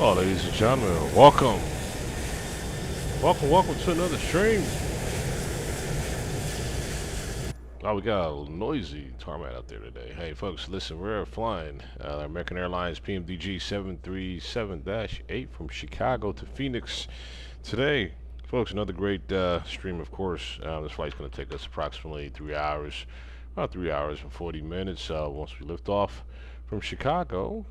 Oh, ladies and gentlemen, welcome. Welcome to another stream. Oh, we got a noisy tarmac out there today. Hey, folks, listen, we're flying American Airlines PMDG 737-8 from Chicago to Phoenix today. Folks, another great stream, of course. This flight's going to take us approximately 3 hours, about 3 hours and 40 minutes once we lift off from Chicago.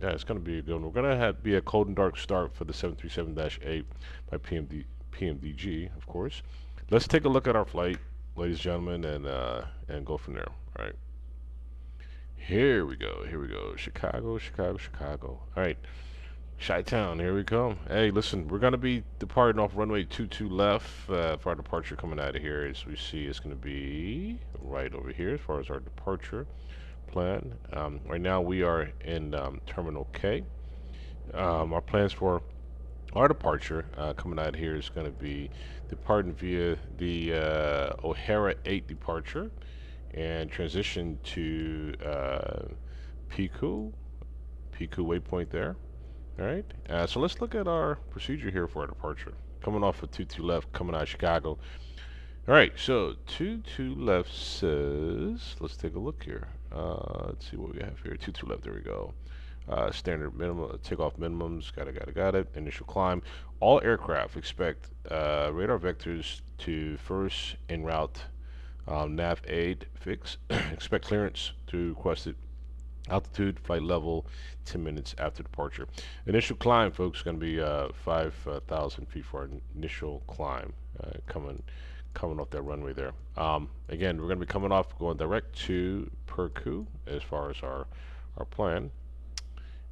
Yeah, it's going to be a good one. We're going to be a cold and dark start for the 737-8 by PMDG, of course. Let's take a look at our flight, ladies and gentlemen, and go from there. All right. Here we go. Chicago. All right. Chi-Town, here we come. Hey, listen, we're going to be departing off runway 22 left for our departure coming out of here. As we see, it's going to be right over here as far as our departure plan. Right now we are in Terminal K. Our plans for our departure coming out here is going to be departing via the O'Hara 8 departure and transition to Piku waypoint there. All right, so let's look at our procedure here for our departure. Coming off of 22 left, coming out of Chicago. All right, so 22 left says, let's take a look here. Let's see what we have here. 22 left, there we go. Standard minimum takeoff minimums, got it. Initial climb. All aircraft expect radar vectors to first en route nav aid fix. Expect clearance to requested altitude, flight level, 10 minutes after departure. Initial climb, folks, going to be 5,000 feet for our initial climb coming off that runway there. Again, we're going to be coming off, going direct to Perku as far as our plan.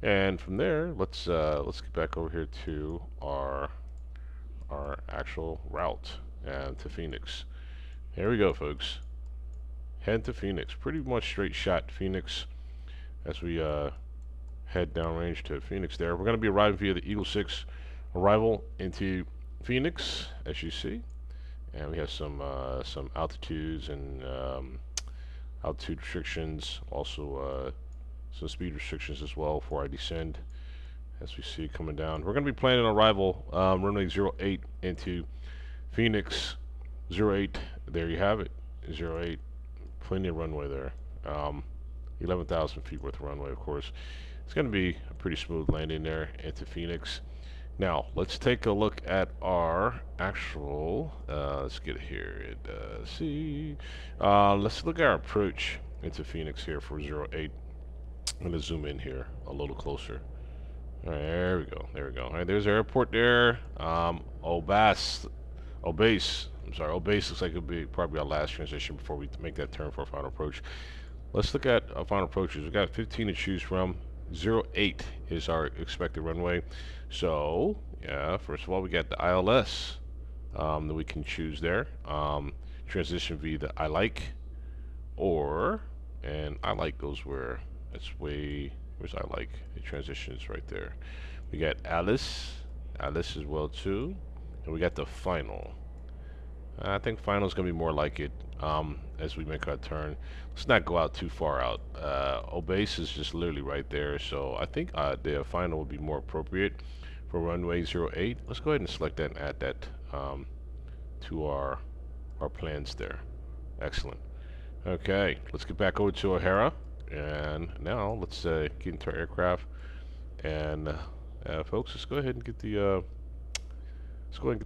And from there, let's get back over here to our actual route and to Phoenix. Here we go, folks. Head to Phoenix. Pretty much straight shot Phoenix as we head downrange to Phoenix there. We're going to be arriving via the Eagle 6 arrival into Phoenix, as you see. And we have some altitudes and altitude restrictions, also some speed restrictions as well before I descend, as we see coming down. We're going to be planning on arrival runway 08 into Phoenix. 08, there you have it. 08, plenty of runway there. 11,000 feet worth of runway, of course. It's going to be a pretty smooth landing there into Phoenix. Now, let's take a look at our actual, let's get here and see. Let's look at our approach into Phoenix here for 08. I'm going to zoom in here a little closer. All right, there we go. All right, there's our airport there. Obase looks like it'll be probably our last transition before we make that turn for our final approach. Let's look at our final approaches. We've got 15 to choose from. 08 is our expected runway. So, yeah, first of all, we got the ILS that we can choose there. Transition via the I like, and I like goes where? That's where's I like? It transitions right there. We got Alice as well too. And we got the final. I think final is going to be more like it as we make our turn. Let's not go out too far out. Obase is just literally right there, so I think the final would be more appropriate for runway 08. Let's go ahead and select that and add that to our plans there. Excellent. Okay, let's get back over to O'Hara, and now let's get into our aircraft. And folks, let's go ahead and get the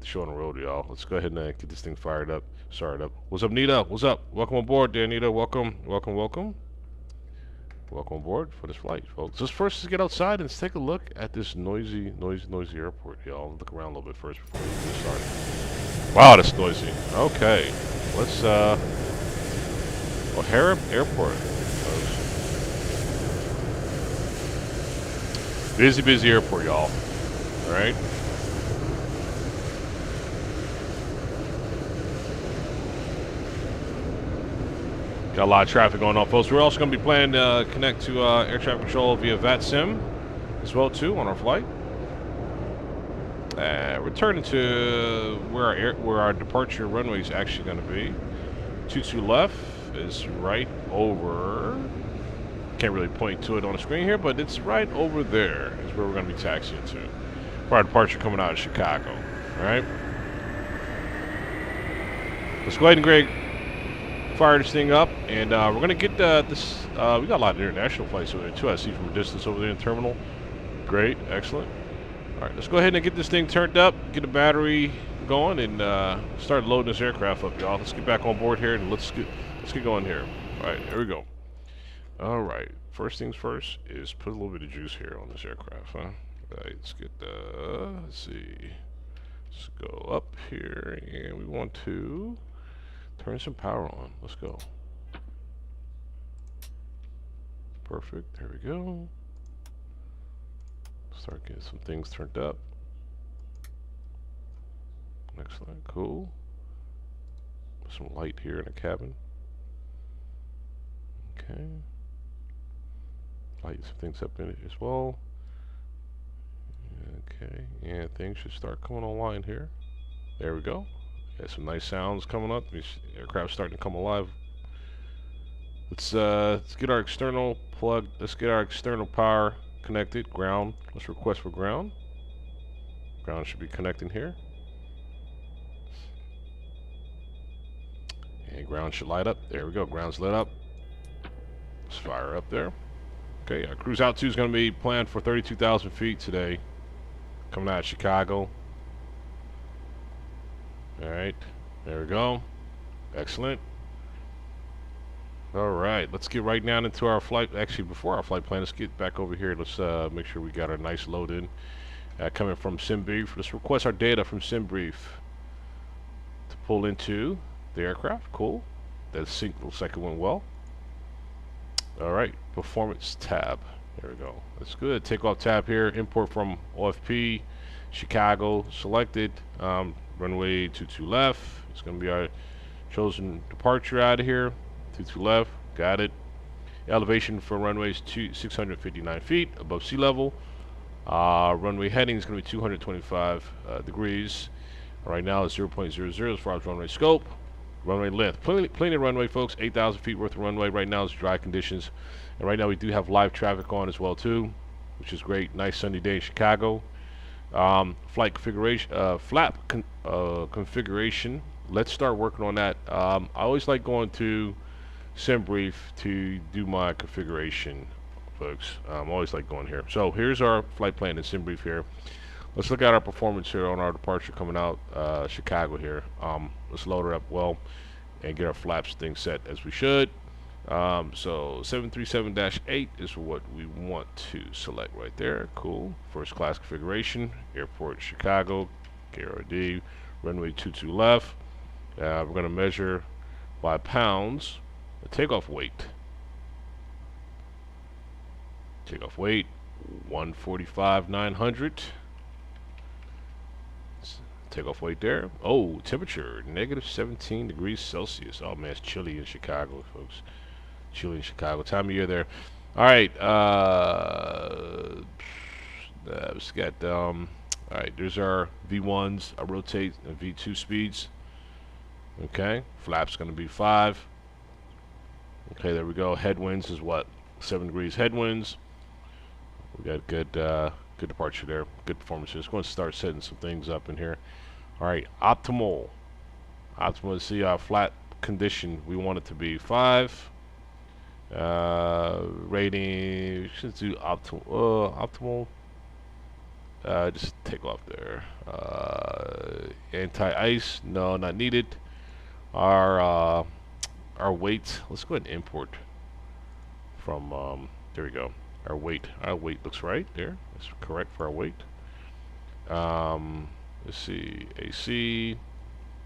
show on the road, y'all. Let's go ahead and get this thing fired up. What's up, Nita? What's up? Welcome aboard there, Nita. Welcome aboard for this flight, folks. Let's first get outside and let's take a look at this noisy airport, y'all. Look around a little bit first before we get started. Wow, that's noisy. Okay, let's O'Hara Airport, folks. Busy airport, y'all. All right. Got a lot of traffic going on, folks. We're also going to be planning to connect to air traffic control via VATSIM as well too on our flight. Returning to where our departure runway is actually going to be. 22 left is right over Can't really point to it on the screen here, but it's right over there is where we're going to be taxiing to. For our departure coming out of Chicago. All right. Let's go ahead and Greg fire this thing up, and we're going to get this. We got a lot of international flights over there too. I see from a distance over there in the terminal. Great, excellent. All right, let's go ahead and get this thing turned up, get the battery going, and start loading this aircraft up, y'all. Let's get back on board here, and let's get going here. All right, here we go. All right, first things first is put a little bit of juice here on this aircraft, huh? All right, let's get let's see. Let's go up here, and we want to turn some power on. Let's go. Perfect. There we go. Start getting some things turned up. Excellent. Cool. Put some light here in the cabin. Okay. Light some things up in it as well. Okay. And things should start coming online here. There we go. Got some nice sounds coming up. This aircraft's starting to come alive. Let's get our external plug. Let's get our external power connected. Ground. Let's request for ground. Ground should be connecting here. And ground should light up. There we go. Ground's lit up. Let's fire up there. Okay, our cruise altitude is going to be planned for 32,000 feet today. Coming out of Chicago. Alright, there we go. Excellent. Alright, let's get right down into our flight. Actually, before our flight plan, let's get back over here. Let's make sure we got our nice load in. Coming from SimBrief. Let's request our data from SimBrief to pull into the aircraft. Cool. That sync looks like it went well. Alright, performance tab. There we go. That's good. Takeoff tab here. Import from OFP, Chicago. Selected. Runway 22 left. It's going to be our chosen departure out of here. 22 left. Got it. Elevation for runways 659 feet above sea level. Runway heading is going to be 225 degrees. Right now it's 0.00 as far as runway scope. Runway length. Plenty of runway, folks. 8,000 feet worth of runway. Right now it's dry conditions. And right now we do have live traffic on as well too, which is great. Nice sunny day in Chicago. Flight configuration, flap configuration. Let's start working on that. I always like going to SimBrief to do my configuration, folks. I always like going here. So here's our flight plan in SimBrief here. Let's look at our performance here on our departure coming out Chicago here. Let's load her up well and get our flaps thing set as we should. So 737-8 is what we want to select right there. Cool. First class configuration. Airport Chicago. KRD. Runway 22 left. We're going to measure by pounds the takeoff weight. Takeoff weight 145,900. Takeoff weight there. Oh, temperature -17 degrees Celsius. Oh man, it's chilly in Chicago, folks. Chilly in Chicago. Time of year there. All right. It's got all right. There's our V1s. I rotate and V2 speeds. Okay. Flaps going to be 5. Okay, there we go. Headwinds is what? 7 degrees headwinds. We got good good departure there. Good performance. Just going to start setting some things up in here. All right, optimal. Optimal. See our flat condition. We want it to be 5. Rating. Should do optimal. Optimal. Just take off there. Anti-ice. No, not needed. Our weight. Let's go ahead and import from. There we go. Our weight looks right there. That's correct for our weight. Let's see, AC,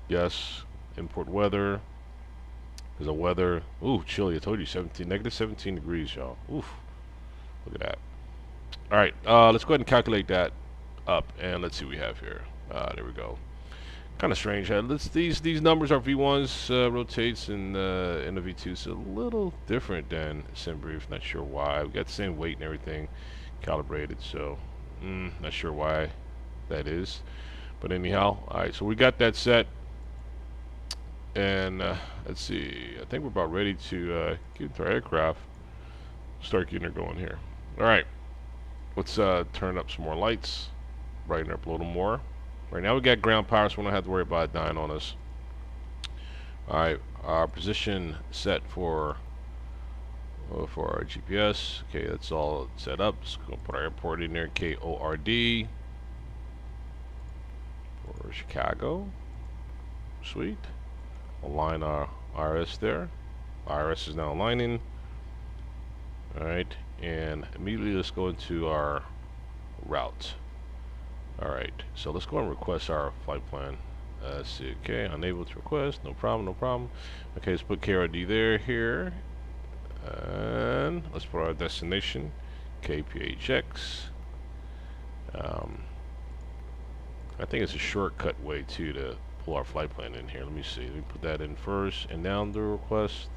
yes. Import weather. There's a weather. Ooh, chilly. I told you, -17 degrees, y'all. Oof. Look at that. All right, let's go ahead and calculate that up, and let's see what we have here. There we go. Kind of strange. These numbers are V1s, rotates, and the V2s. A little different than SimBrief. Not sure why. We got the same weight and everything calibrated, so not sure why that is. But anyhow, all right. So we got that set, and let's see. I think we're about ready to get into our aircraft. Start getting her going here. All right, let's turn up some more lights, brighten up a little more. Right now we got ground power, so we don't have to worry about it dying on us. All right, our position set for our GPS. Okay, that's all set up. Just gonna put our airport in there, KORD for Chicago. Sweet. Align our IRS there. IRS is now aligning. All right, and immediately let's go into our route. All right, so let's go and request our flight plan. Let's see. Okay, unable to request. No problem. No problem. Okay, let's put KRD there here, and let's put our destination, KPHX. I think it's a shortcut way too to pull our flight plan in here. Let me see. Let me put that in first, and down the request.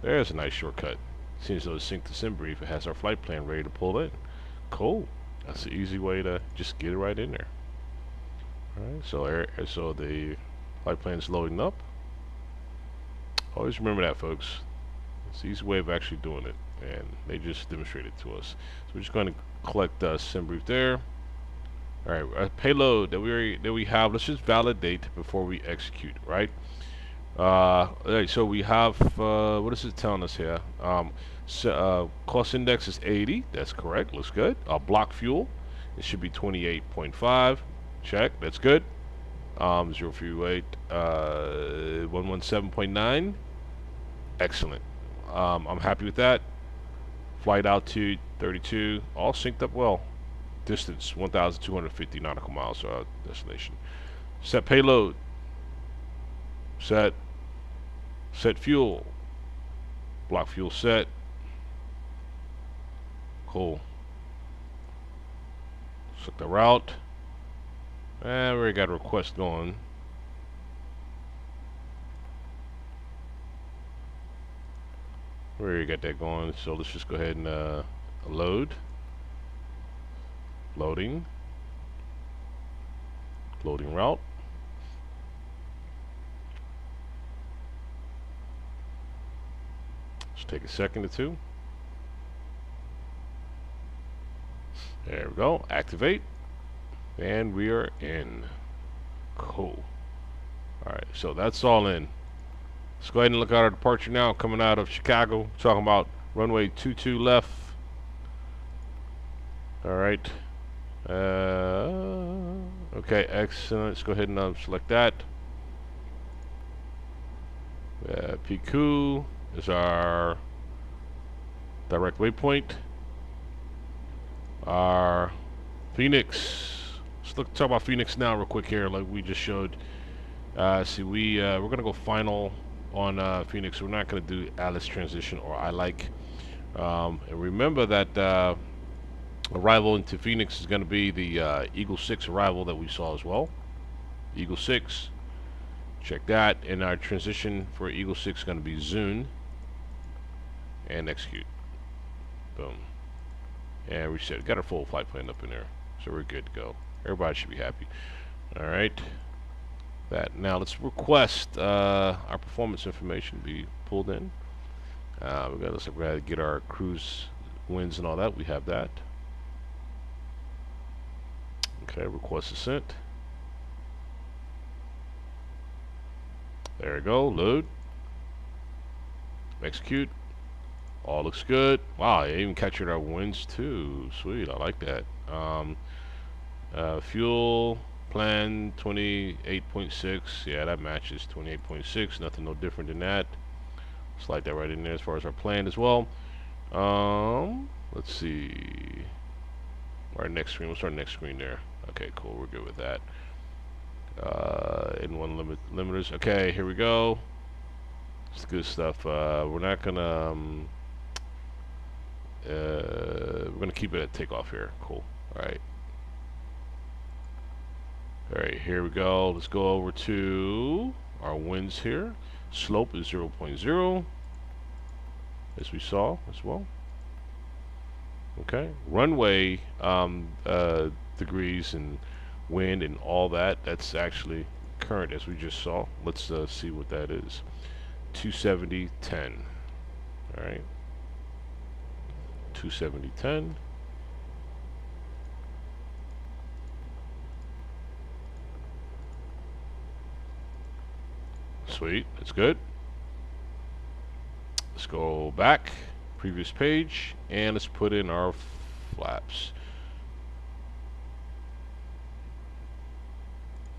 There's a nice shortcut. Seems though sync to SimBrief, it has our flight plan ready to pull in. Cool. That's an easy way to just get it right in there. Alright, so the flight plan is loading up. Always remember that, folks. It's the easy way of actually doing it, and they just demonstrated it to us. So we're just going to collect SimBrief there. Alright, payload that we have, let's just validate before we execute, right? Alright, so we have, what is it telling us here? Cost index is 80, that's correct, looks good. Block fuel, it should be 28.5, check, that's good. 0 fuel weight, 117.9, excellent. I'm happy with that. Flight altitude 32, all synced up well. Distance 1,250 nautical miles to our destination. Set payload. Set fuel. Block fuel set. Cool. Select the route. And we already got a request going. We already got that going, so let's just go ahead and load. Loading route. Just take a second or two. There we go. Activate. And we are in. Cool. Alright, so that's all in. Let's go ahead and look at our departure now. Coming out of Chicago. Talking about runway 22 left. Alright. Okay, excellent. Let's go ahead and select that. PQ is our direct waypoint. Our Phoenix. Let's talk about Phoenix now real quick here, like we just showed. See, we're gonna go final on Phoenix. We're not gonna do Alice transition or I like. And remember that arrival into Phoenix is going to be the Eagle 6 arrival that we saw as well. Eagle 6, check that. And our transition for Eagle 6 is going to be Zune and execute. Boom. And we said got our full flight plan up in there, so we're good to go. Everybody should be happy. All right. That now let's request our performance information be pulled in. We got to get our cruise winds and all that. We have that. Okay, request is sent. There we go, load. Execute. All looks good. Wow, I even captured our winds too. Sweet, I like that. Fuel plan 28.6. Yeah, that matches 28.6. Nothing no different than that. Slide that right in there as far as our plan as well. Let's see. Our next screen. What's our next screen there? Okay, cool. We're good with that. N1 limiters. Okay, here we go. It's good stuff. We're not gonna. We're gonna keep it at takeoff here. Cool. All right. All right. Here we go. Let's go over to our winds here. Slope is 0.0, as we saw as well. Okay, runway degrees and wind and all that, that's actually current as we just saw. Let's see what that is. 270-10. All right. 270-10. Sweet, that's good. Let's go back, previous page, and let's put in our flaps.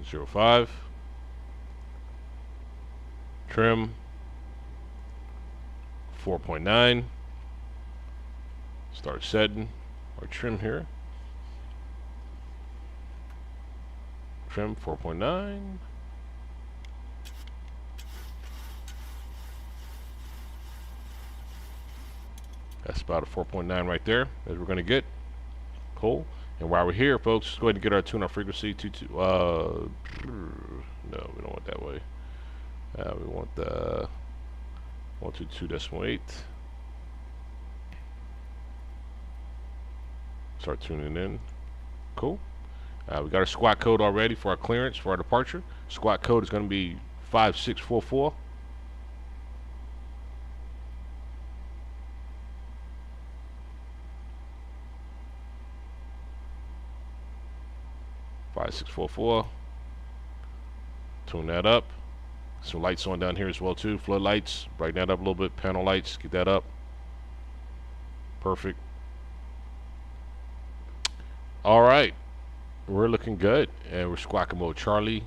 05. Trim 4.9. Start setting our trim here. Trim 4.9. That's about a 4.9 right there, as we're going to get. Cool. And while we're here, folks, let's go ahead and get our tune-up frequency. No, we don't want that way. We want the 122.8. Start tuning in. Cool. We got our squat code already for our clearance, for our departure. Squat code is going to be 5644. Tune that up. Some lights on down here as well too. Floodlights. Brighten that up a little bit. Panel lights. Get that up. Perfect. All right. We're looking good, and we're squawking mode Charlie.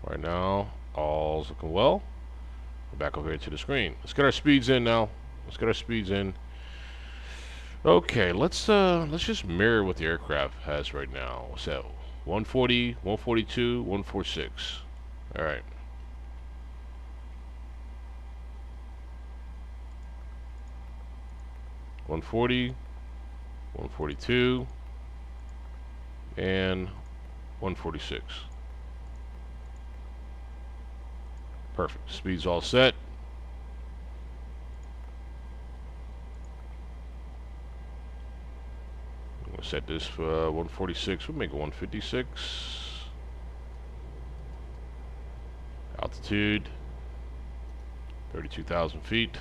Right now, all's looking well. We're back over here to the screen. Let's get our speeds in now. Let's get our speeds in. Okay, let's just mirror what the aircraft has right now. So 140, 142, 146. All right. $140, $142, and $146. Perfect. Speed's all set. I'm gonna set this for 146. We'll make it 156. Altitude 32,000 feet.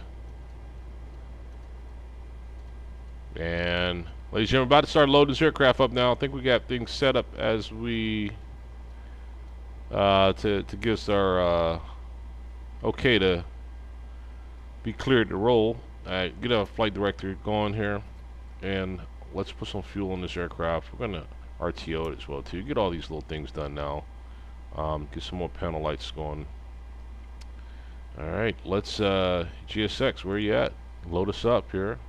And ladies and gentlemen, about to start loading this aircraft up now. I think we got things set up as we to give us our okay to be cleared to roll. Alright, get our flight director going here, and let's put some fuel in this aircraft. We're gonna RTO it as well too. Get all these little things done now. Get some more panel lights going. Alright, let's GSX, where you at? Load us up here.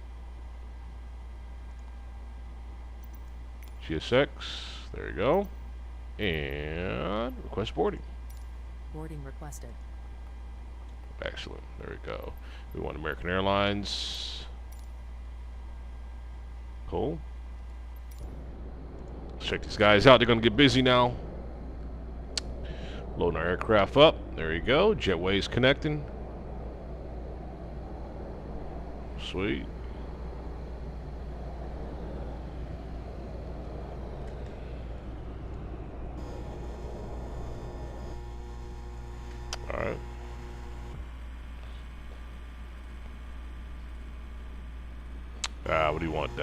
GSX, there you go. And request boarding. Boarding requested. Excellent, there we go. We want American Airlines. Cool. Let's check these guys out. They're gonna get busy now. Loading our aircraft up. There you go. Jetway's connecting. Sweet. Alright. What do you want?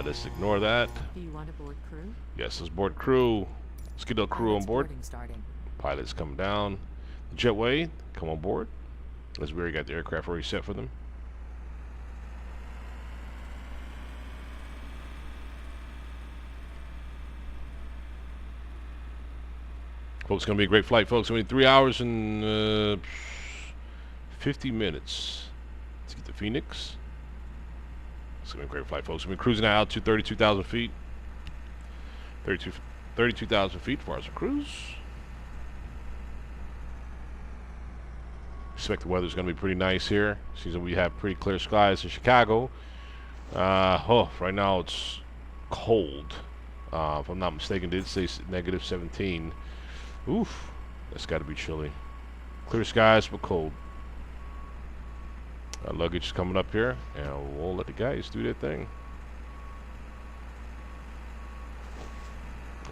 Let's ignore that. Do you want to board crew? Yes, let's board crew. Let's get the crew on board. Starting. Pilots coming down. The jetway, come on board. As we already got the aircraft already set for them. Folks, it's going to be a great flight, folks. Only 3 hours and 50 minutes to get to Phoenix. It's going to be a great flight, folks. We'll be cruising out to 32,000 feet. 32,000 feet for our cruise. Expect the weather's going to be pretty nice here. Seems like we have pretty clear skies in Chicago. Right now it's cold. If I'm not mistaken, it did say negative 17. Oof, that's got to be chilly. Clear skies, but cold. Our luggage is coming up here, and we'll let the guys do their thing.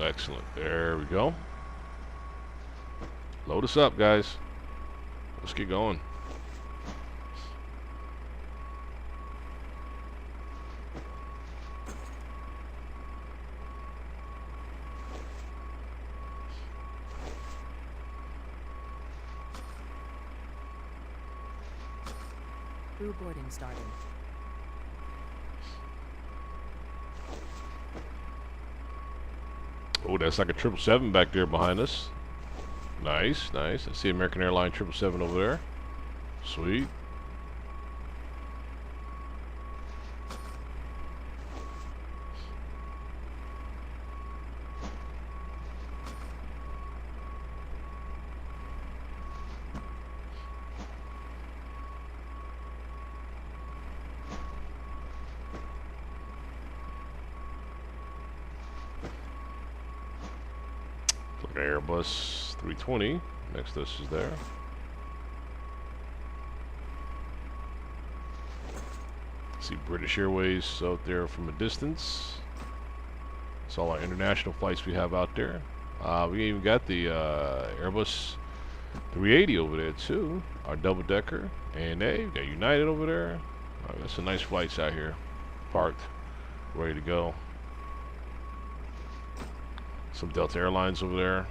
Excellent. There we go. Load us up, guys. Let's get going. Crew boarding started. Oh, that's like a 777 back there behind us. Nice, nice. I see American Airlines 777 over there. Sweet. Like an Airbus 320 next to us is there. See British Airways out there from a distance. It's all our international flights we have out there. We even got the Airbus 380 over there too, our double-decker. And we got United over there. Got some nice flights out here, parked, ready to go. Some Delta Airlines over there.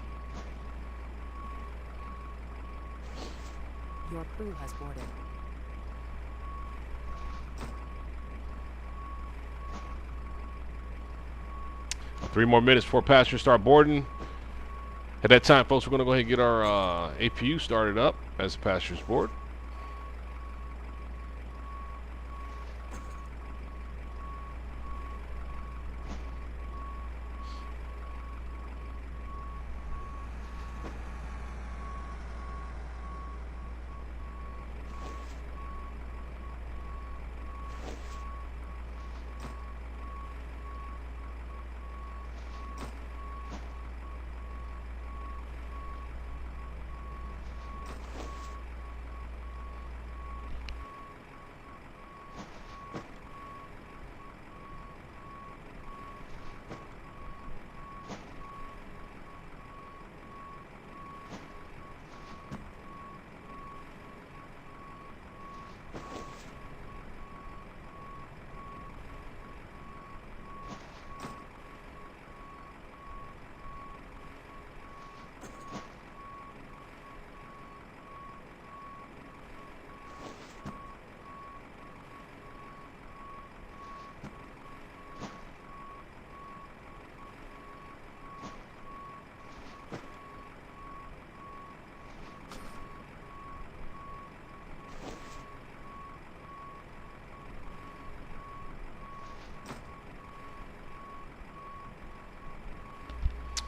Your crew has boarded. Three more minutes before passengers start boarding. At that time, folks, we're going to go ahead and get our APU started up as the passengers board.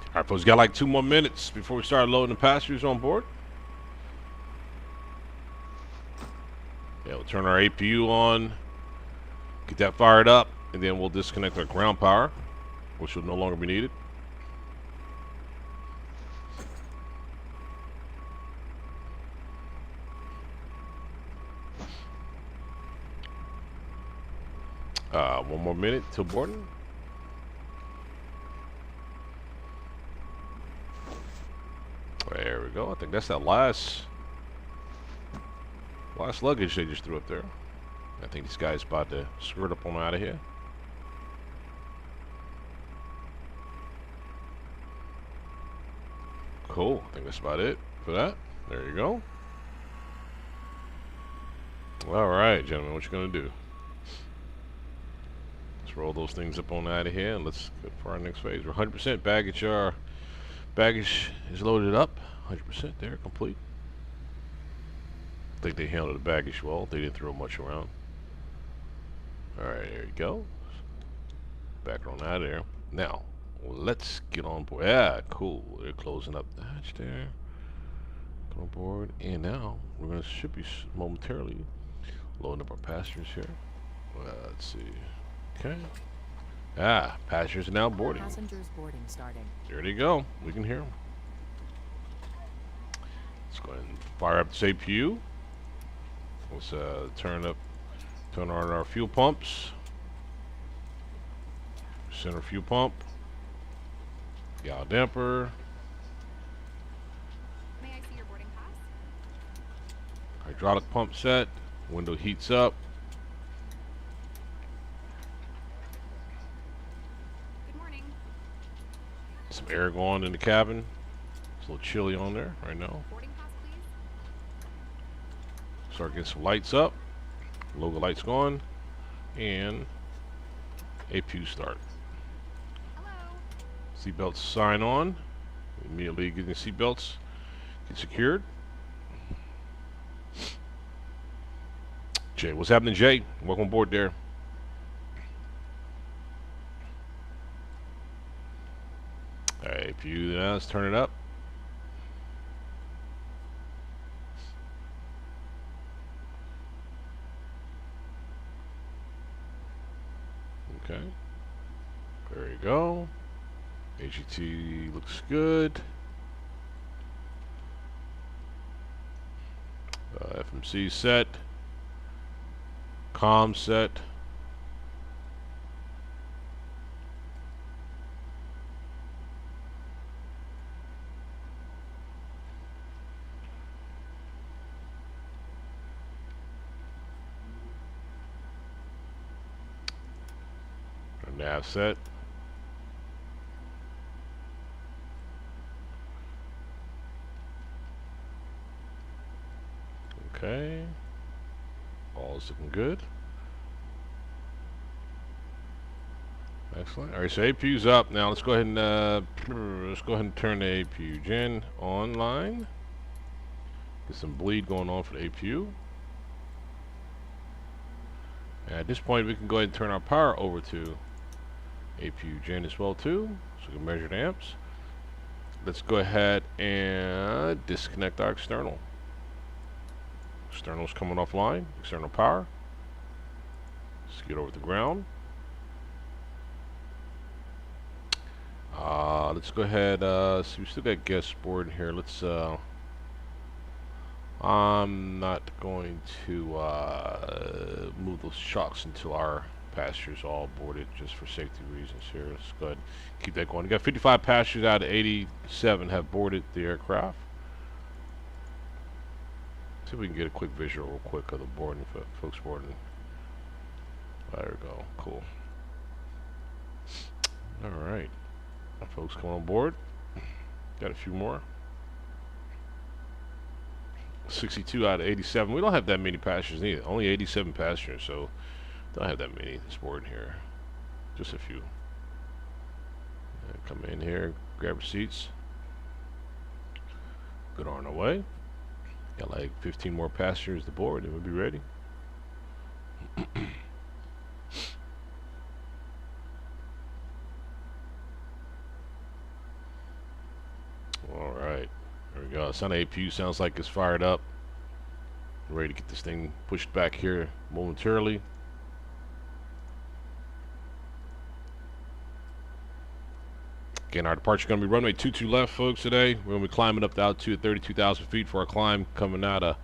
All right, folks, got like 2 more minutes before we start loading the passengers on board. Yeah, we'll turn our APU on, get that fired up, and then we'll disconnect our ground power, which will no longer be needed. One more minute till boarding. There we go. I think that's that last luggage they just threw up there. I think this guy's about to skirt up on out of here. Cool. I think that's about it for that. There you go. All right, gentlemen, what you gonna do? Let's roll those things up on out of here, and let's go for our next phase. We're 100% baggage. Our baggage is loaded up. 100% there, complete. I think they handled the baggage well. They didn't throw much around. All right, there you go. Back on out of there. Now, let's get on board. Yeah, cool. They're closing up the hatch there. Get on board. And now, we're going to should be momentarily loading up our passengers here. Let's see. Okay. Passengers are now boarding. Passengers boarding starting. There they go. We can hear them. Let's go ahead and fire up this APU. Let's turn on our fuel pumps. Center fuel pump. Yaw damper. May I see your boarding pass? Hydraulic pump set. Window heats up. Good morning. Some air going in the cabin. It's a little chilly on there right now. Boarding pass, please. Start getting some lights up. Logo lights going. And APU start. Hello. Seatbelts sign on. Immediately getting the seatbelts get secured. Jay, what's happening, Jay? Welcome aboard there. Alright, APU now, let's turn it up. Okay. There you go. AGT looks good. FMC set. Comm set. Our nav set. Okay. All is looking good. Excellent. All right, so APU's up. Now let's go ahead and turn the APU gen online. Get some bleed going on for the APU. And at this point, we can go ahead and turn our power over to APU gen as well too, so we can measure the amps. Let's go ahead and disconnect our external. External's coming offline. External power. Let's get over to ground. Let's go ahead. See, we still got guest board in here. Let's. I'm not going to move those shocks until our passengers all boarded, just for safety reasons here. Let's go ahead and keep that going. We got 55 passengers out of 87 have boarded the aircraft. See if we can get a quick visual real quick of the boarding, folks boarding. There we go. Cool. Alright. Folks come on board. Got a few more. 62 out of 87. We don't have that many passengers either. Only 87 passengers, so don't have that many this board here. Just a few. Come in here, grab your seats. Good on our way. Got like 15 more passengers to board and we'll be ready. Alright. There we go. Sound APU sounds like it's fired up. Ready to get this thing pushed back here momentarily. Again, our departure is going to be runway 22 left, folks, today. We're going to be climbing up to altitude at 32,000 feet for our climb coming out of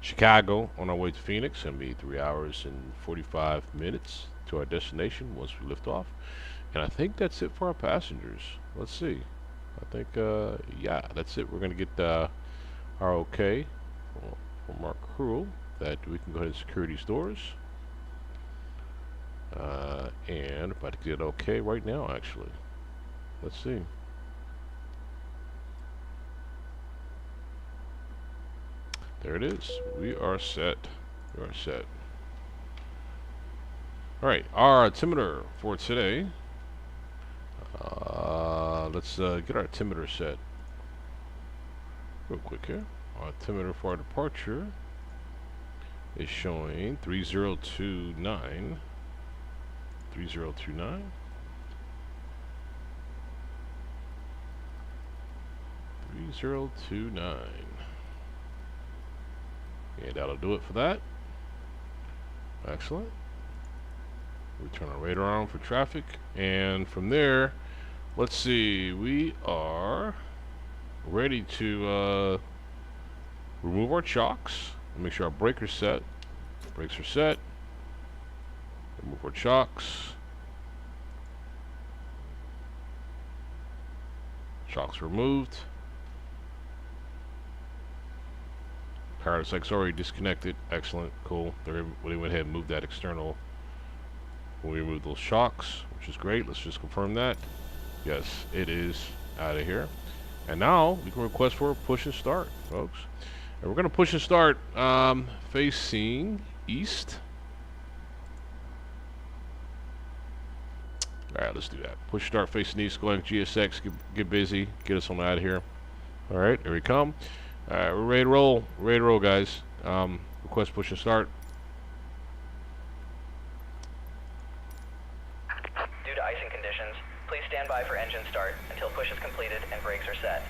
Chicago on our way to Phoenix. It's going to be 3 hours and 45 minutes to our destination once we lift off. And I think that's it for our passengers. Let's see. I think, yeah, that's it. We're going to get our okay from our crew that we can go ahead and secure these doors. And about to get okay right now, actually. Let's see. There it is. We are set. We are set. Alright, our altimeter for today. Let's get our altimeter set real quick here. Our altimeter for our departure is showing 3029. 3029. 3029. And that'll do it for that. Excellent. We turn our radar on for traffic, and from there, let's see, we are ready to remove our chocks and make sure our braker's set. Brakes are set. Remove our chocks. Chocks removed. Power cycle's already disconnected. Excellent. Cool. We went ahead and moved that external. We removed those shocks, which is great. Let's just confirm that. Yes, it is out of here. And now we can request for a push and start, folks. And we're going to push and start facing east. All right, let's do that. Push start facing east. Go ahead, GSX. Get busy. Get us on out of here. All right, here we come. All right, we're ready to roll. Ready to roll, guys. Request push and start. Due to icing conditions, please stand by for engine start until push is completed and brakes are set.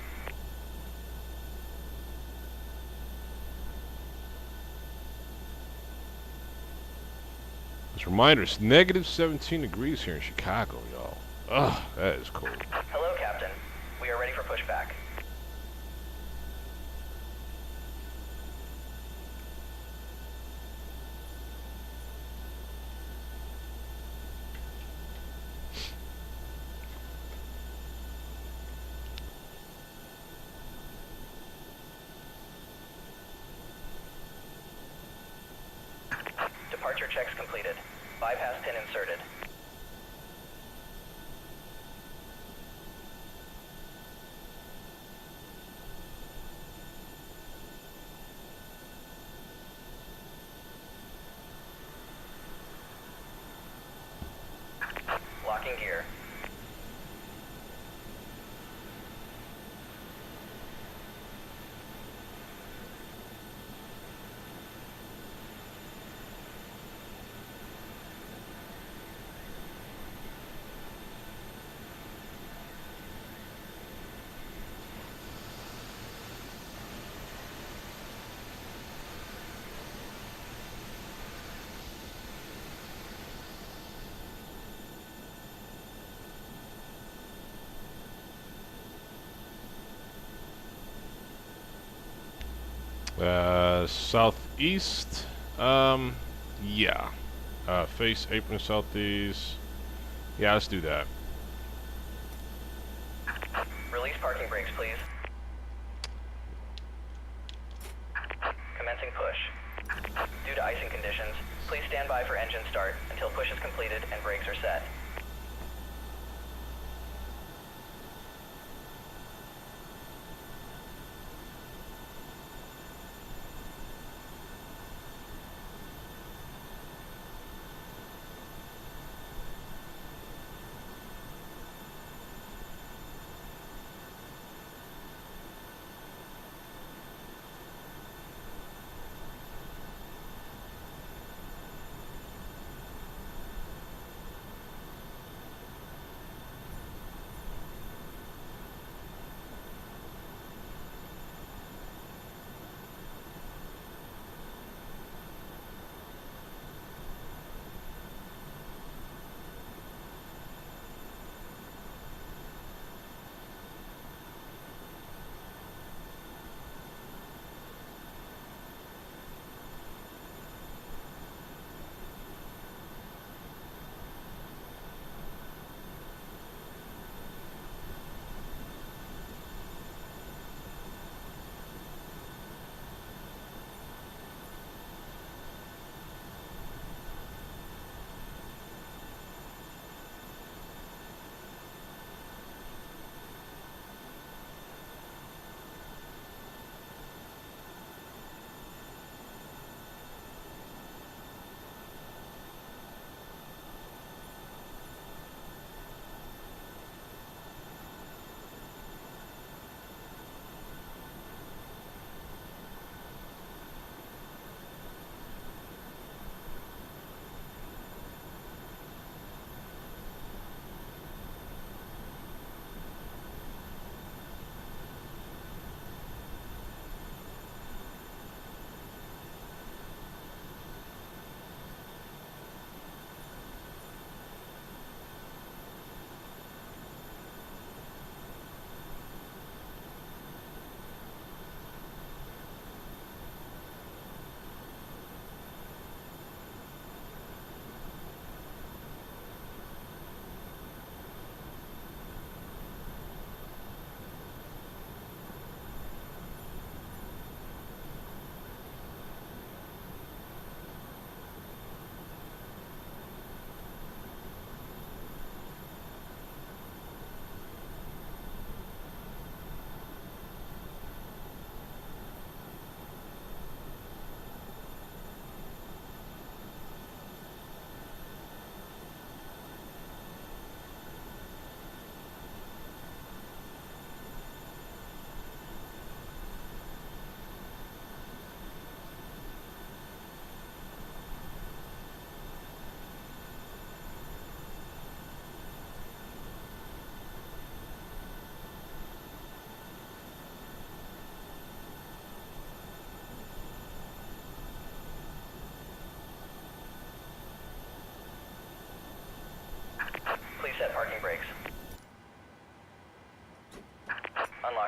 Just a reminder, it's negative 17 degrees here in Chicago, y'all. Ugh, that is cold. Hello, Captain. We are ready for pushback. Departure checks completed. Bypass pin inserted. Locking gear. Southeast. Yeah. Face apron southeast. Yeah, let's do that. Release parking brakes, please. Commencing push. Due to icing conditions, please stand by for engine start until push is completed and brakes are set.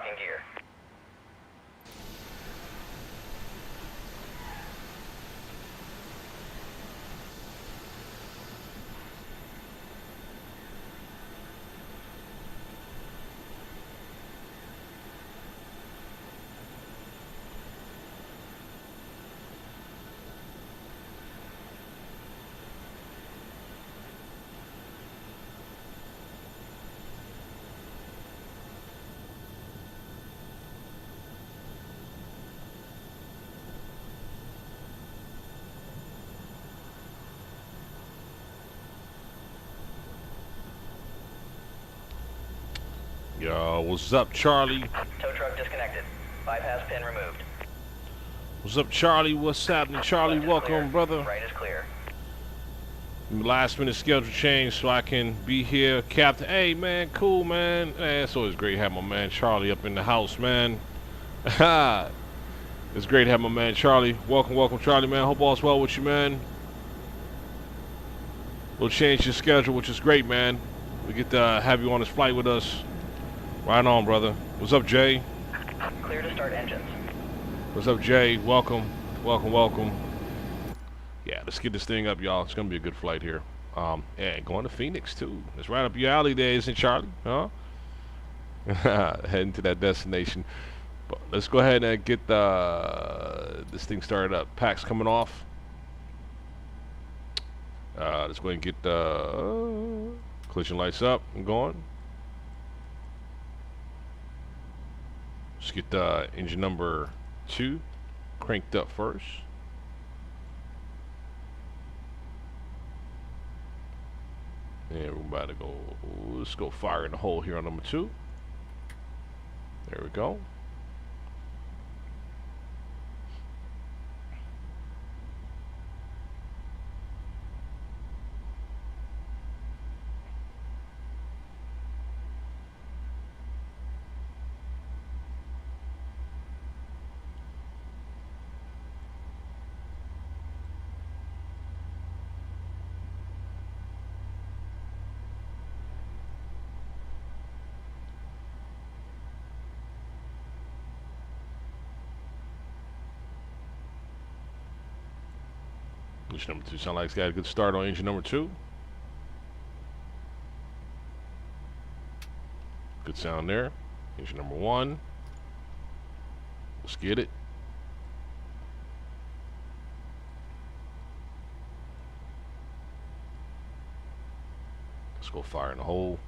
locking gear. Yo, what's up, Charlie? Tow truck disconnected. Bypass pin removed. What's up, Charlie? What's happening, Charlie? Left is Welcome, clear. brother. Right is clear. Last minute schedule change so I can be here. Captain, hey, man, cool, man. Hey, it's always great to have my man Charlie up in the house, man. It's great to have my man Charlie. Welcome, welcome, Charlie, man. Hope all's well with you, man. We'll change your schedule, which is great, man. We get to have you on this flight with us. Right on, brother. What's up, Jay? Clear to start engines. What's up, Jay? Welcome, welcome, welcome. Yeah, let's get this thing up, y'all. It's gonna be a good flight here. Yeah, going to Phoenix too. It's right up your alley there, isn't it, Charlie? Huh? Heading to that destination. But let's go ahead and get this thing started up. Pack's coming off. Let's go ahead and get the collision lights up and going. Let's get engine number 2 cranked up first. And we're about to go, let's go fire in the hole here on number 2. There we go. Engine number 2 sounds like it's got a good start on engine number 2. Good sound there. Engine number 1. Let's get it. Let's go fire in the hole.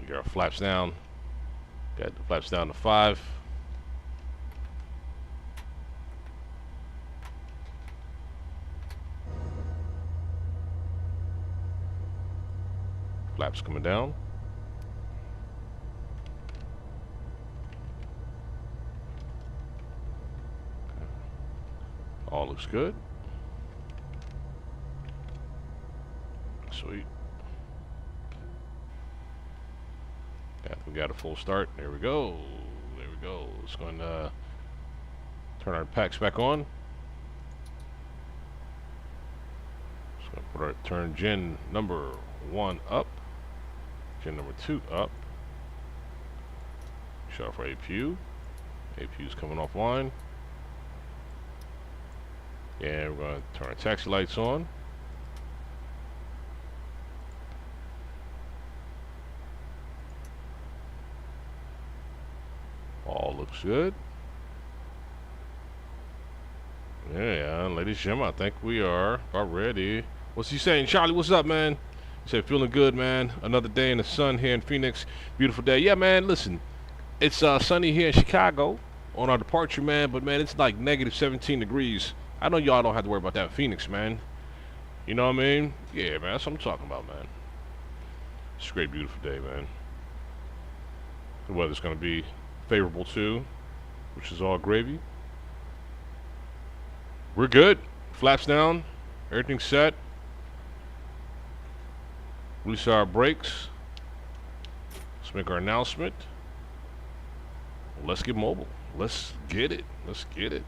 Get our flaps down. Got the flaps down to 5. Flaps coming down. All looks good. Sweet. Yeah, we got a full start. There we go. There we go. Let's go and turn our packs back on. Just gonna put our turn gen number 1 up. Gen number 2 up. Shut off our APU. APU's coming offline. And we're gonna turn our taxi lights on. All looks good. Yeah, ladies and gentlemen, I think we are about ready. What's he saying? Charlie, what's up, man? He said, feeling good, man. Another day in the sun here in Phoenix. Beautiful day. Yeah, man, listen. It's sunny here in Chicago on our departure, man. But, man, it's like negative 17 degrees. I know y'all don't have to worry about that in Phoenix, man. You know what I mean? Yeah, man, that's what I'm talking about, man. It's a great, beautiful day, man. The weather's going to be favorable too, which is all gravy. We're good. Flaps down. Everything's set. Release our brakes. Let's make our announcement. Let's get mobile. Let's get it. Let's get it.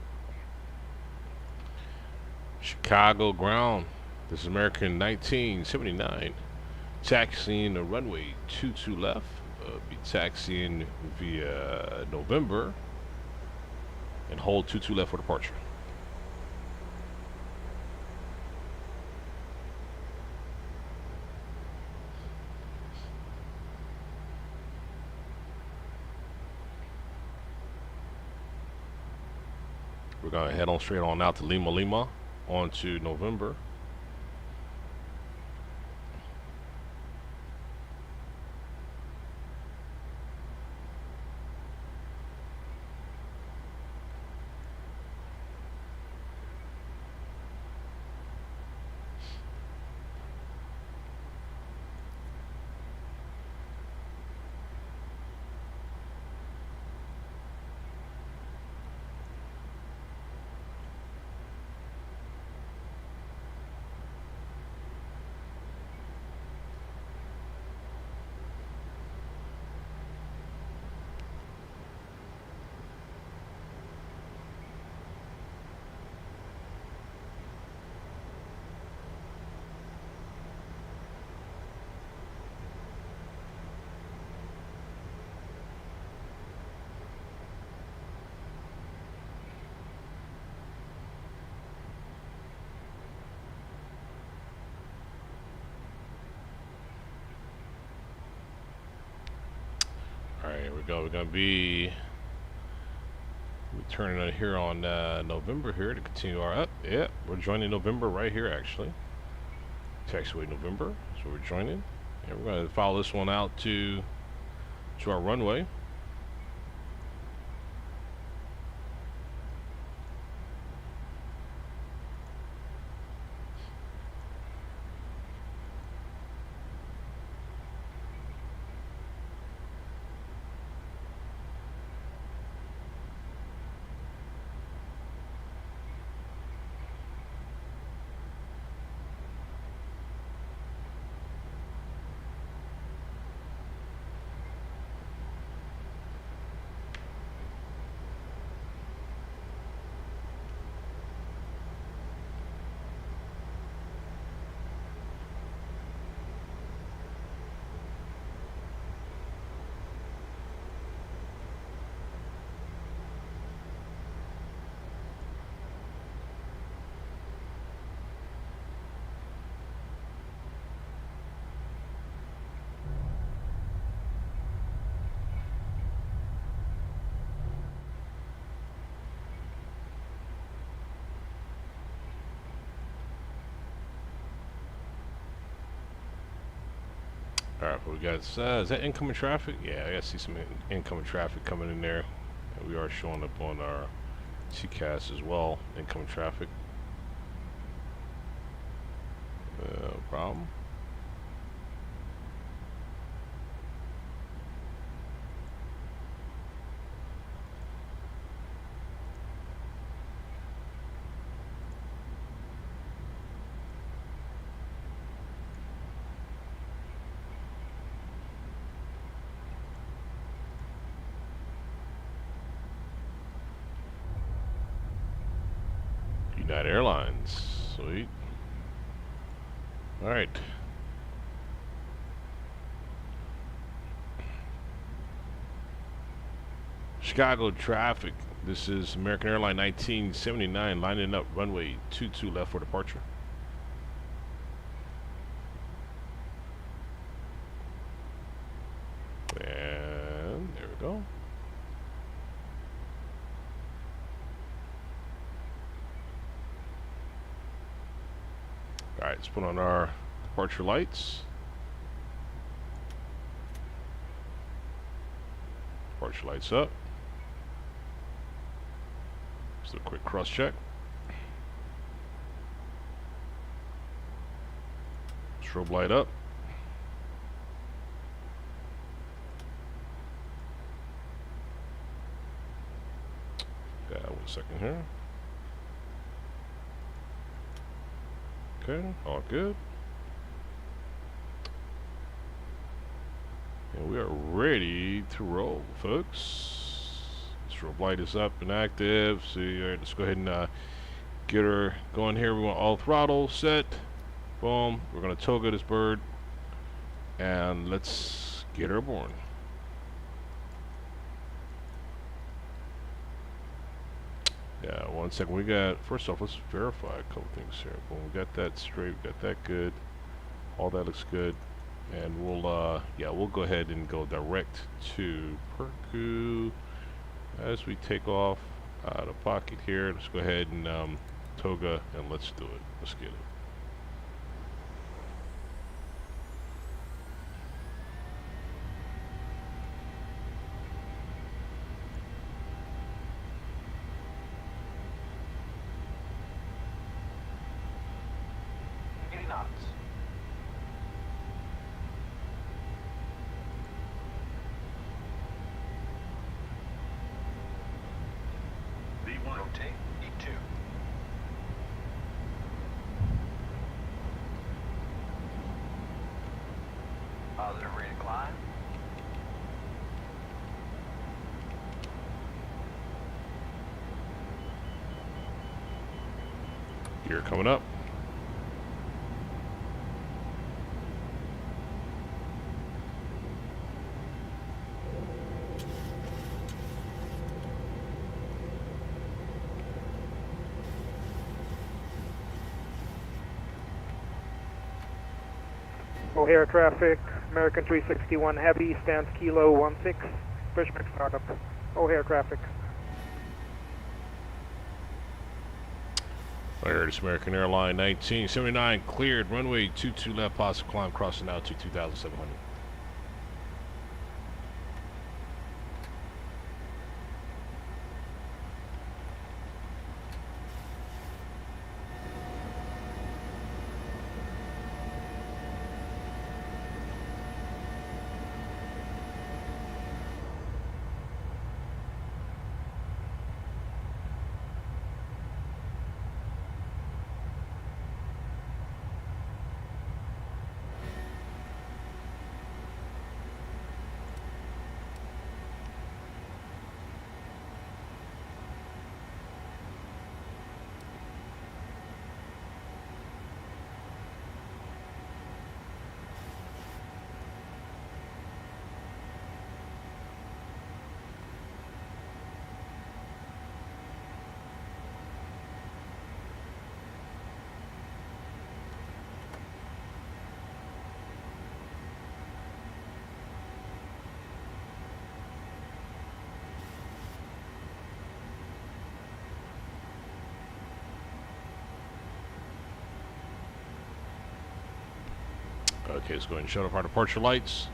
Chicago ground. This is American 1979. Taxiing the runway 22 left. Be taxiing via November. And hold 22 left for departure. We're going to head on straight on out to Lima Lima, on to November. Alright, here we go. We're going to be returning on here on November here to continue our up. Yeah, we're joining November right here actually. Taxiway November. So we're joining. And we're going to follow this one out to our runway. Alright, we got, is that incoming traffic? Yeah, I see some incoming traffic coming in there. And we are showing up on our TCAS as well, incoming traffic. No problem. United Airlines, sweet. All right. Chicago traffic. This is American Airlines 1979 lining up runway 22 left for departure. And there we go. Alright, let's put on our departure lights. Departure lights up. Just a quick cross check. Strobe light up. Got 1 second here. Okay, all good. And we are ready to roll, folks. Let's Strobe light is up and active. See, all right, let's go ahead and get her going here. We want all throttle set. Boom. We're gonna toga this bird, and let's get her born. Yeah, 1 second. We got, first off, let's verify a couple things here. Boom, we got that straight, we got that good. All that looks good. And we'll, yeah, we'll go ahead and go direct to Perku as we take off the pocket here. Let's go ahead and toga, and let's do it. Let's get it. Rotate, E2. Positive rate of climb. Gear coming up. O'Hare traffic, American 361 Heavy, stands Kilo 16, Fishback startup. O'Hare traffic. There it is, American Airline 1979, cleared, runway 22 left, positive climb, crossing altitude 2,700. Okay, let's go ahead and shut off our departure lights.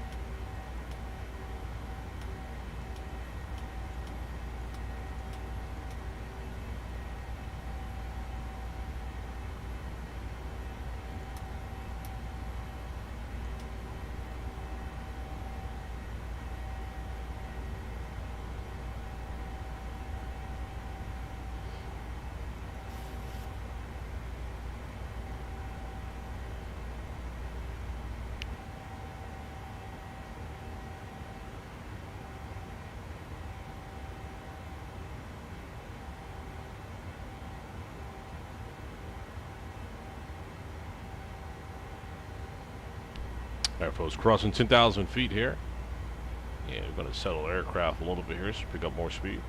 Alright folks, crossing 10,000 feet here. Yeah, we're going to settle the aircraft a little bit here, so pick up more speed.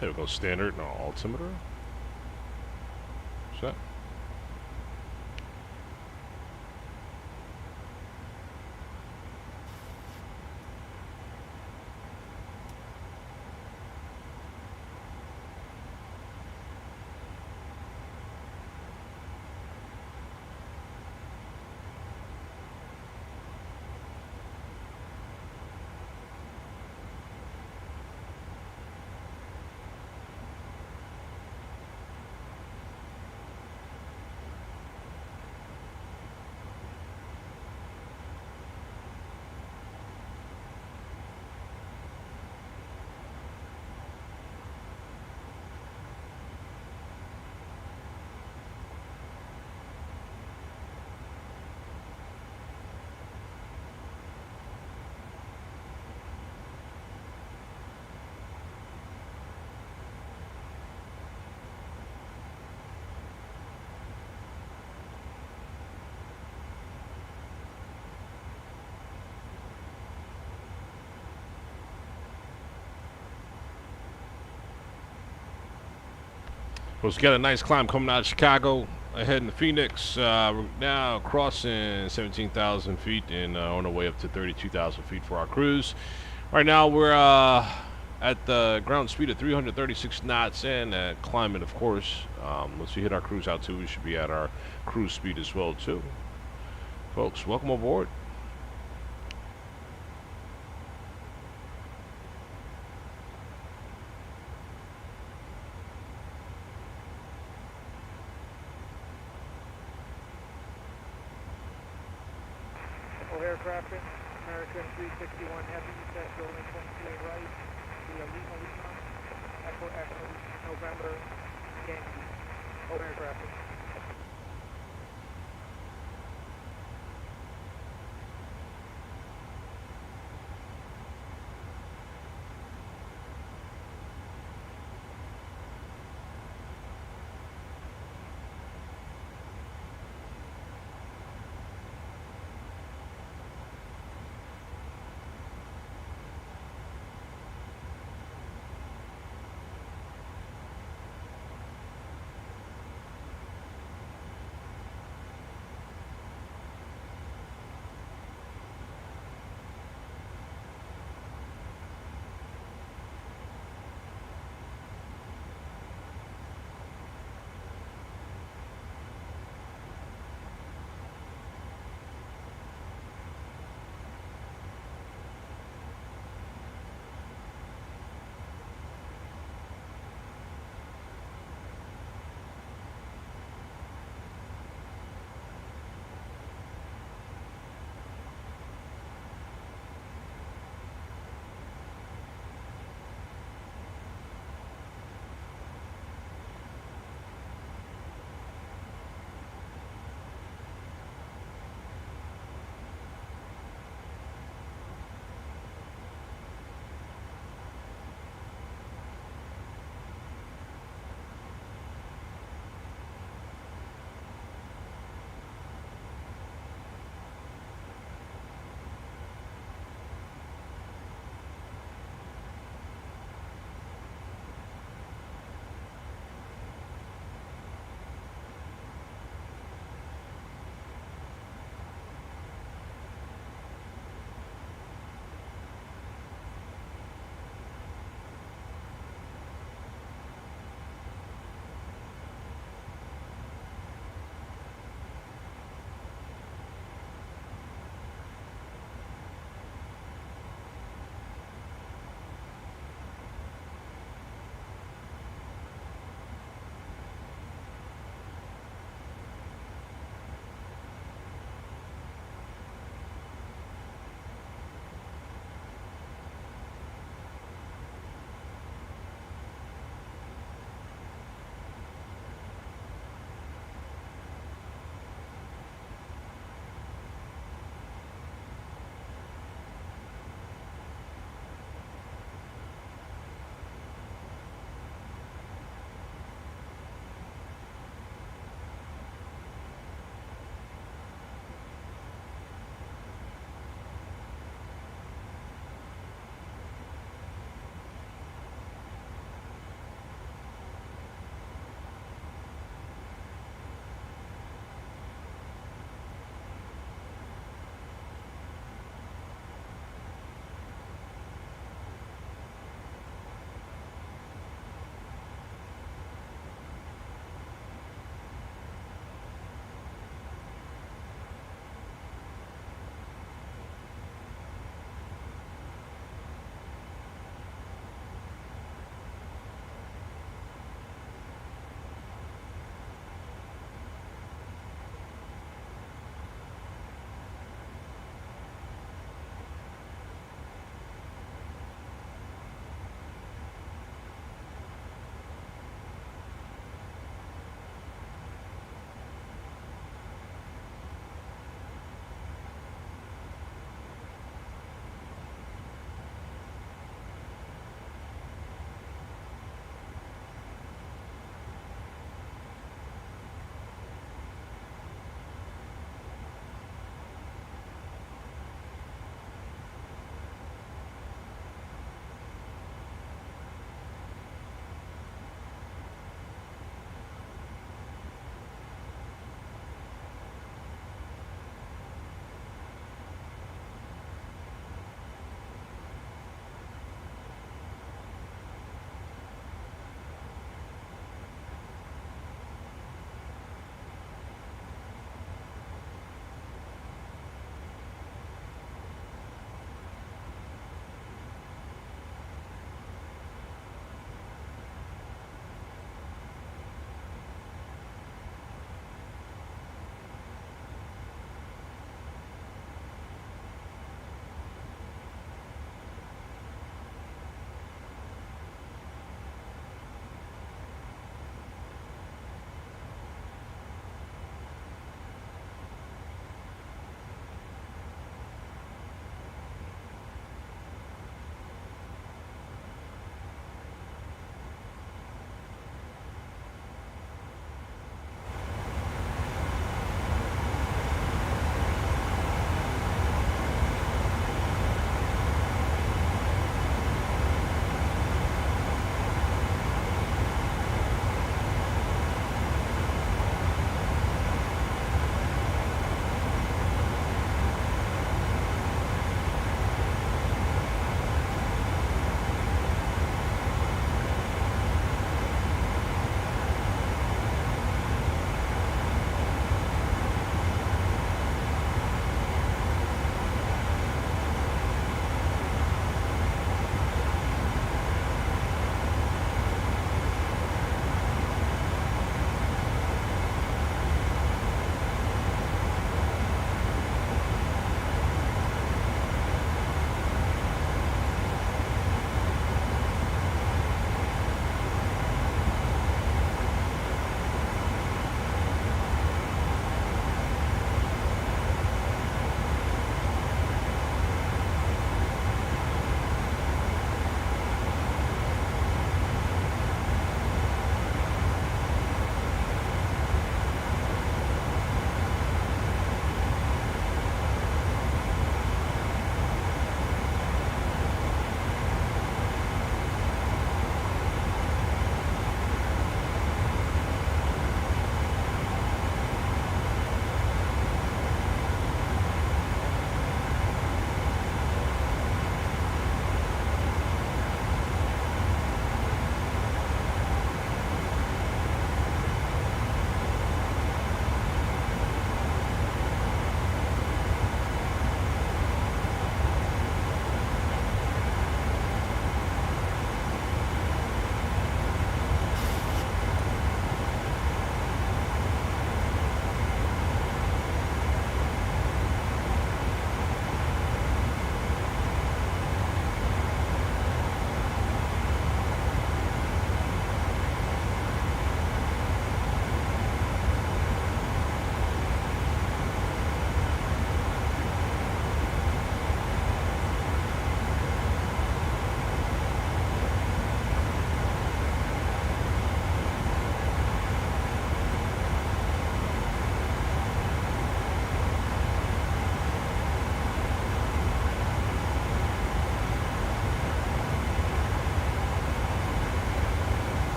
There we go, standard and altimeter. Set. Well, we got a nice climb coming out of Chicago, heading to Phoenix. We're now crossing 17,000 feet and on our way up to 32,000 feet for our cruise. Right now we're at the ground speed of 336 knots and climbing, of course. Once we hit our cruise altitude, we should be at our cruise speed as well, too. Folks, welcome aboard. O'Hare traffic, American 361 Heavy, set building 28 right, via Lima, Echo, November, Yankee. O'Hare traffic.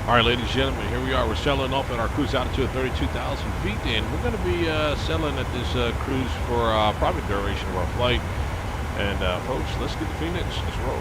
All right, ladies and gentlemen, here we are. We're sailing off at our cruise altitude of 32,000 feet, and we're going to be sailing at this cruise for probably the duration of our flight. And folks, let's get to Phoenix. Let's roll.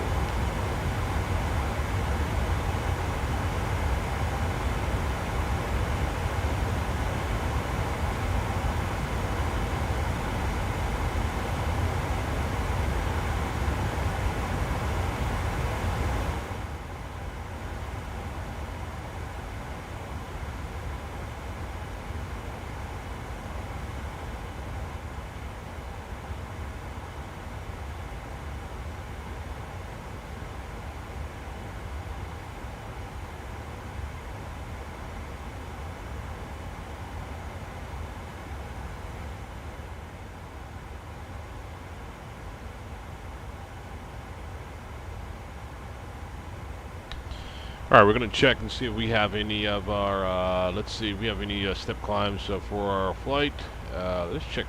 All right, we're going to check and see if we have any of our, let's see if we have any step climbs for our flight. Let's check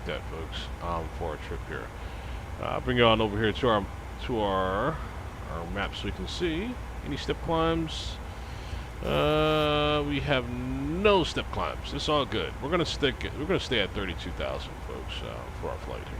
that, folks, for our trip here. I'll bring you on over here to our map so we can see any step climbs. We have no step climbs. It's all good. We're going to stay at 32,000, folks, for our flight here.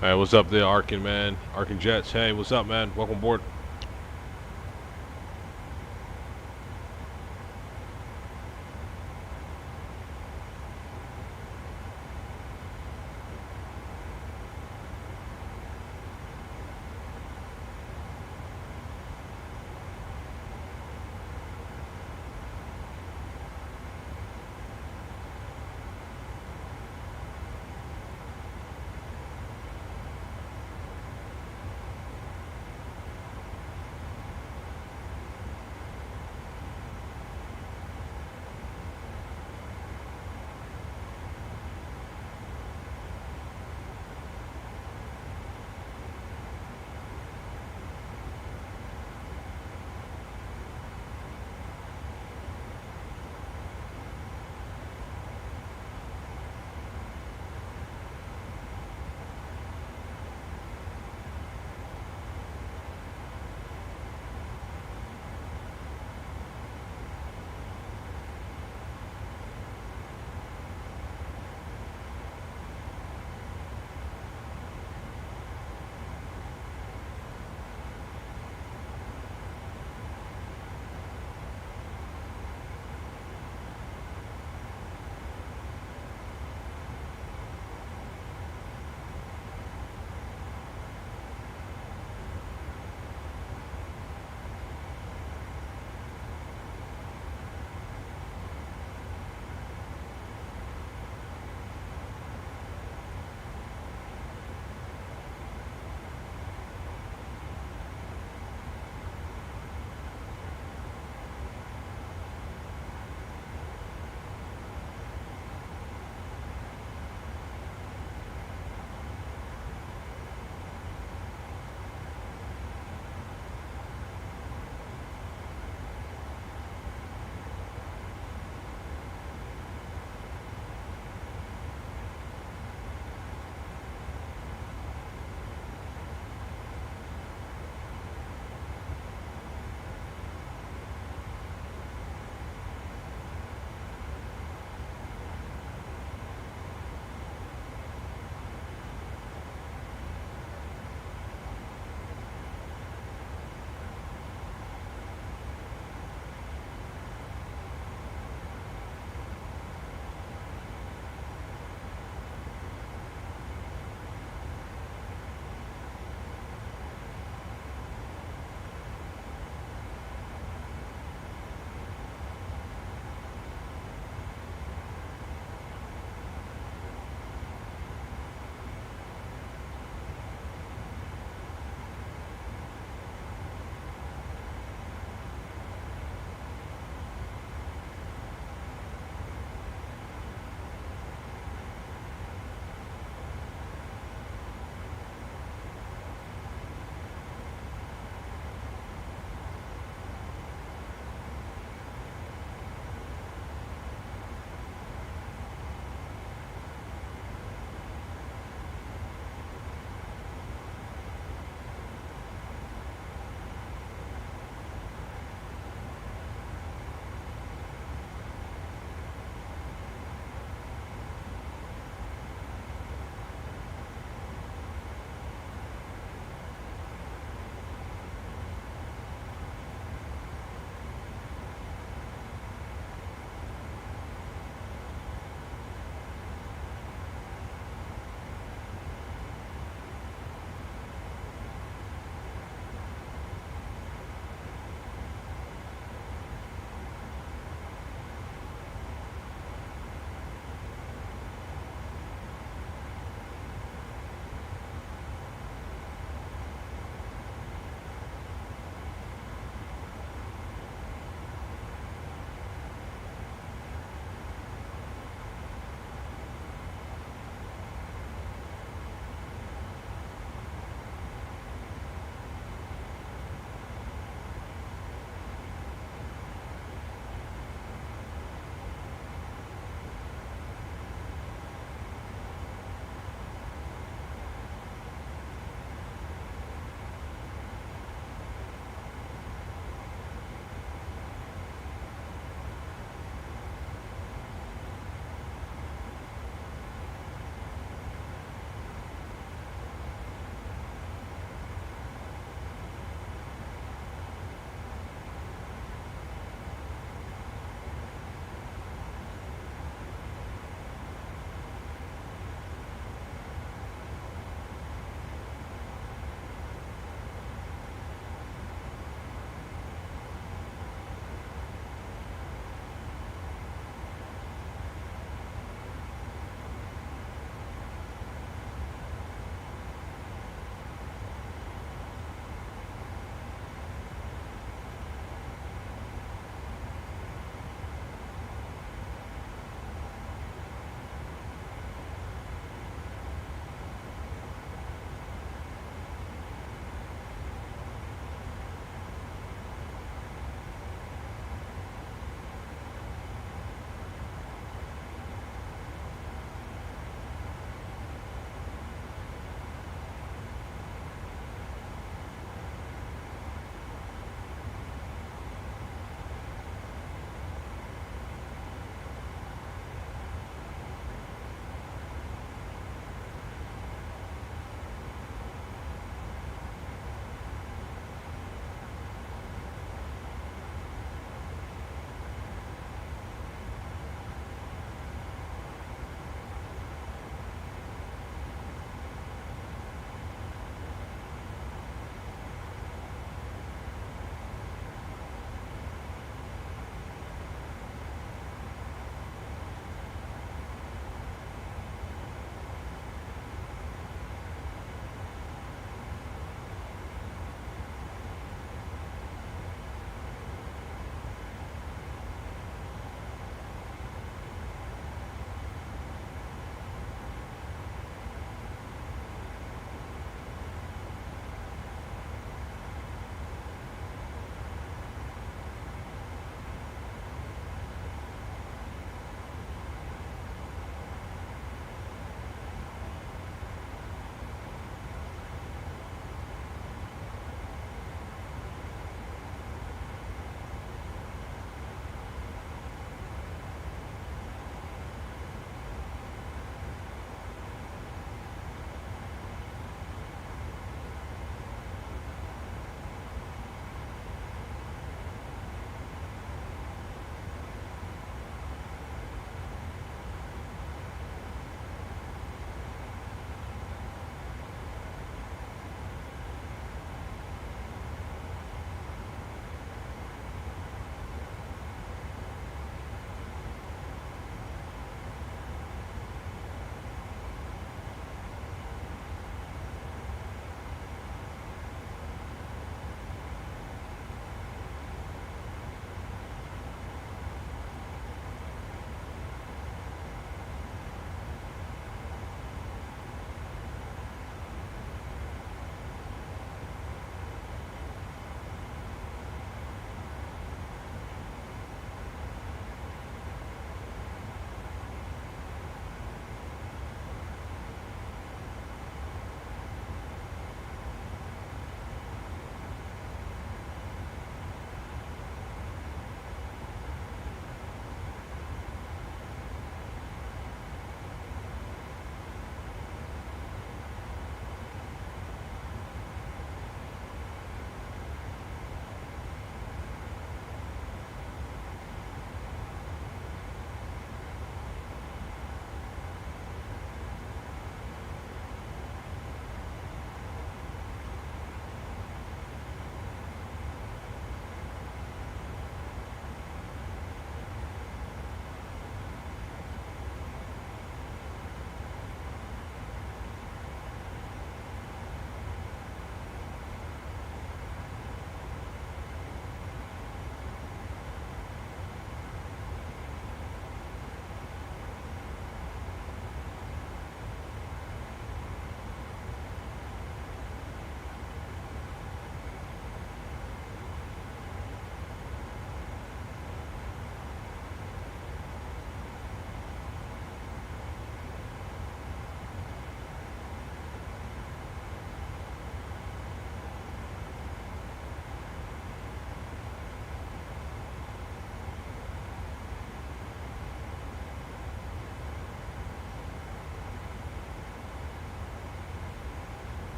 Hey, what's up there, Arkin, man? Arkin Jets. Hey, what's up, man? Welcome aboard.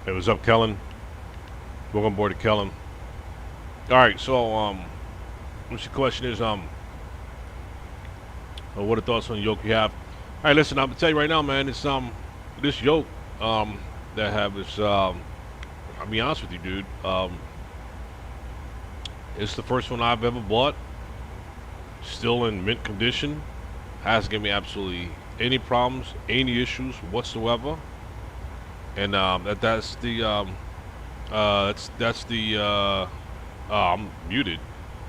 Hey, what's up, Kellen? Welcome aboard to Kellen. All right, so what's your question is what are thoughts on the yoke you have? All right, listen, I'm gonna tell you right now, man. It's this yoke that I have is I'll be honest with you, dude. It's the first one I've ever bought. Still in mint condition. Hasn't given me absolutely any problems, any issues whatsoever. And that's the I'm muted.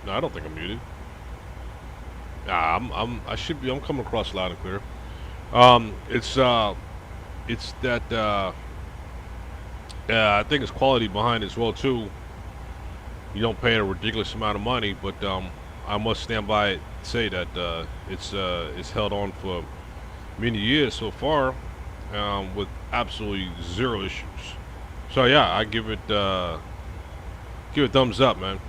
No, I don't think I'm muted. Nah, I should be. I'm coming across loud and clear. It's that I think it's quality behind it as well too. You don't pay a ridiculous amount of money, but I must stand by it and say that it's held on for many years so far with absolutely zero issues. So yeah, I give it thumbs up, man.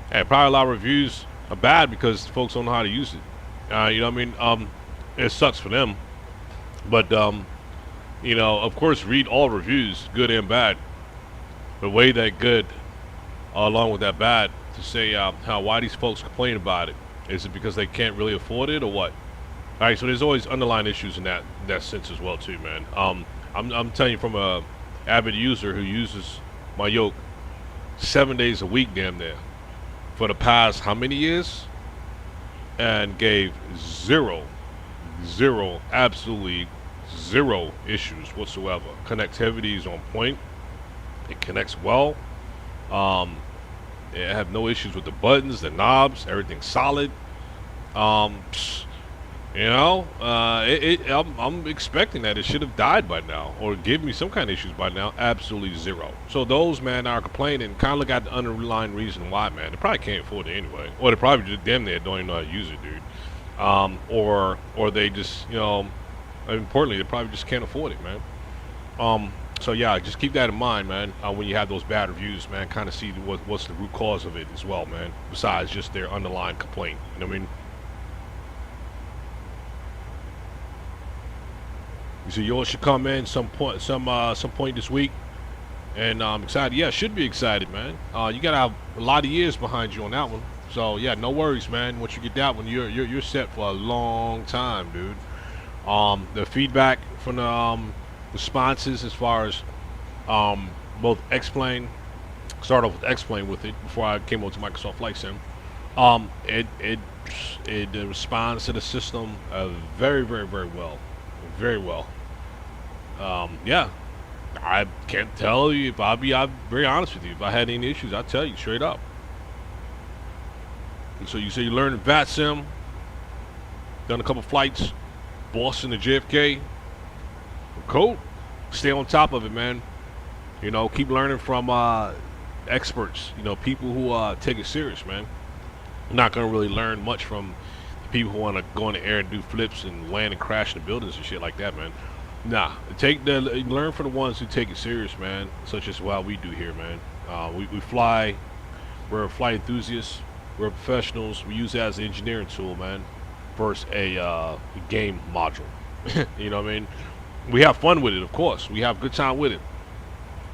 Hey, probably a lot of reviews are bad because folks don't know how to use it. You know what I mean? It sucks for them. But, you know, of course, read all reviews, good and bad. But weigh that good along with that bad to say why these folks complain about it. Is it because they can't really afford it or what? All right, so there's always underlying issues in that sense as well too, man. I'm telling you from a avid user who uses my yoke 7 days a week, damn near, for the past how many years, and gave zero, absolutely zero issues whatsoever. Connectivity is on point. It connects well. I have no issues with the buttons, the knobs, everything's solid. You know, I'm expecting that it should have died by now or give me some kind of issues by now. Absolutely zero. So those, man, are complaining. Kind of look at the underlying reason why, man. They probably can't afford it anyway, or they probably just damn near don't even know how to use it, dude. Or they just, you know, importantly, they probably just can't afford it, man. So yeah, just keep that in mind, man. When you have those bad reviews, man, kind of see what's the root cause of it as well, man. Besides just their underlying complaint. You know what I mean? So yours should come in some point this week, and I'm excited. Yeah, should be excited, man. You gotta have a lot of years behind you on that one. So yeah, no worries, man. Once you get that one, you're set for a long time, dude. The feedback from the responses as far as both X-Plane, start off with X-Plane with it before I came over to Microsoft Flight Sim. It responds to the system very well, very well. Yeah, I can't tell you if I'm very honest with you. If I had any issues, I'll tell you straight up. And so you say you learned VATSIM, done a couple flights, Boston to JFK. Cool. Stay on top of it, man. You know, keep learning from experts. You know, people who take it serious, man. I'm not gonna really learn much from people who want to go in the air and do flips and land and crash in the buildings and shit like that, man. Nah, learn from the ones who take it serious, man. Such as what we do here, man. We fly. We're flight enthusiasts. We're professionals. We use it as an engineering tool, man, versus a game module. You know what I mean? We have fun with it, of course. We have a good time with it.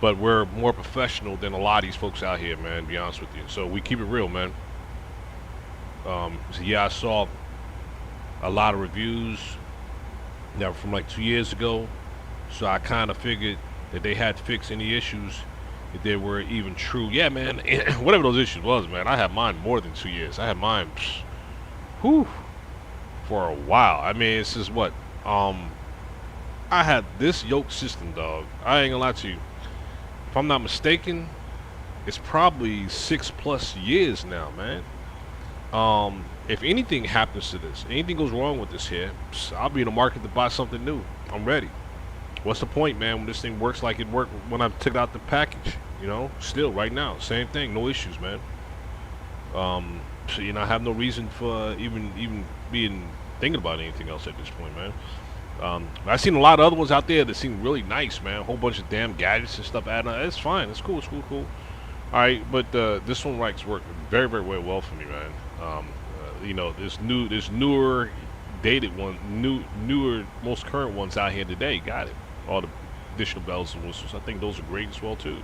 But we're more professional than a lot of these folks out here, man, to be honest with you. So we keep it real, man. So yeah, I saw a lot of reviews that were from like 2 years ago. So I kind of figured that they had fixed any issues, if they were even true. Yeah, man, whatever those issues was, man, I had mine more than 2 years. I had mine, for a while. I mean, it's just what, I had this yoke system, dog. I ain't gonna lie to you. If I'm not mistaken, it's probably 6+ years now, man. If anything happens to this, anything goes wrong with this here, I'll be in the market to buy something new. I'm ready. What's the point, man, when this thing works like it worked when I took it out the package? You know, still right now, same thing, no issues, man. So you know, I have no reason for even being thinking about anything else at this point, man. I've seen a lot of other ones out there that seem really nice, man. A whole bunch of damn gadgets and stuff added on. It's fine. It's cool. It's cool. Cool. All right, but this one worked very, very well for me, man. You know, this newer, dated one, newer, most current ones out here today got it. All the additional bells and whistles. I think those are great as well too.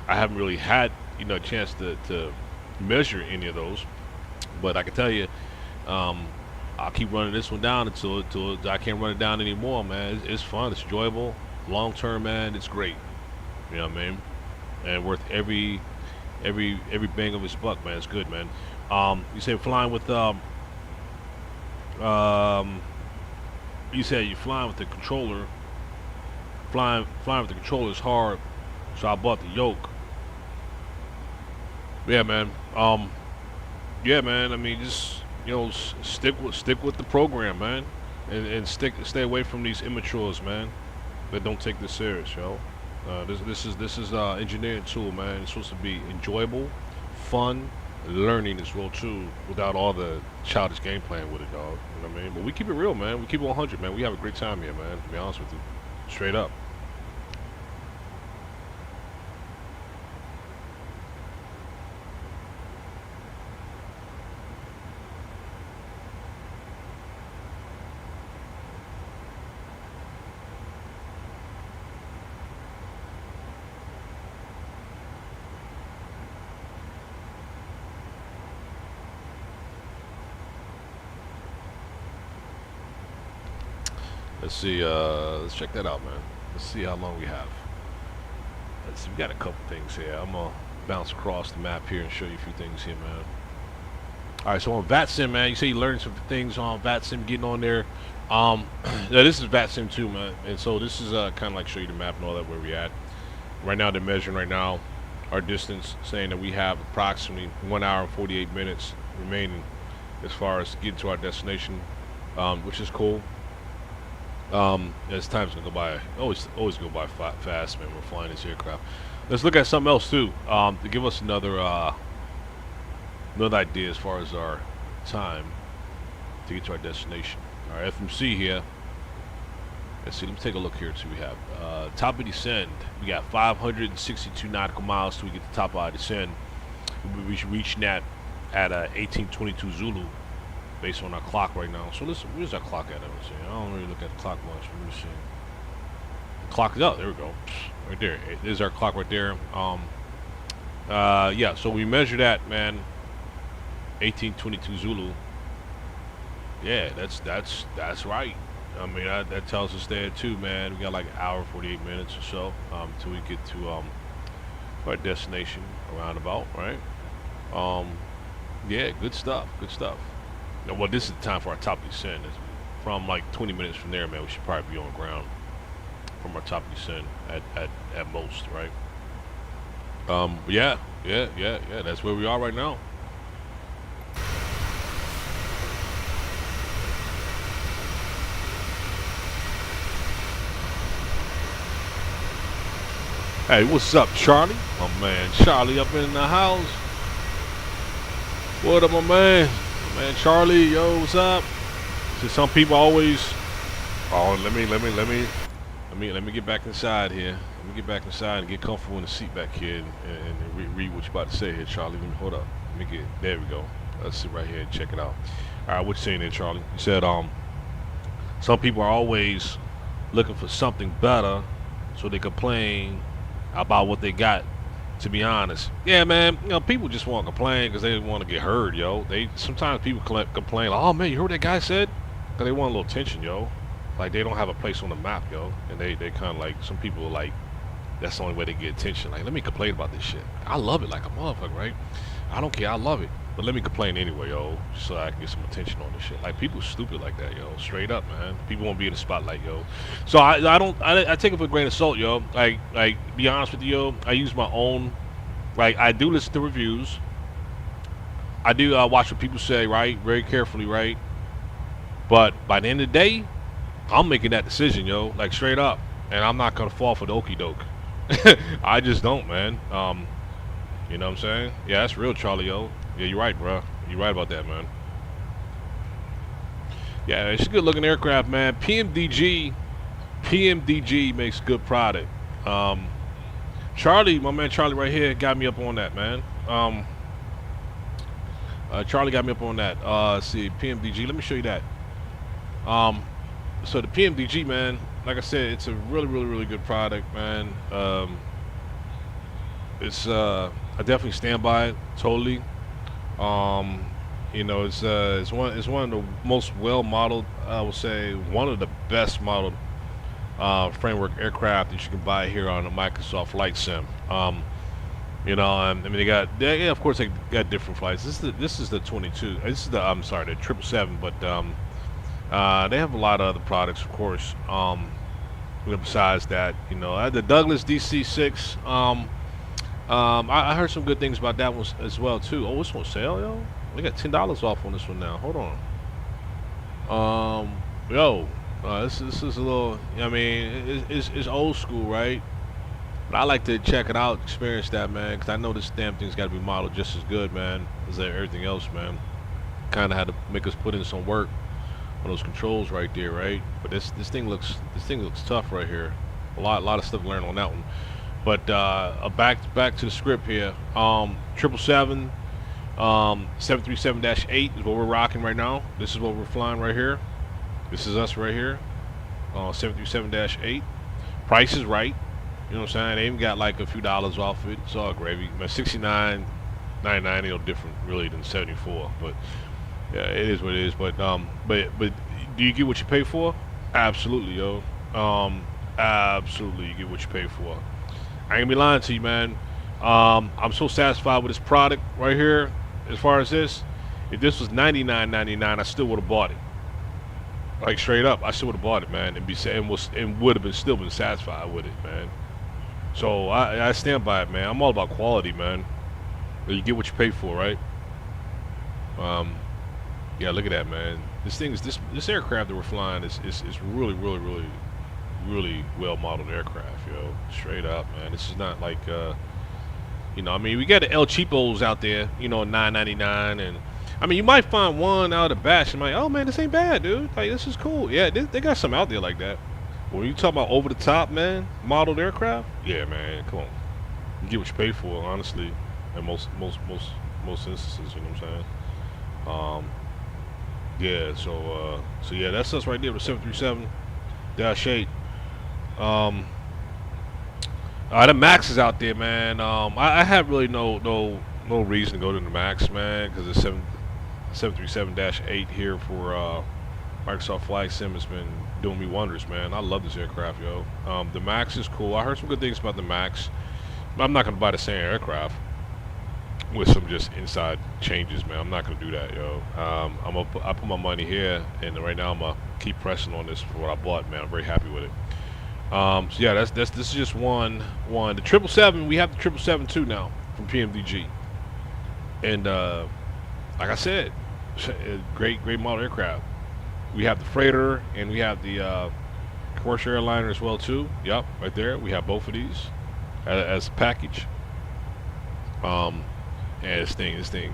I haven't really had a chance to measure any of those, but I can tell you, I'll keep running this one down until I can't run it down anymore, man. It's fun. It's enjoyable. Long term, man. It's great. You know what I mean? And worth every bang of its buck, man. It's good, man. You say flying with you said you're flying with the controller. Flying with the controller is hard, so I bought the yoke. Yeah, man. Yeah, man. I mean, just stick with the program, man, and stay away from these immatures, man, that don't take this serious, yo. This is engineering tool, man. It's supposed to be enjoyable, fun, learning as well too, without all the childish game playing with it, dog. You know what I mean? But we keep it real, man. We keep it 100, man. We have a great time here, man. To be honest with you, straight up. Let's see, let's check that out, man. Let's see how long we have. Let's see, we got a couple things here. I'm gonna bounce across the map here and show you a few things here, man. Alright, so on VATSIM, man, you say you're learning some things on VATSIM, getting on there. Yeah, this is VATSIM too, man. And so this is kind of like show you the map and all that, where we at. Right now, they're measuring right now our distance, saying that we have approximately 1 hour and 48 minutes remaining as far as getting to our destination, which is cool. As time's gonna go by, always go by fast, man. We're flying this aircraft. Let's look at something else too, to give us another idea as far as our time to get to our destination. Our FMC here. Let's see. Let me take a look here too. We have top of descend. We got 562 nautical miles till we get to the top of our descend. We should reach that at 1822 Zulu. Based on our clock right now. So listen, where's our clock at? I don't really look at the clock much. Let me see. The clock is up. There we go. Right there. There's our clock right there. Yeah, so we measure that, man. 1822 Zulu. Yeah, that's right. I mean, that tells us there too, man. We got like an hour, 48 minutes or so until we get to our destination around about, right? Yeah, good stuff. Good stuff. Well, this is the time for our top descent. It's from like 20 minutes from there, man, we should probably be on ground from our top descent at most, right? Yeah, that's where we are right now. Hey, what's up, Charlie? My man Charlie up in the house. What up, my man? Man, Charlie, yo, what's up? So some people always, let me get back inside here. Let me get back inside and get comfortable in the seat back here and read what you're about to say here, Charlie. Let me hold up. There we go. Let's sit right here and check it out. All right, what you saying there, Charlie? You said some people are always looking for something better, so they complain about what they got. To be honest, yeah, man, people just want to complain because they want to get heard, yo. Sometimes people complain, like, oh man, you heard what that guy said? Because they want a little attention, yo. Like they don't have a place on the map, yo. And they kind of like, some people are like, that's the only way they get attention. Like, let me complain about this shit. I love it like a motherfucker, right? I don't care, I love it. But let me complain anyway, yo, just so I can get some attention on this shit. Like, people stupid like that, yo. Straight up, man. People won't be in the spotlight, yo. So I take it for a grain of salt, yo. Like, be honest with you, yo. I use my own, like, I do listen to reviews. I do watch what people say, right? Very carefully, right? But by the end of the day, I'm making that decision, yo. Like, straight up. And I'm not gonna fall for the okie doke. I just don't, man. You know what I'm saying? Yeah, that's real, Charlie, yo. Yeah, you're right, bro. You're right about that, man. Yeah, it's a good looking aircraft, man. PMDG makes good product. Charlie, my man Charlie right here, got me up on that, man. Charlie got me up on that. Let's see, PMDG. Let me show you that. So the PMDG, man, like I said, it's a really good product, man. I definitely stand by it totally. You know, it's one of the most well modeled, I would say one of the best modeled framework aircraft that you can buy here on the Microsoft Flight Sim. You know, I mean, yeah, of course they got different flights. This is the 22. This is the the 777, but they have a lot of other products, of course. Besides that, you know, the Douglas DC-6. I heard some good things about that one as well too. Oh, it's on sale, yo. We got $10 off on this one now. Hold on. This is a little. I mean, it's old school, right? But I like to check it out, experience that, man, because I know this damn thing's got to be modeled just as good, man, as everything else, man. Kind of had to make us put in some work on those controls right there, right? But this thing looks tough right here. A lot of stuff to learn on that one. But back to the script here. 777, 737-8 is what we're rocking right now. This is what we're flying right here. This is us right here. 737-8. Price is right. You know what I'm saying? They even got like a few dollars off it. It's all gravy. $69.99, you know, different really than 74. But yeah, it is what it is. But do you get what you pay for? Absolutely, yo. Absolutely, you get what you pay for. I ain't gonna be lying to you, man. I'm so satisfied with this product right here. As far as this, if this was $99.99, I still would have bought it. Like straight up, I still would have bought it, man, and would have still been satisfied with it, man. So I stand by it, man. I'm all about quality, man. You get what you pay for, right? Yeah, look at that, man. This aircraft that we're flying is really well modeled aircraft, yo. Straight up, man. This is not like you know, I mean, we got the El Cheapos out there, you know, $9.99, and I mean, you might find one out of the batch and like, oh man, this ain't bad, dude. Like, this is cool. Yeah, they got some out there like that. When you talk about over the top, man, modeled aircraft, yeah, man, come on. You get what you pay for, honestly, in most instances. You know what I'm saying? Yeah. So yeah, that's us right there with 737-8. The Max is out there, man. I have really no reason to go to the Max, man, because it's 737-8 here for Microsoft Flight Sim has been doing me wonders, man. I love this aircraft, yo. The Max is cool. I heard some good things about the Max. But I'm not gonna buy the same aircraft with some just inside changes, man. I'm not gonna do that, yo. I put my money here, and right now I'm gonna keep pressing on this for what I bought, man. I'm very happy with it. So yeah, this is just one. The 777, we have the 777 too now from PMDG, and like I said, great model aircraft. We have the freighter and we have the commercial airliner as well too. Yep, right there. We have both of these as a package. And this thing,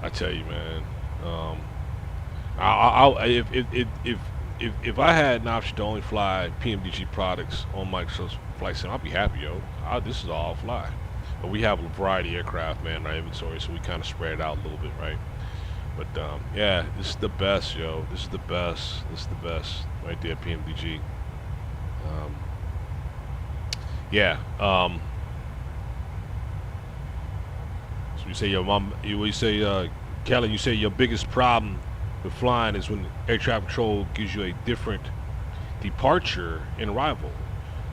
I tell you, man. If I had an option to only fly PMDG products on Microsoft Flight Sim, I'd be happy, yo. This is all I'll fly. But we have a variety of aircraft, man, in our inventory, so we kind of spread it out a little bit, right? But yeah, this is the best, yo. This is the best right there, PMDG. Yeah. So you say your mom. You say, Kelly. You say your biggest problem with flying is when air traffic control gives you a different departure and arrival.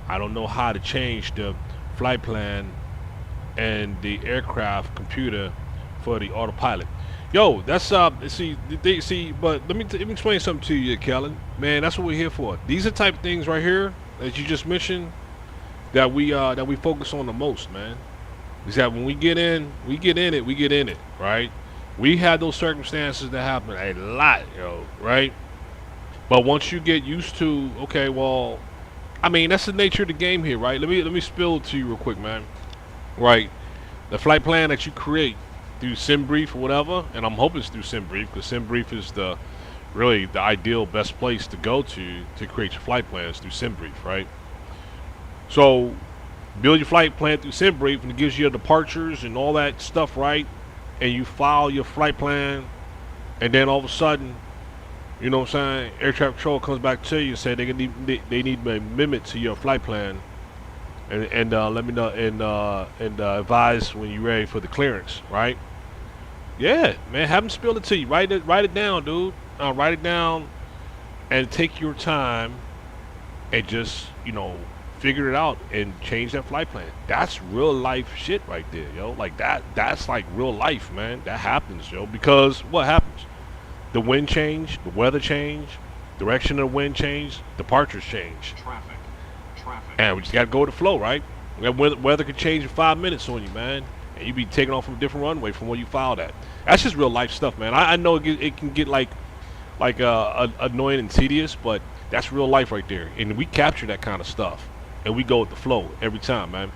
I don't know how to change the flight plan and the aircraft computer for the autopilot. Yo, that's see, but let me explain something to you, Kellen. Man, that's what we're here for. These are the type of things right here that you just mentioned that we focus on the most, man. Is that when we get in it, right? We had those circumstances that happen a lot, yo, right? But once you get used to, okay, well, I mean, that's the nature of the game here, right? Let me spill it to you real quick, man. Right, the flight plan that you create through SimBrief or whatever, and I'm hoping it's through SimBrief because SimBrief is the really the ideal best place to go to create your flight plans through SimBrief, right? So build your flight plan through SimBrief, and it gives you your departures and all that stuff, right? And you file your flight plan, and then all of a sudden, you know what I'm saying, air traffic control comes back to you and say they need an amendment to your flight plan, and let me know and advise when you're ready for the clearance, right? Yeah, man, have them spill it to you. Write it down, dude. Write it down, and take your time, and just, you know, figure it out and change that flight plan. That's real life shit right there, yo. Like that's like real life, man. That happens, yo. Because what happens? The wind change, the weather change, direction of the wind change, departures change. Traffic. And we just gotta go with the flow, right? That weather could change in 5 minutes on you, man. And you be taking off from a different runway from where you filed at. That's just real life stuff, man. I know it can get like annoying and tedious, but that's real life right there. And we capture that kind of stuff. And we go with the flow every time, man.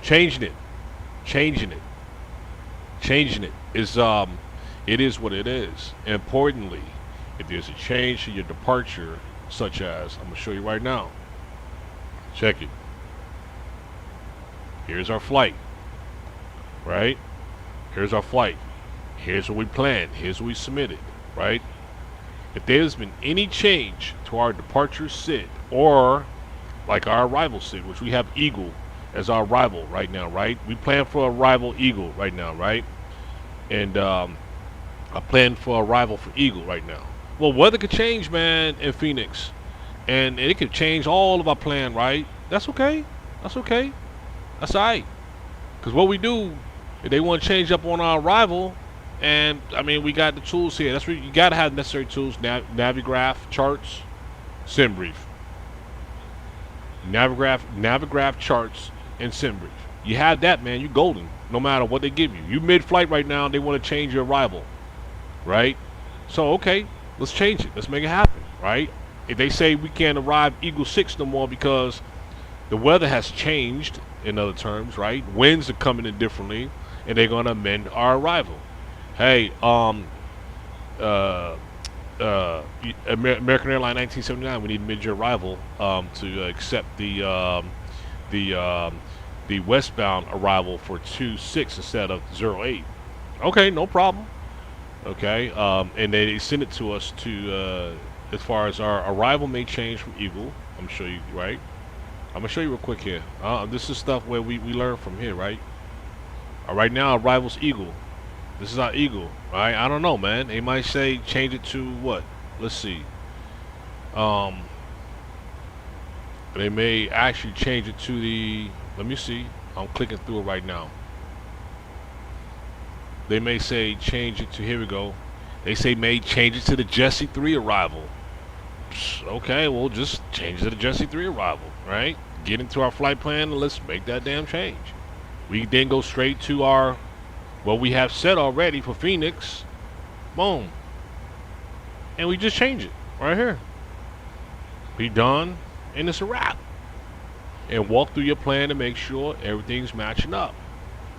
Changing it is it is what it is. And importantly, if there's a change to your departure, such as, I'm gonna show you right now. Check it. Here's our flight, right? Here's our flight. Here's what we planned. Here's what we submitted, right? If there's been any change to our departure SID, or like our arrival SID, which we have Eagle as our arrival right now, right? We plan for arrival Eagle right now, right? And I plan for arrival for Eagle right now. Well, weather could change, man, in Phoenix, and it could change all of our plan, right? That's okay. That's okay. That's all right. Because what we do, if they want to change up on our arrival, and I mean, we got the tools here. That's where you got to have necessary tools: Navigraph, charts, SimBrief. Navigraph, charts, and SimBrief. You have that, man. You golden. No matter what they give you. You mid-flight right now, they want to change your arrival, right? So okay, let's change it. Let's make it happen, right? If they say we can't arrive Eagle 6 no more because the weather has changed, in other terms, right? Winds are coming in differently, and they're gonna amend our arrival. Hey, American Airlines 1979, we need to amend your arrival to accept the westbound arrival for 26 instead of 08. Okay, no problem. Okay, and they send it to us to as far as our arrival may change from Eagle. I'm gonna show you, right? I'm gonna show you real quick here. This is stuff where we learn from here, right? Right now, arrival's Eagle. This is our Eagle, right? I don't know, man. They might say change it to what? Let's see. They may actually change it to the. Let me see. I'm clicking through it right now. They may say change it to, here we go. They say may change it to the Jessie 3 arrival. Okay, well just change it to the Jessie 3 arrival, right? Get into our flight plan and let's make that damn change. We then go straight to our, what we have set already for Phoenix. Boom. And we just change it right here. Be done, and it's a wrap. And walk through your plan to make sure everything's matching up.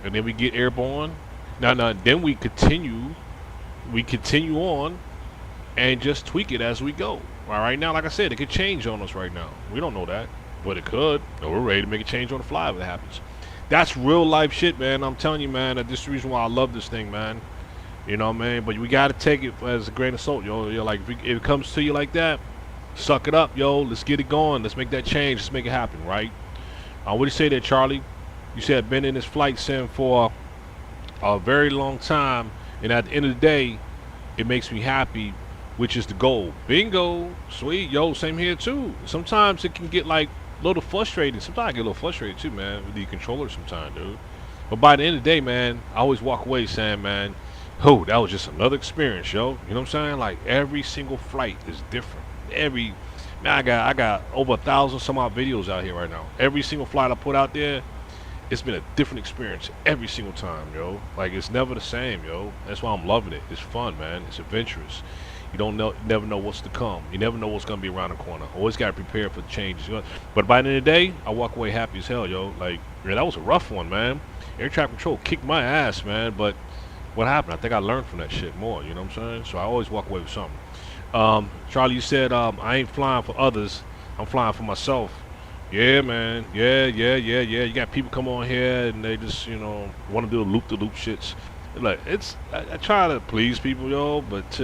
And then we get airborne. Now, then we continue on and just tweak it as we go. All right, now, like I said, it could change on us right now. We don't know that, but it could. And we're ready to make a change on the fly if it happens. That's real life shit, man. I'm telling you, man, that this is the reason why I love this thing, man. You know what I mean? But we got to take it as a grain of salt, yo. You're like, if it comes to you like that, suck it up, yo. Let's get it going. Let's make that change. Let's make it happen, right? What do you say there, Charlie? You said I've been in this flight sim for a very long time, and at the end of the day, it makes me happy, which is the goal. Bingo. Sweet. Yo, same here, too. Sometimes it can get, like, a little frustrating. Sometimes I get a little frustrated, too, man, with the controller sometimes, dude. But by the end of the day, man, I always walk away saying, man, oh, that was just another experience, yo. You know what I'm saying? Like, every single flight is different. Man, I got over 1,000 some odd videos out here right now. Every single flight I put out there, it's been a different experience every single time, yo. Like, it's never the same, yo. That's why I'm loving it. It's fun, man. It's adventurous. You never know what's to come. You never know what's gonna be around the corner. Always gotta prepare for the changes. But by the end of the day, I walk away happy as hell, yo. Like, yeah, that was a rough one, man. Air traffic control kicked my ass, man. But what happened? I think I learned from that shit more. You know what I'm saying? So I always walk away with something. Charlie, you said I ain't flying for others. I'm flying for myself. Yeah, man. Yeah. You got people come on here and they just, want to do loop-the-loop shits. Like, I try to please people, yo, but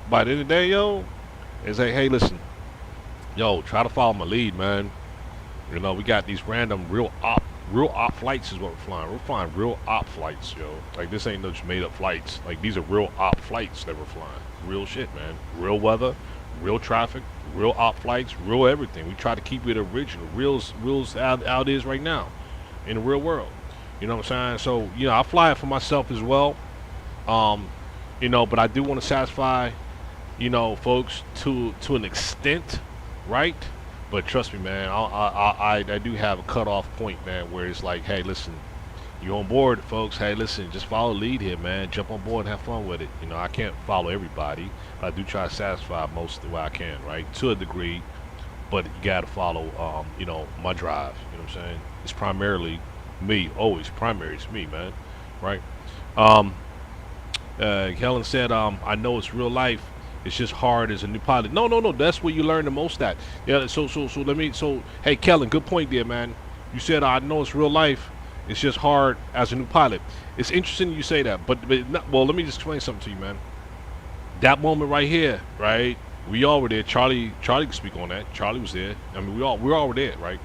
by the end of the day, yo, it's like, hey, listen, yo, try to follow my lead, man. We got these random real op flights is what we're flying. We're flying real op flights, yo. Like, this ain't no just made up flights. Like, these are real op flights that we're flying. Real shit, man. Real weather, real traffic, real op flights, real everything. We try to keep it original. Reals out is right now in the real world. You know what I'm saying? So, I fly it for myself as well. But I do want to satisfy, folks to an extent, right? But trust me, man, I do have a cutoff point, man, where it's like, hey, listen, you on board, folks. Hey, listen, just follow the lead here, man. Jump on board and have fun with it. I can't follow everybody, but I do try to satisfy most of the way I can, right? To a degree, but you got to follow, my drive. You know what I'm saying? It's primarily me, always primary. It's me, man, right? Helen said, I know it's real life. It's just hard as a new pilot. No. That's where you learn the most at. Yeah. Hey, Kellen, good point there, man. You said I know it's real life. It's just hard as a new pilot. It's interesting you say that, but well, let me just explain something to you, man. That moment right here, right? We all were there. Charlie can speak on that. Charlie was there. I mean, we all were there, right?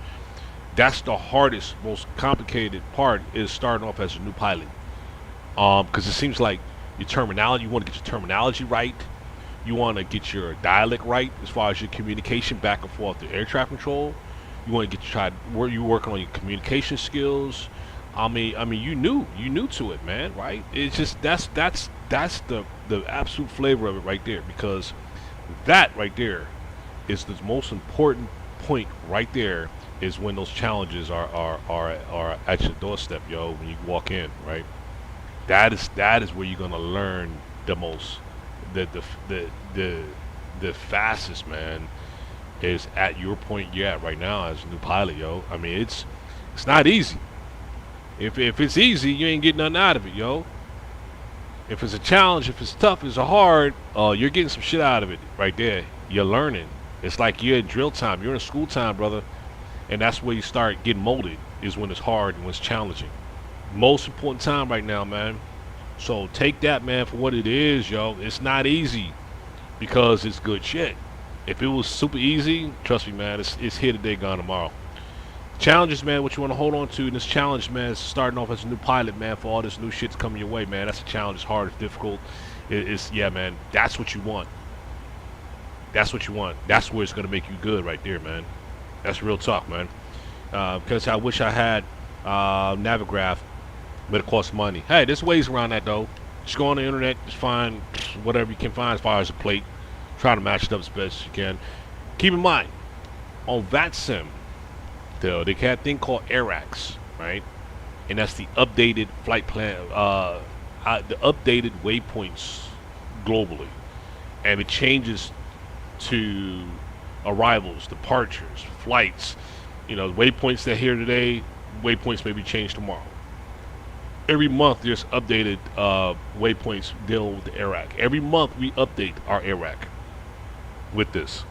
That's the hardest, most complicated part is starting off as a new pilot. Because it seems like your terminology. You want to get your terminology right. You want to get your dialect right as far as your communication back and forth to air traffic control. You want to you working on your communication skills. I mean, you new to it, man, right? It's just that's the absolute flavor of it right there, because that right there is the most important point right there, is when those challenges are at your doorstep, yo, when you walk in, right? That is where you're gonna learn the most. The fastest, man, is at your point you're at right now as a new pilot, yo. I mean, it's not easy. If it's easy, you ain't getting nothing out of it, yo. If it's a challenge, if it's tough, it's hard, you're getting some shit out of it right there. You're learning. It's like you're in drill time. You're in school time, brother. And that's where you start getting molded, is when it's hard and when it's challenging. Most important time right now, man. So take that, man, for what it is, yo. It's not easy because it's good shit. If it was super easy, trust me, man, it's here today, gone tomorrow. Challenges, man, what you want to hold on to in this challenge, man, is starting off as a new pilot, man, for all this new shit's coming your way, man. That's a challenge. It's hard, it's difficult. Yeah, man, that's what you want. That's what you want. That's where it's going to make you good right there, man. That's real talk, man. Because I wish I had Navigraph, but it costs money. Hey, there's ways around that, though. Just go on the internet, just find whatever you can find as far as a plate. Try to match it up as best as you can. Keep in mind, on VATSIM, they got a thing called AirAx, right? And that's the updated flight plan, the updated waypoints globally. And it changes to arrivals, departures, flights. Waypoints that are here today, waypoints may be changed tomorrow. Every month there's updated waypoints dealing with the AirAC. Every month we update our AirAC with this.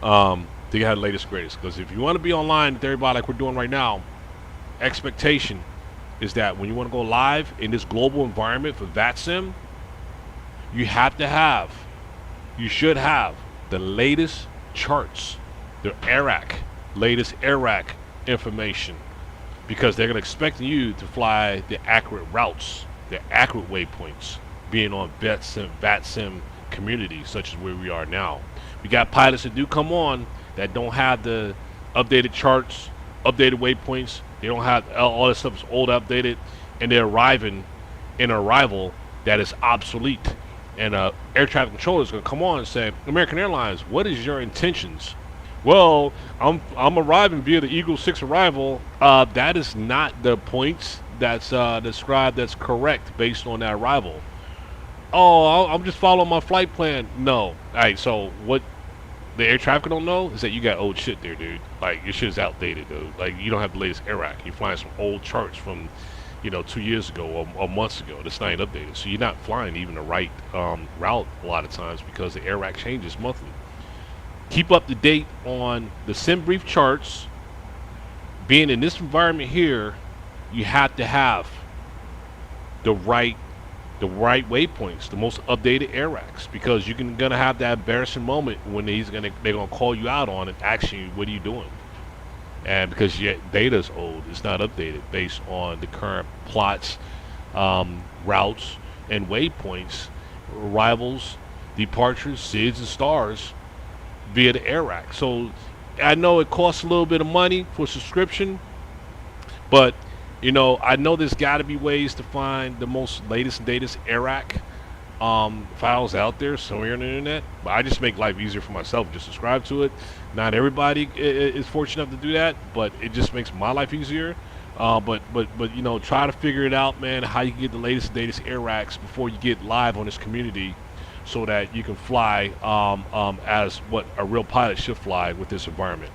To get the latest greatest. Because if you want to be online with everybody like we're doing right now, expectation is that when you want to go live in this global environment for VATSIM, you should have the latest charts, the latest AirAC information, because they're going to expect you to fly the accurate routes, the accurate waypoints, being on VATSIM community, such as where we are now. We got pilots that do come on that don't have the updated charts, updated waypoints. They don't have all this stuff is old, outdated, and they're arriving in an arrival that is obsolete. And air traffic controller is going to come on and say, American Airlines, what is your intentions? Well, I'm arriving via the Eagle 6 arrival. That is not the points that's described that's correct based on that arrival. Oh, I'm just following my flight plan. No. All right, so what the air traffic don't know is that you got old shit there, dude. Like, your shit is outdated, dude. Like, you don't have the latest AirAC. You're flying some old charts from you know, 2 years ago or months ago. That's not even updated. So you're not flying even the right route a lot of times because the air rack changes monthly. Keep up to date on the sim brief charts. Being in this environment here, you have to have the right waypoints, the most updated air racks, because you're gonna have that embarrassing moment when they're gonna call you out on and ask you, what are you doing? And because your data's old, it's not updated based on the current plots, routes, and waypoints, arrivals, departures, SIDS, and stars via the air rack. So I know it costs a little bit of money for subscription, but you know, I know there's got to be ways to find the most latest and latest air rack files out there somewhere on the internet. But I just make life easier for myself. Just subscribe to it. Not everybody is fortunate enough to do that, but it just makes my life easier. But you know, try to figure it out, man. How you can get the latest and latest air racks before you get live on this community, so that you can fly as what a real pilot should fly with this environment.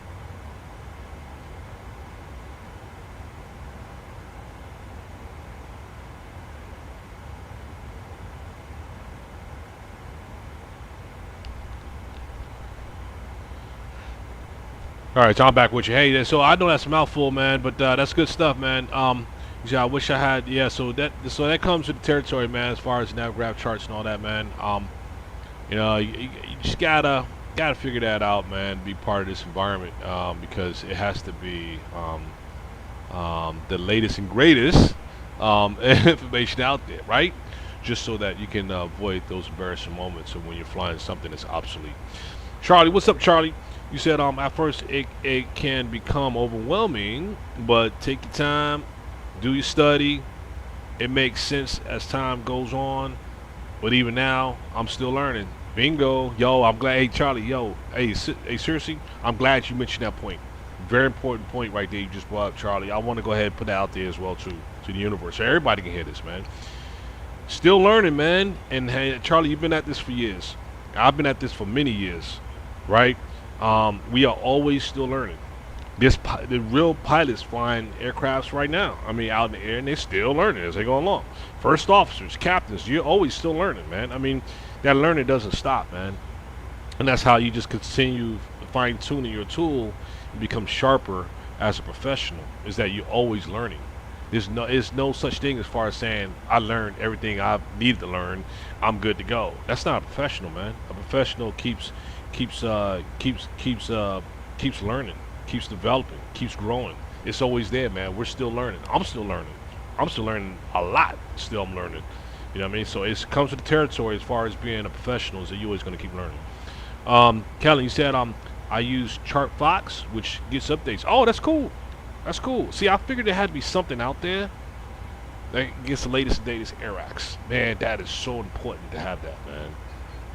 All right, so I'm back with you. Hey, so I know that's a mouthful, man, but that's good stuff, man. Yeah, I wish I had. Yeah, so that comes with the territory, man. As far as navgraph charts and all that, man. You know, you just gotta figure that out, man. Be part of this environment, because it has to be the latest and greatest information out there, right? Just so that you can avoid those embarrassing moments of when you're flying something that's obsolete. Charlie, what's up, Charlie? You said at first it can become overwhelming, but take your time, do your study. It makes sense as time goes on, but even now, I'm still learning. Bingo. Yo, I'm glad. Hey, Charlie, yo. Hey, seriously, I'm glad you mentioned that point. Very important point right there you just brought up, Charlie. I want to go ahead and put that out there as well, too, to the universe. So everybody can hear this, man. Still learning, man. And hey, Charlie, you've been at this for years. I've been at this for many years, right? We are always still learning. The real pilots flying aircrafts right now, I mean, out in the air, and they're still learning as they go along. First officers, captains, you're always still learning, man. I mean, that learning doesn't stop, man. And that's how you just continue fine-tuning your tool and become sharper as a professional, is that you're always learning. There's no such thing as far as saying, I learned everything I needed to learn, I'm good to go. That's not a professional, man. A professional keeps learning, keeps developing, keeps growing. It's always there, man. We're still learning. I'm still learning. I'm still learning a lot. Still, I'm learning. You know what I mean? So it comes with the territory as far as being a professional, is that you're always going to keep learning. Kelly, you said I use ChartFox, which gets updates. Oh, that's cool. That's cool. See, I figured there had to be something out there that gets the latest and latest air racks. Man, that is so important to have that, man.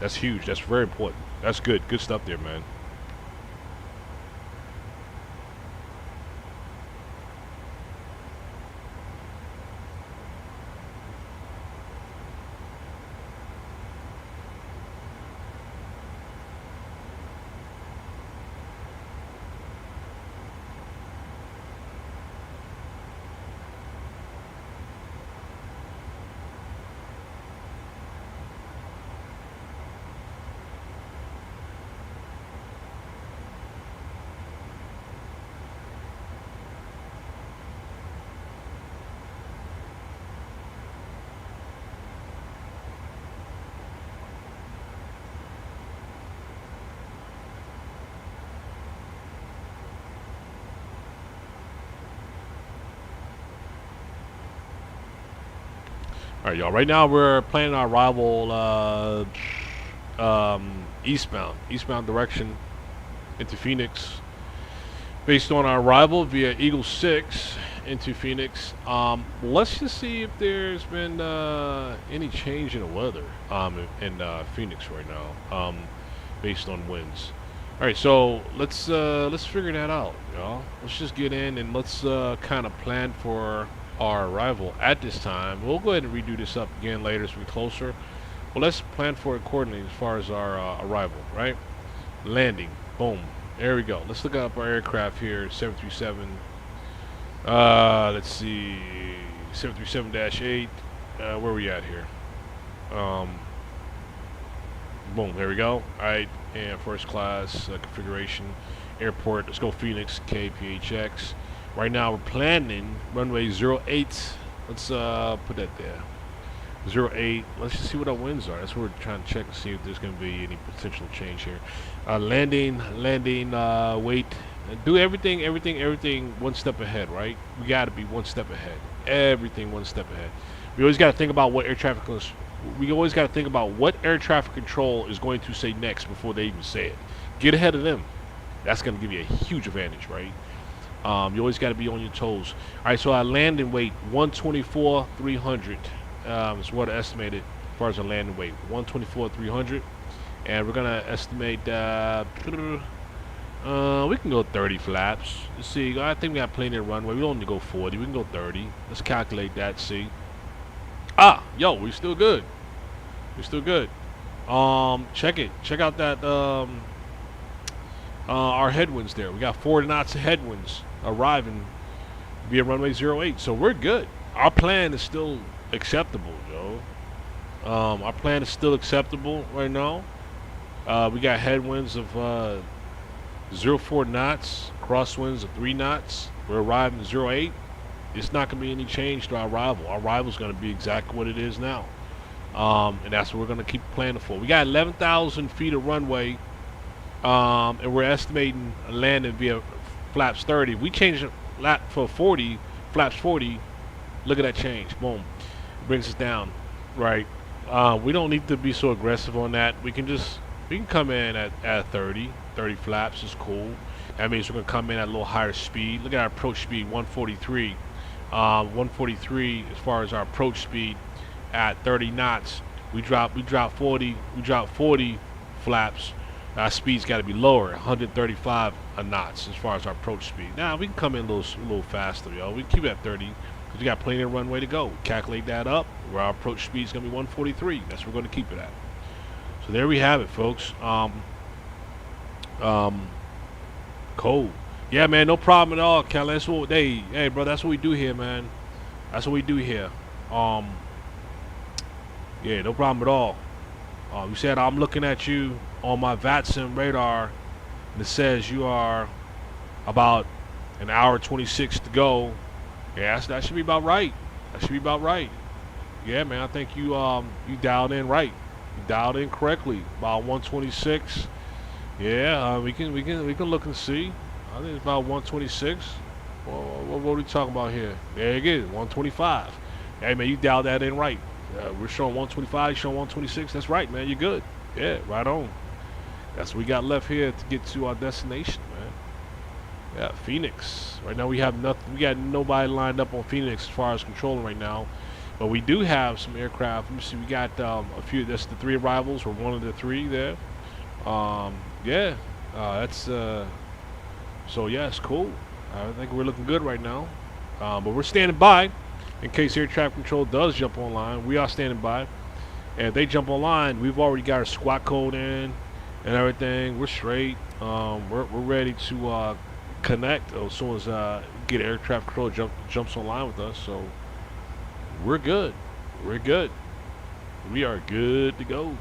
That's huge. That's very important. That's good. Good stuff there, man. All right, y'all. Right now we're planning our arrival eastbound direction into Phoenix. Based on our arrival via Eagle 6 into Phoenix. Let's just see if there's been any change in the weather in Phoenix right now, based on winds. All right, so let's figure that out, y'all. Let's just get in and let's kind of plan for our arrival at this time. We'll go ahead and redo this up again later as we closer. Well, let's plan for it accordingly as far as our arrival, right? Landing, boom. There we go. Let's look up our aircraft here, 737. Let's see, 737-8. Where are we at here? Boom, there we go. Alright, and first class configuration. Airport, let's go Phoenix, KPHX. Right now we're planning runway 08. Let's put that there. 08. Let's just see what our winds are. That's what we're trying to check and see if there's going to be any potential change here. Landing, wait. Do everything one step ahead, right? We got to be one step ahead. Everything one step ahead. We always got to think about what air traffic control. We always got to think about what air traffic control is going to say next before they even say it. Get ahead of them. That's going to give you a huge advantage, right? You always got to be on your toes. All right, so our landing weight 124,300 is what I estimated as far as our landing weight 124,300, and we're gonna estimate we can go 30 flaps. Let's see. I think we got plenty of runway. We don't need to go 40. We can go 30. Let's calculate that. See. Yo, we're still good. We're still good. Check it. Check out that our headwinds there. We got 4 knots of headwinds arriving via runway 08. So we're good. Our plan is still acceptable, Joe. Our plan is still acceptable right now. We got headwinds of 04 knots, crosswinds of 3 knots. We're arriving at 08. It's not going to be any change to our arrival. Our arrival is going to be exactly what it is now. And that's what we're going to keep planning for. We got 11,000 feet of runway, and we're estimating landing via flaps 30. We change lap for 40, flaps 40. Look at that change. Boom. It brings us down. Right. We don't need to be so aggressive on that. We can come in at 30 flaps is cool. That means we're going to come in at a little higher speed. Look at our approach speed, 143. 143 as far as our approach speed at 30 knots. We drop 40 flaps. Our speed's got to be lower, 135 knots as far as our approach speed. Now we can come in a little faster, yo. We keep it at 30 because we got plenty of runway to go. Calculate that up. Where our approach speed is going to be 143. That's where we're going to keep it at. So there we have it, folks. Cold. Yeah, man, no problem at all, Kelly. That's what hey, bro, that's what we do here, man. That's what we do here. Yeah, no problem at all. You said I'm looking at you on my VATSIM radar, and it says you are about an hour 26 to go. Yeah, that should be about right. That should be about right. Yeah, man, I think you dialed in right. You dialed in correctly. About 126. Yeah, we can look and see. I think it's about 126. Well, what are we talking about here? There it is, 125. Hey, man, you dialed that in right. We're showing 125, you're showing 126. That's right, man. You're good. Yeah, right on. That's what we got left here to get to our destination, man. Yeah, Phoenix. Right now we have nothing. We got nobody lined up on Phoenix as far as controlling right now. But we do have some aircraft. Let me see. We got a few. That's the 3 arrivals. We're one of the 3 there. Yeah. That's so yeah, it's cool. I think we're looking good right now. But we're standing by in case air traffic control does jump online. We are standing by. And if they jump online, we've already got our squat code in and everything. We're straight. We're ready to connect as soon as get air traffic control jumps online with us. So we're good. We're good. We are good to go.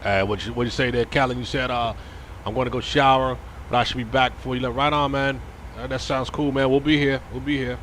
What'd you say there, Callan? You said I'm going to go shower, but I should be back before you left. Right on, man. That sounds cool, man. We'll be here. We'll be here.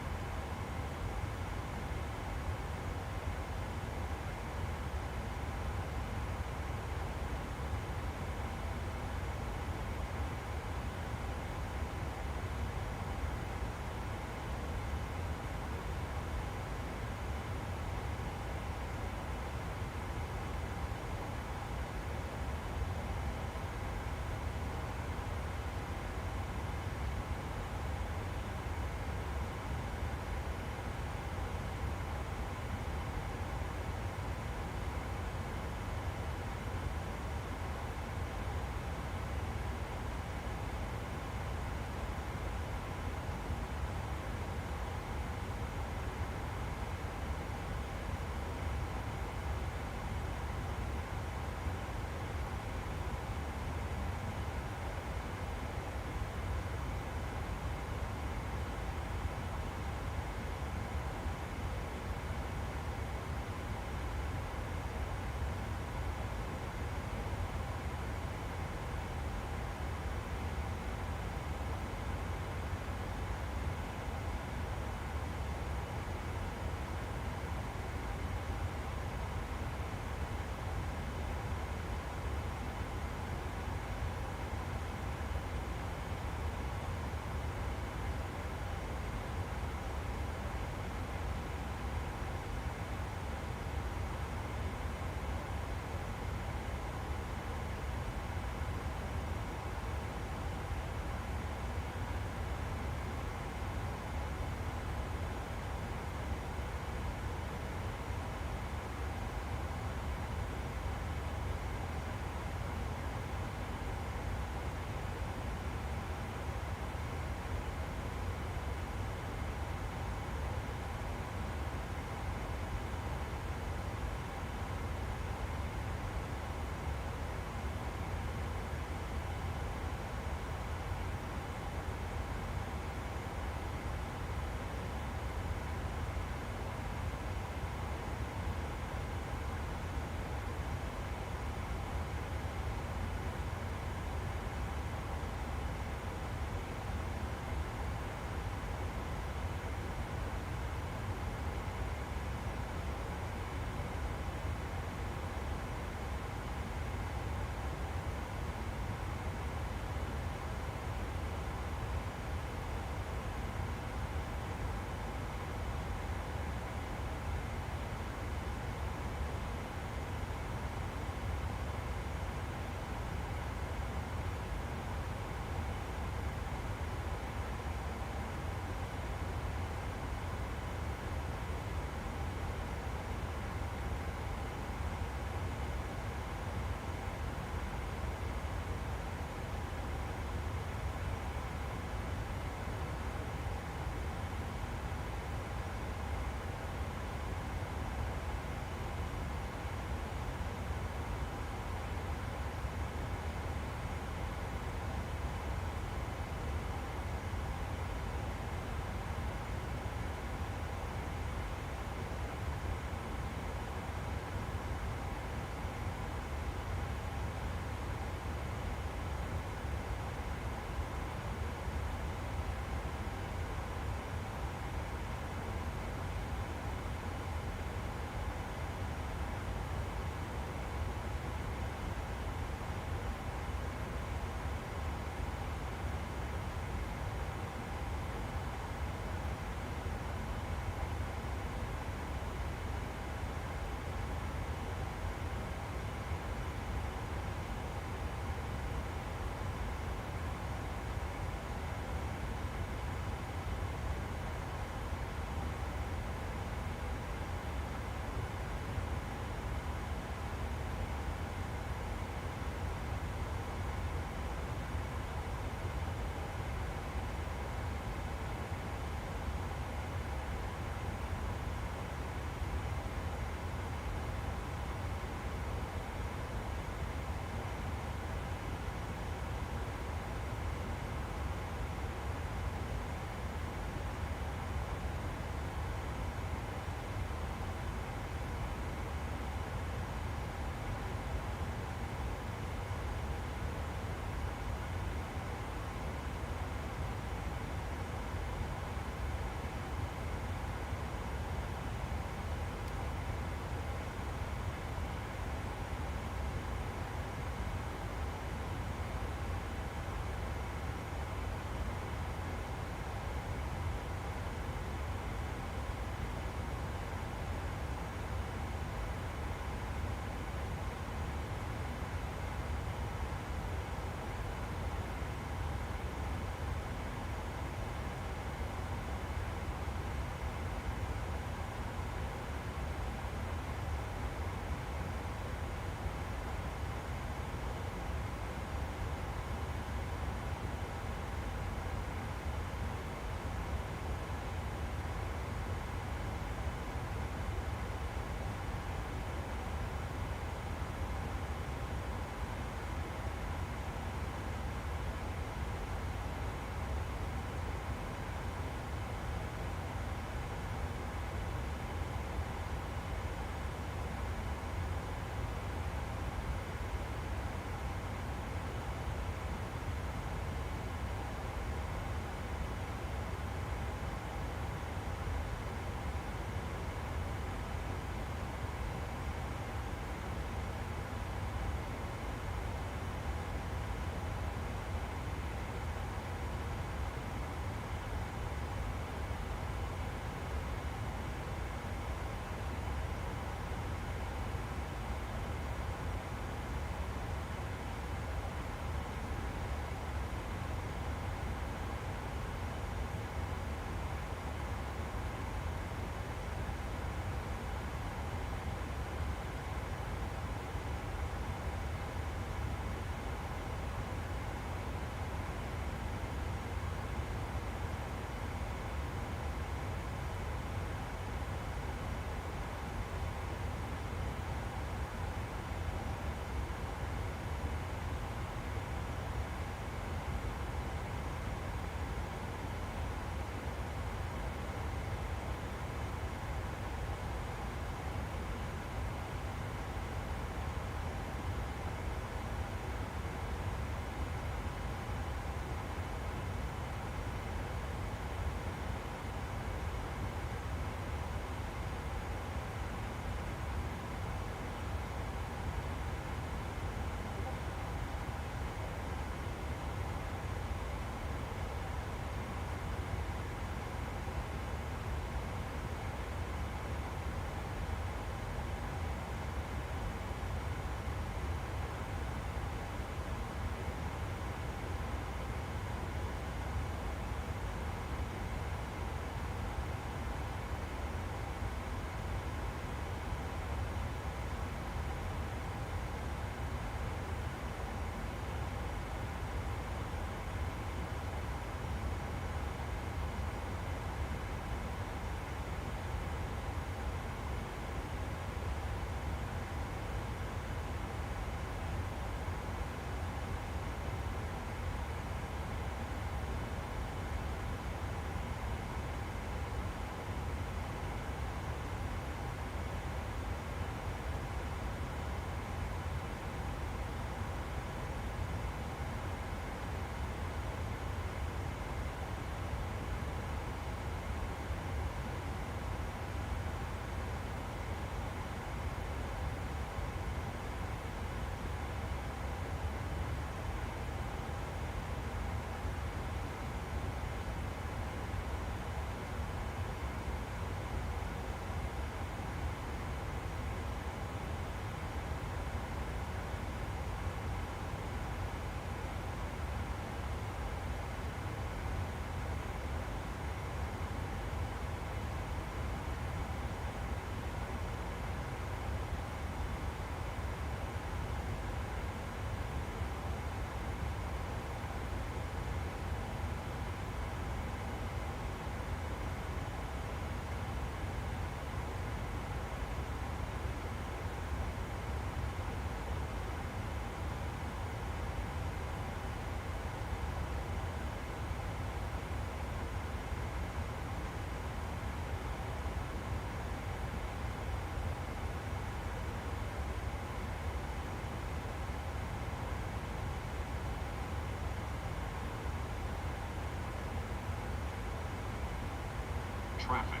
traffic,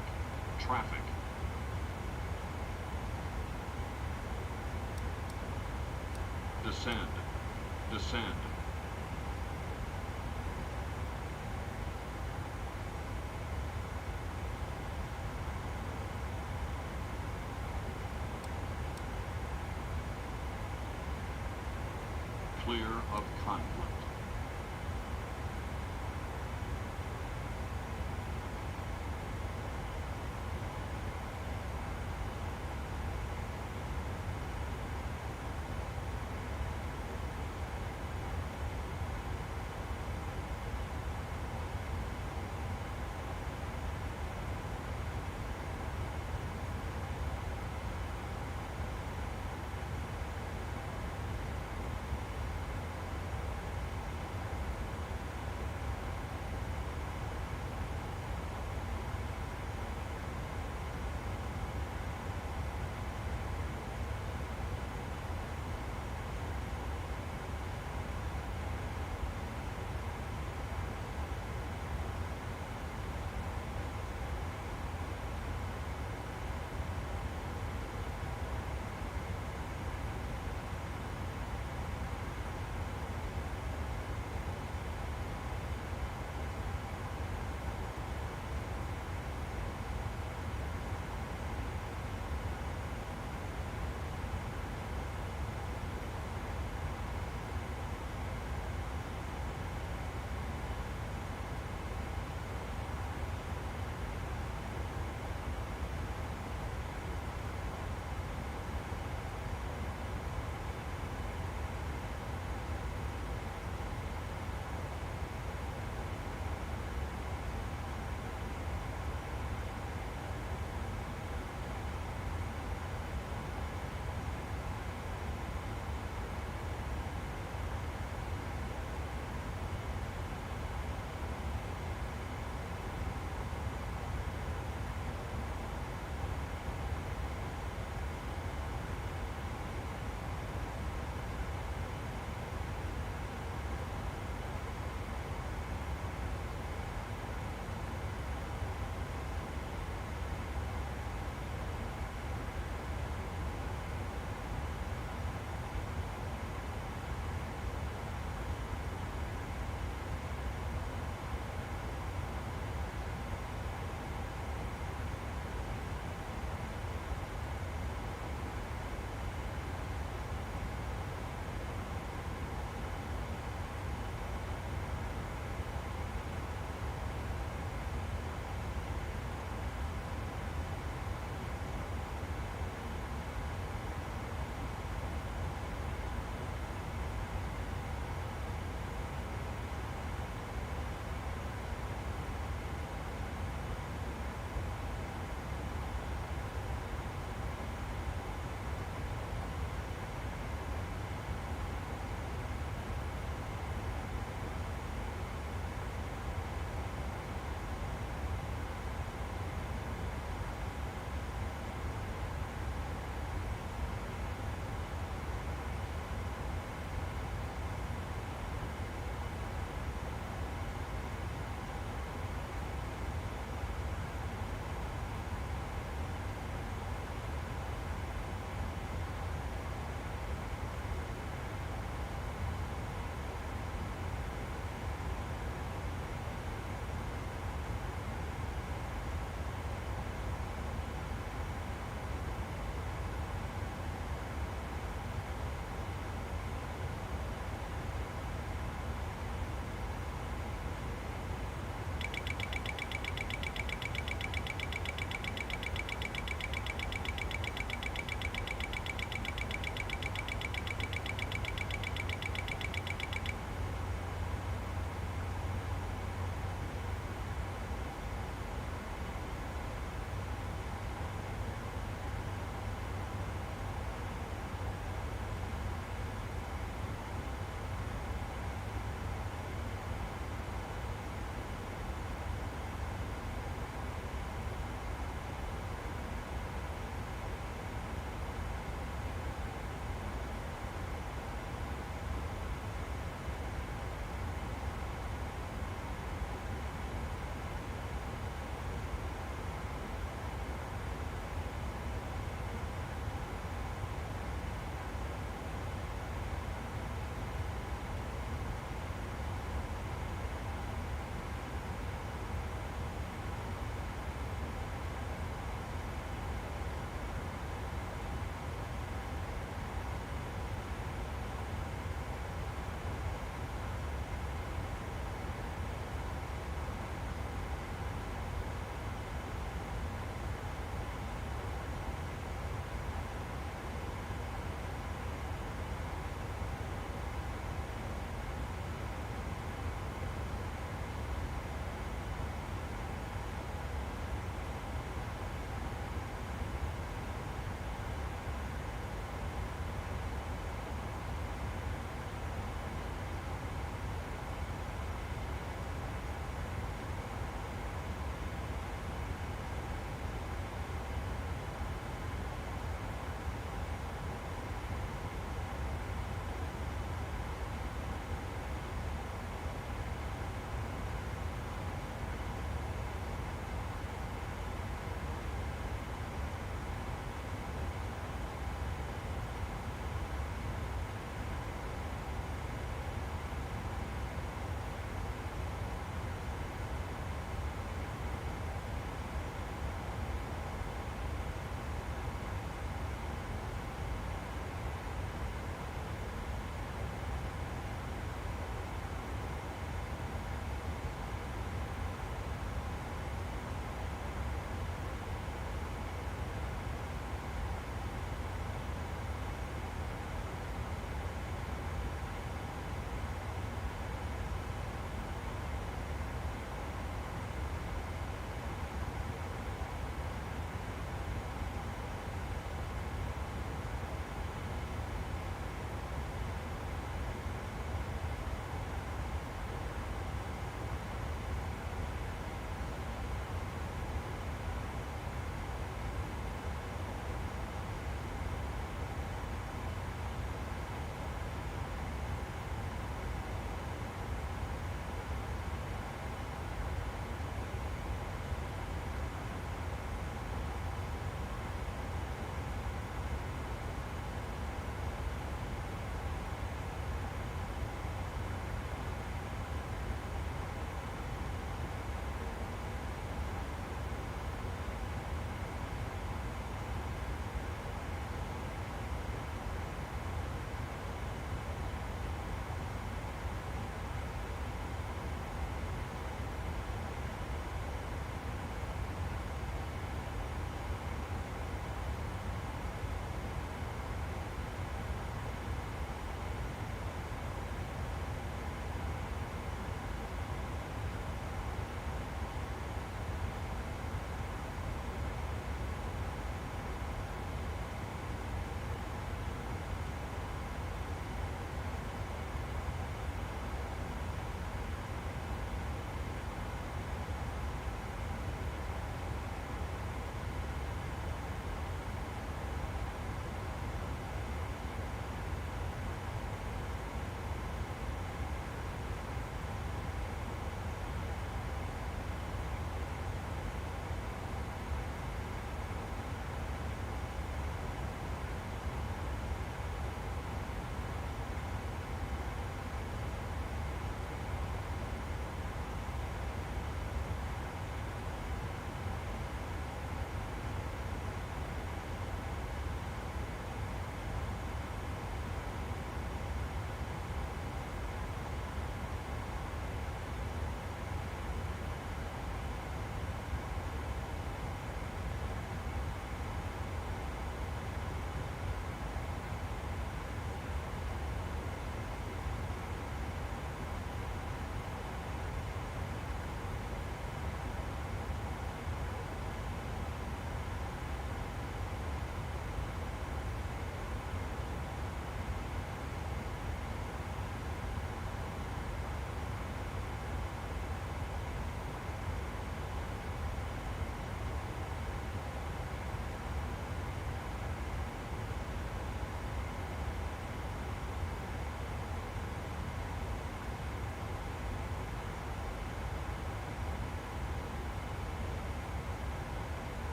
traffic. Descend, descend. Clear of conflict.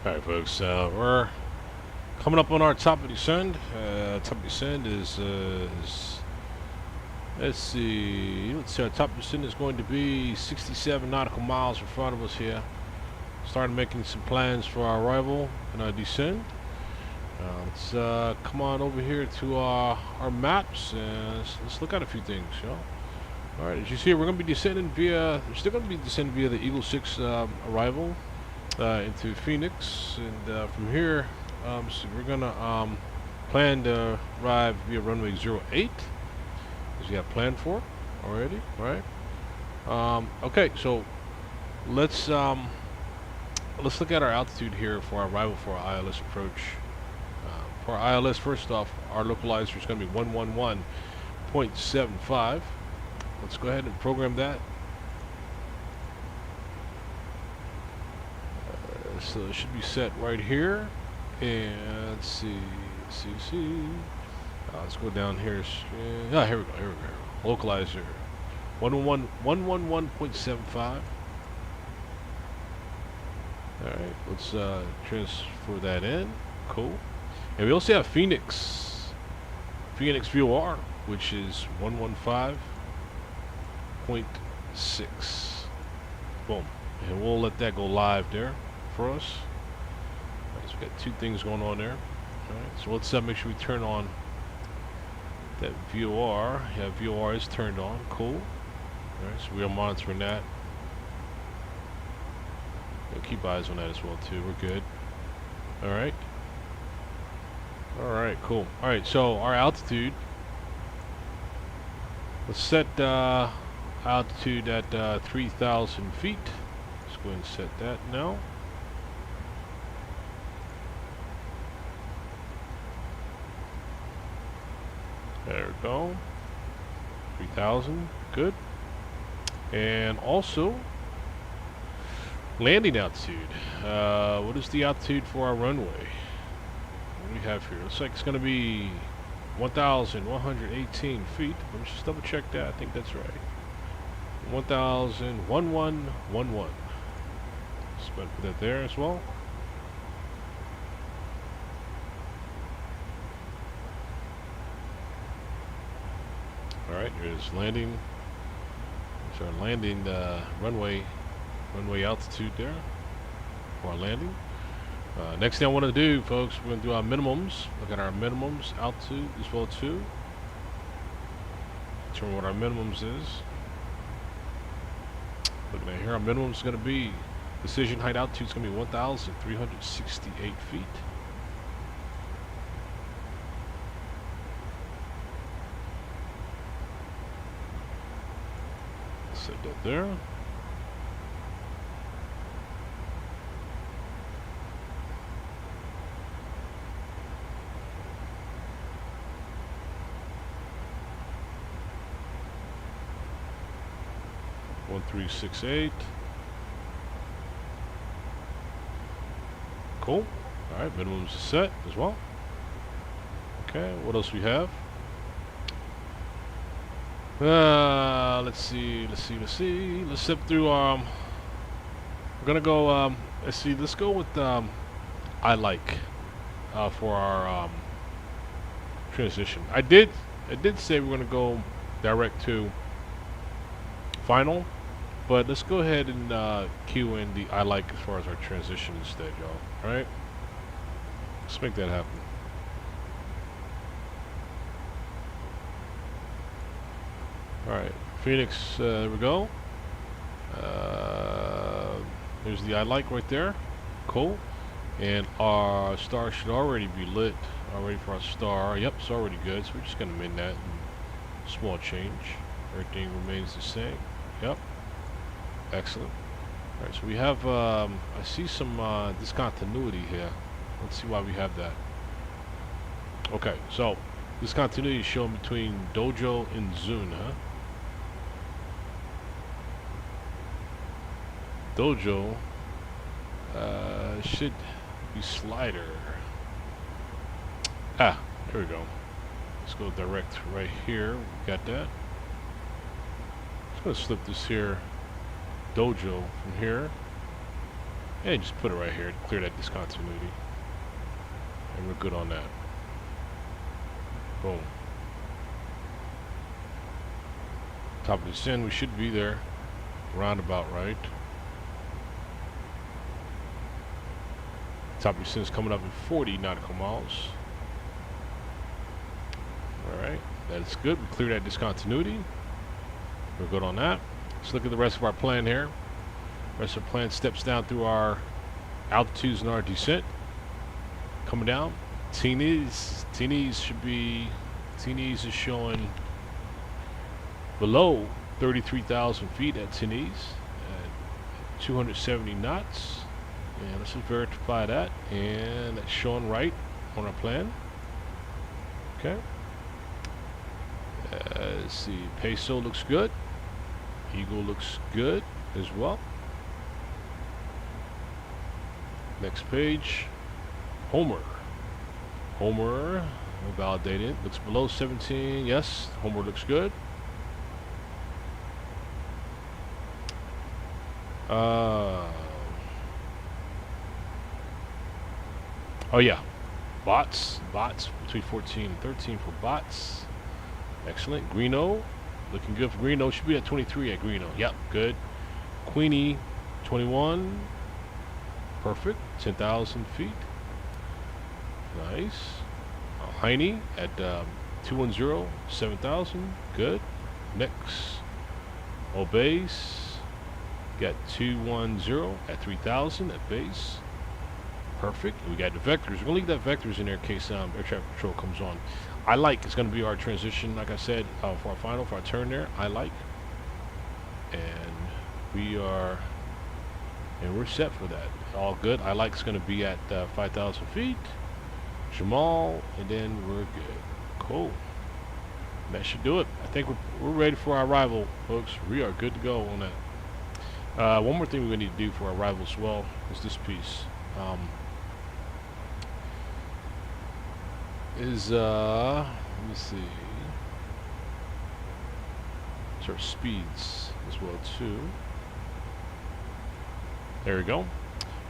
Alright folks, we're coming up on our top of descent. Top of descent is let's see, our top of descent is going to be 67 nautical miles in front of us here. Started making some plans for our arrival and our descent. Let's come on over here to our maps and let's look at a few things, you know. Alright, as you see, we're going to be descending via, we're still going to be descending via the Eagle 6 arrival into Phoenix, and from here, so we're going to plan to arrive via runway 08, as we have planned for already, right? Okay, so let's look at our altitude here for our arrival for our ILS approach. For our ILS, first off, our localizer is going to be 111.75. Let's go ahead and program that. So it should be set right here. And let's see. Let's go down here. Yeah, here we go. Localizer 111.75. Alright, let's transfer that in. Cool. And we also have Phoenix VOR, which is 115.6. Boom. And we'll let that go live there for us. Alright, so we got two things going on there. Alright, so let's make sure we turn on that VOR. Yeah, VOR is turned on. Cool. Alright, so we are monitoring that. We'll keep eyes on that as well too. We're good. Alright. Alright, cool. Alright, so our altitude. Let's set altitude at 3,000 feet. Let's go ahead and set that now. There we go. 3,000. Good. And also, landing altitude. What is the altitude for our runway? What do we have here? Looks like it's going to be 1,118 feet. Let me just double check that. I think that's right. 1,1111. Just about to put that there as well. Alright, here's landing. There's our landing runway altitude there for our landing. Next thing I want to do, folks, we're going to do our minimums. Look at our minimums, altitude as well too. Determine what our minimums is. Looking at here, our minimum is going to be, decision height altitude is going to be 1,368 feet. Set that there. One 368. Cool. All right, minimums are set as well. Okay, what else we have? Let's see. Let's step through. We're gonna go. Let's see. Let's go with I like for our transition. I did say we're gonna go direct to final, but let's go ahead and cue in the I like as far as our transition instead, y'all. All right. Let's make that happen. Alright, Phoenix, there we go. There's the I like right there. Cool. And our star should already be lit. Already for our star. Yep, it's already good. So we're just going to amend that. Small change. Everything remains the same. Yep. Excellent. Alright, so we have, I see some discontinuity here. Let's see why we have that. Okay, so discontinuity is shown between Dojo and Zune, huh? Dojo should be slider. Ah, here we go. Let's go direct right here. We got that. Just gonna slip this here, Dojo from here. And just put it right here to clear that discontinuity. And we're good on that. Boom. Top of the descent, we should be there. Roundabout right. Top of the descent is coming up at 40 nautical miles. Alright, that's good. We clear that discontinuity. We're good on that. Let's look at the rest of our plan here. Rest of the plan steps down through our altitudes and our descent. Coming down. T-knees should be, T-knees is showing below 33,000 feet at T-knees at 270 knots. And let's just verify that. And that's showing right on our plan. Okay. Let's see. Peso looks good. Eagle looks good as well. Next page. Homer. Homer. Validated. Looks below 17. Yes. Homer looks good. Oh yeah. Bots between 14 and 13 for bots. Excellent. Greeno. Looking good for Greeno. Should be at 23 at Greeno. Yep. Good. Queenie 21. Perfect. 10,000 feet. Nice. Heine at 210, 7,000. Good. Next. Obeys. Got 210 at 3,000 at base. Perfect. We got the vectors. We're gonna leave that vectors in there in case air traffic control comes on. I like it's gonna be our transition, like I said, for our final, for our turn there. I like, and we're set for that. All good. I like it's gonna be at 5,000 feet. Jamal, and then we're good. Cool. That should do it. I think we're ready for our arrival, folks. We are good to go on that. One more thing we need to do for our arrival as well is this piece. Let me see. It's our speeds as well too. There we go.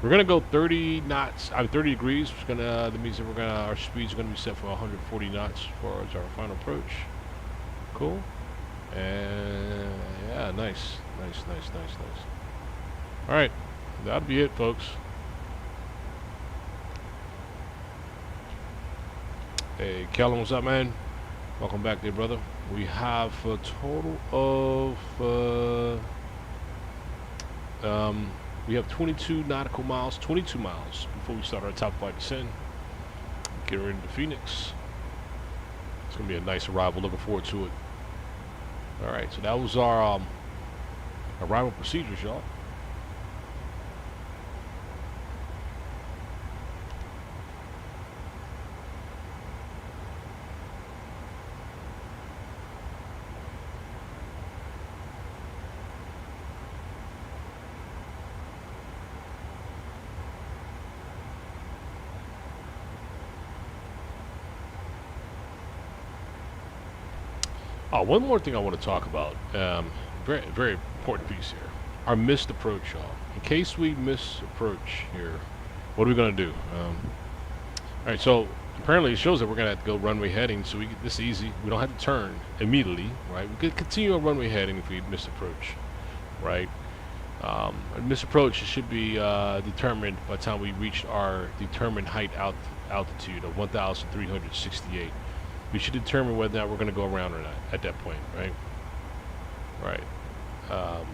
We're gonna go 30 knots. 30 degrees. That means that our speeds are gonna be set for 140 knots as far as our final approach. Cool. And yeah, nice. All right, that'll be it, folks. Hey, Kellen, what's up, man? Welcome back there, brother. We have a total of we have 22 nautical miles, 22 miles before we start our top flight descent. Get ready to Phoenix. It's gonna be a nice arrival. Looking forward to it. All right, so that was our arrival procedures, y'all. Oh, one more thing I want to talk about. Very, very important piece here. Our missed approach, y'all. In case we miss approach here, what are we going to do? All right, so apparently it shows that we're going to have to go runway heading, so this is easy. We don't have to turn immediately, right? We could continue on runway heading if we miss approach, right? Miss approach should be determined by the time we reach our determined height altitude of 1,368. We should determine whether or not we're going to go around or not at that point, right? Right. All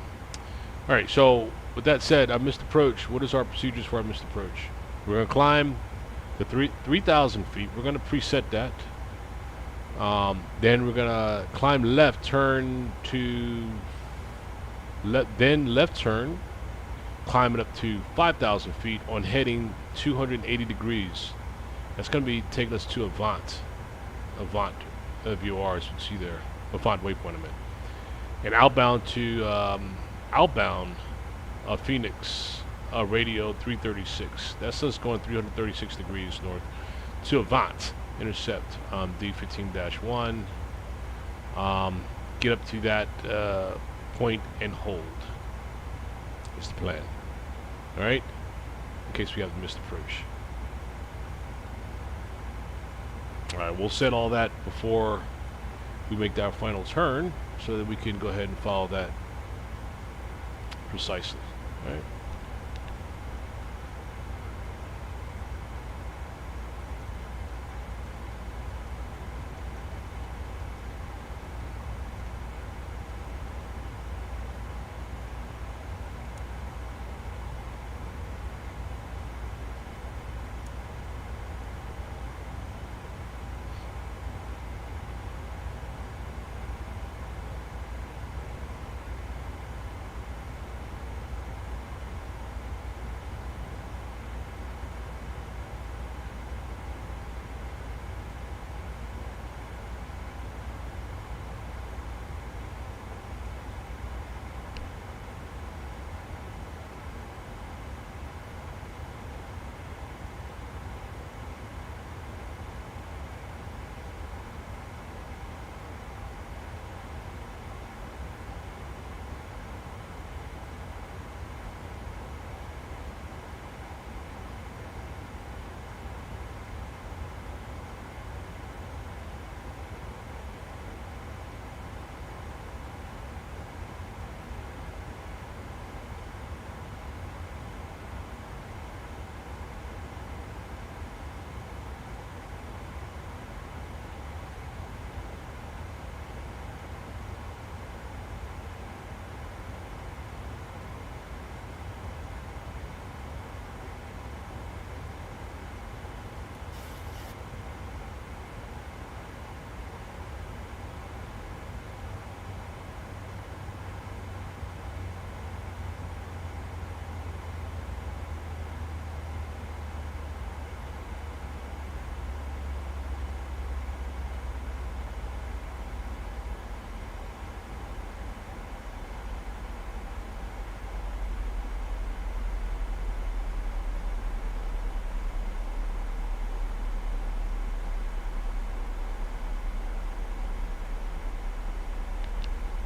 right, so with that said, our missed approach, what is our procedures for our missed approach? We're going to climb the 3,000 feet. We're going to preset that. Then we're going to climb left, turn to, then left turn, climbing up to 5,000 feet on heading 280 degrees. That's going to be taking us to Avant VOR, as you can see there. Avant waypoint, I meant. And outbound to Phoenix, radio 336. That's us going 336 degrees north to Avant, intercept D15-1. Get up to that point and hold. That's the plan. All right. case we have to miss the approach. Alright, we'll set all that before we make that final turn so that we can go ahead and follow that precisely. Alright.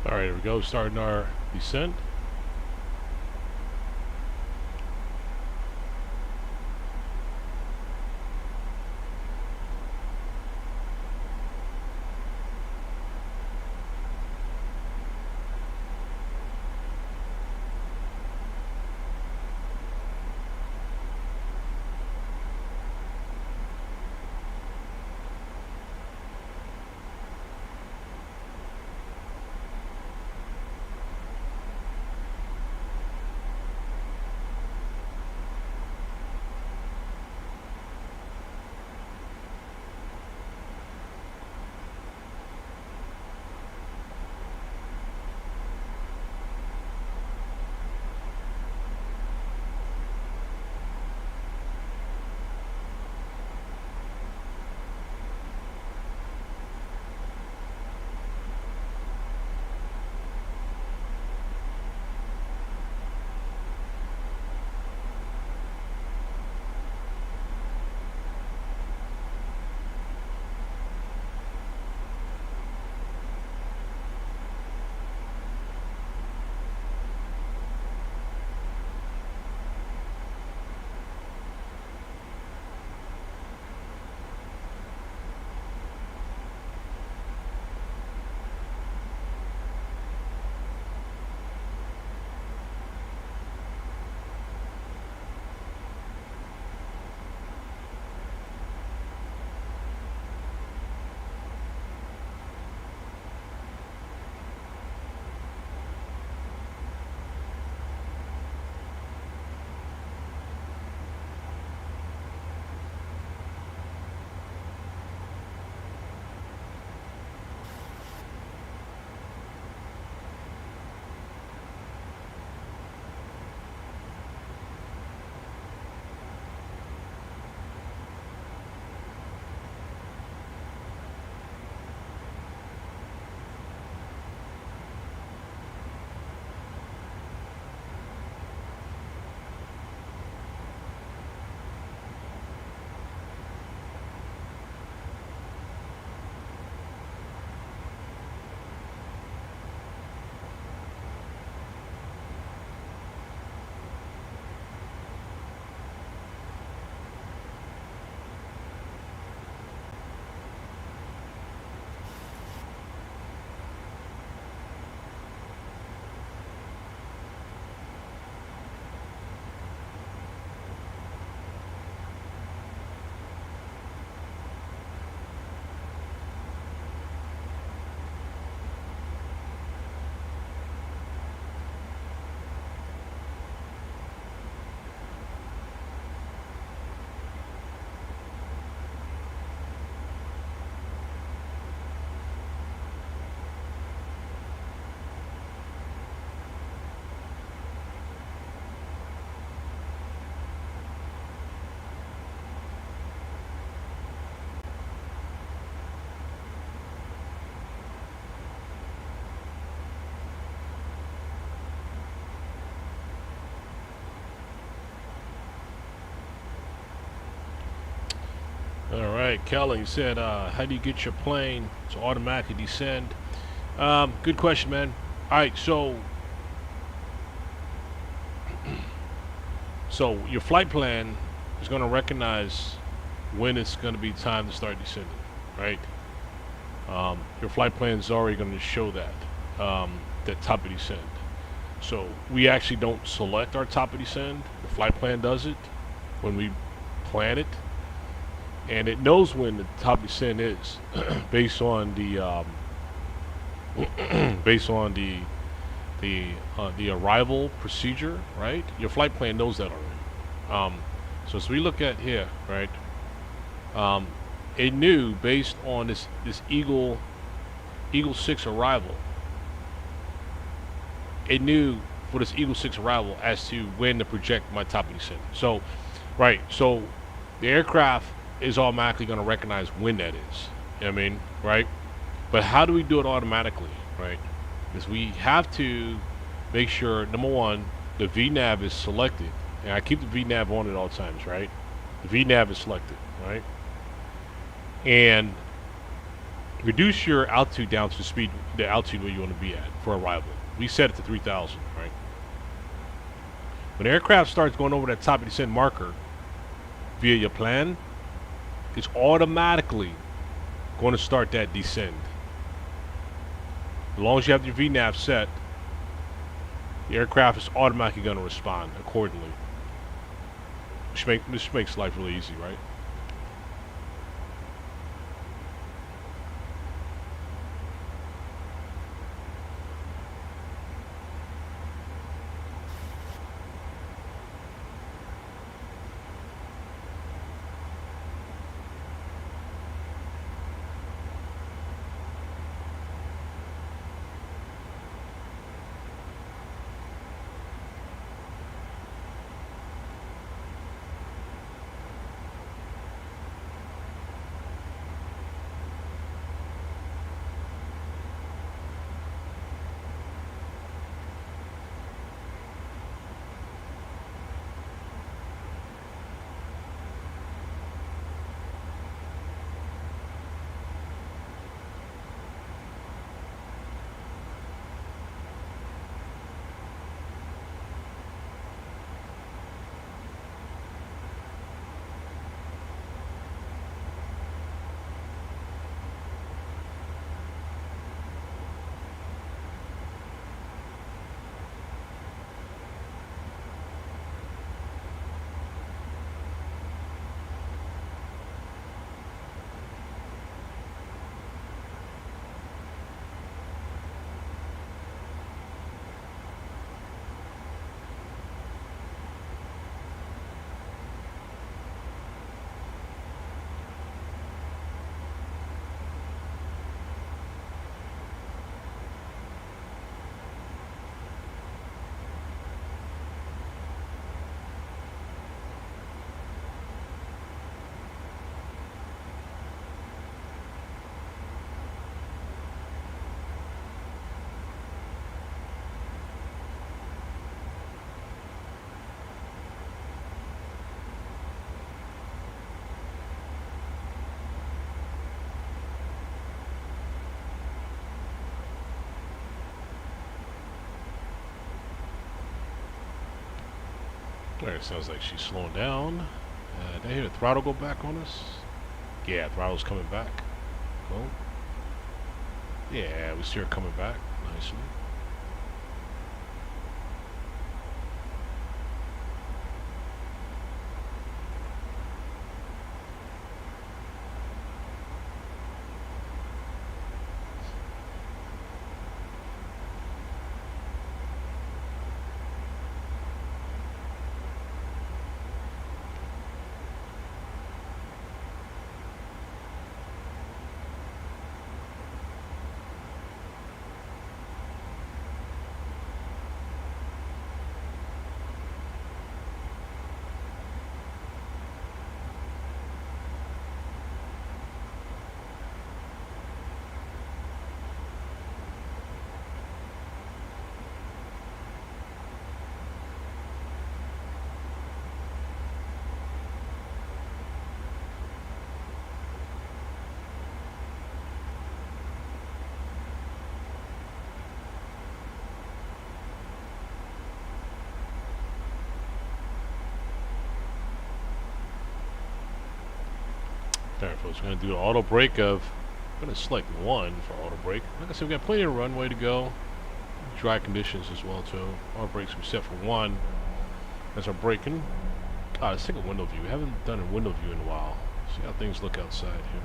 Alright, here we go, starting our descent. All right, Kelly said, how do you get your plane to automatically descend? Good question, man. All right, so your flight plan is going to recognize when it's going to be time to start descending, right? Your flight plan is already going to show that that top of descend. So we actually don't select our top of descend. The flight plan does it when we plan it, and it knows when the top descend is based on the based on the arrival procedure, right? Your flight plan knows that already. So as we look at here, right? It knew based on this Eagle 6 arrival. It knew for this Eagle 6 arrival as to when to project my top of descent. So, right. So the aircraft is automatically going to recognize when that is. You know what I mean? Right? But how do we do it automatically? Right? Because we have to make sure, number one, the VNAV is selected. And I keep the VNAV on at all times, right? The VNAV is selected, right? And reduce your altitude down to the altitude where you want to be at for arrival. We set it to 3,000, right? When the aircraft starts going over that top of descent marker via your plan, it's automatically going to start that descend. As long as you have your VNAV set, the aircraft is automatically going to respond accordingly. Which makes life really easy, right? Alright, sounds like she's slowing down. Did I hear the throttle go back on us? Yeah, throttle's coming back. Cool. Yeah, we see her coming back nicely. Alright, folks, we're going to do the auto brake of... I'm going to select 1 for auto brake. Like I said, we got plenty of runway to go. Dry conditions as well, too. Auto brakes we set for 1. As our braking. Let's take a window view. We haven't done a window view in a while. See how things look outside here.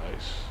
Nice.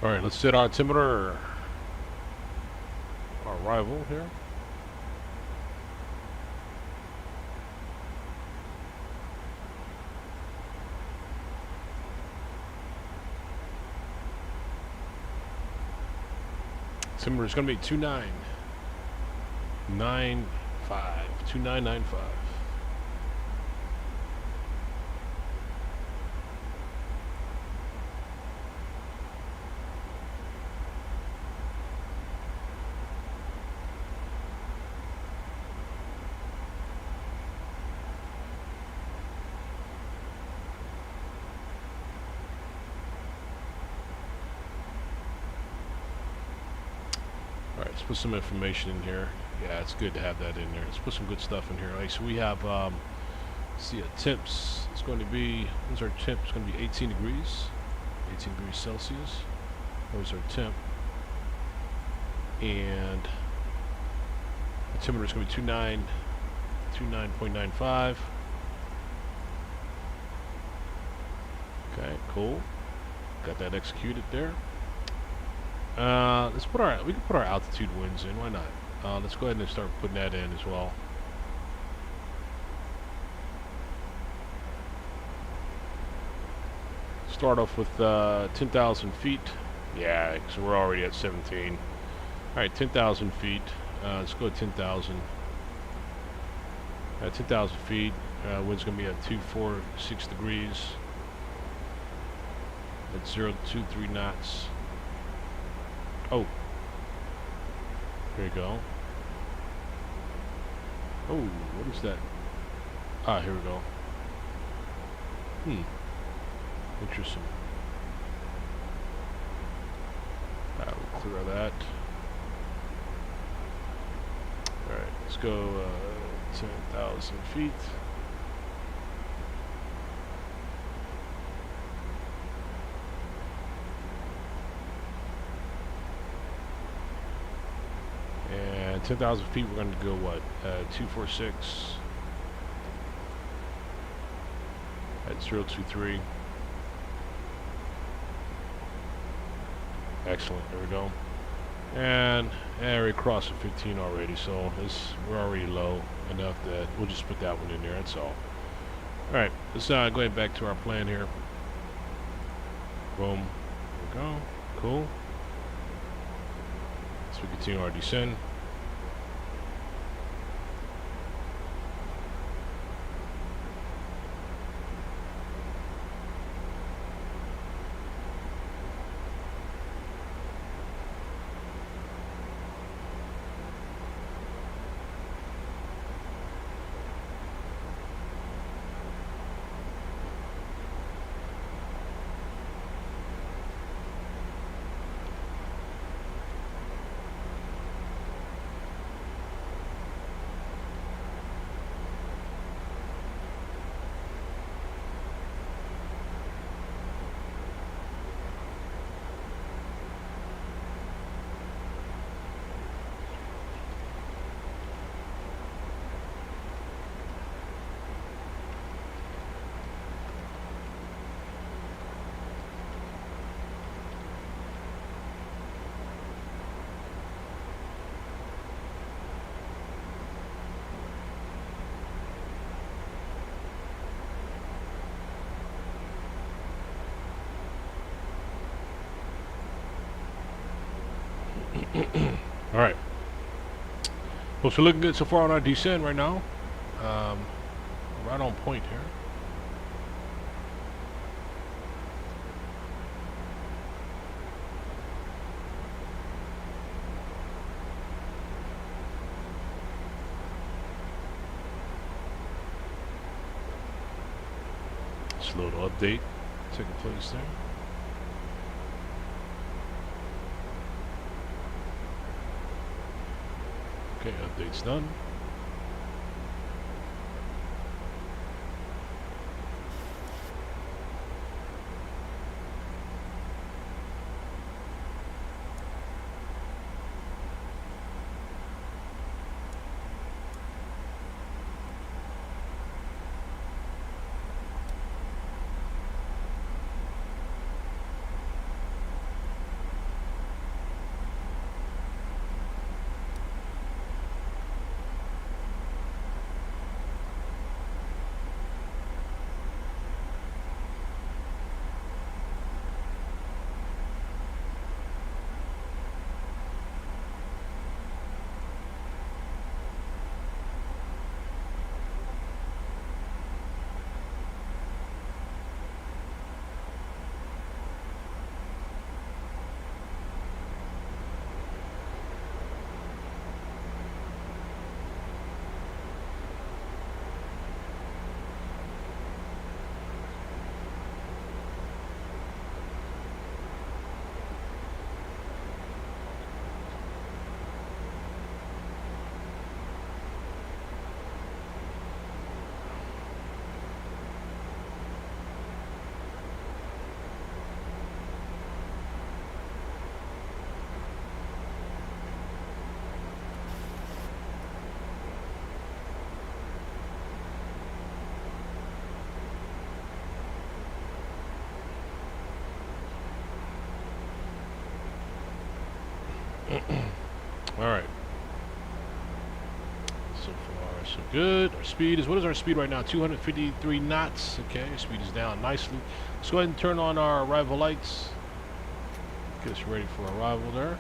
Alright, let's set our altimeter. Our arrival here. Altimeter is going to be 2995. 2995. Alright, let's put some information in here. Yeah, it's good to have that in there. Let's put some good stuff in here. Alright, so we have, see, temps. It's going to be, what's our temp? It's going to be 18 degrees. 18 degrees Celsius. There's our temp. And the altimeter is going to be 29.95. Okay, cool. Got that executed there. Let's put we can put our altitude winds in. Why not? Let's go ahead and start putting that in as well. Start off with 10,000 feet. Yeah, so we're already at 17. Alright, 10,000 feet. Let's go to 10,000. 10,000 feet. Wind's going to be at 246 degrees. At 023 knots. Oh. There you go. Oh, what is that? Ah, here we go. Interesting. We'll clear that. Alright, let's go 10,000 feet. At 10,000 feet, we're going to go what? 246 at 023. Excellent. There we go. And we crossed the 15 already, so we're already low enough that we'll just put that one in there. That's all. All right, let's go ahead back to our plan here. Boom. There we go. Cool. So we continue our descent. All right. Well, so looking good so far on our descent right now. Right on point here. Slow to update taking place there. Okay, update's done. All right. So far, so good. Our speed is, what is our speed right now? 253 knots. Okay, our speed is down nicely. Let's go ahead and turn on our arrival lights. Get us ready for arrival there.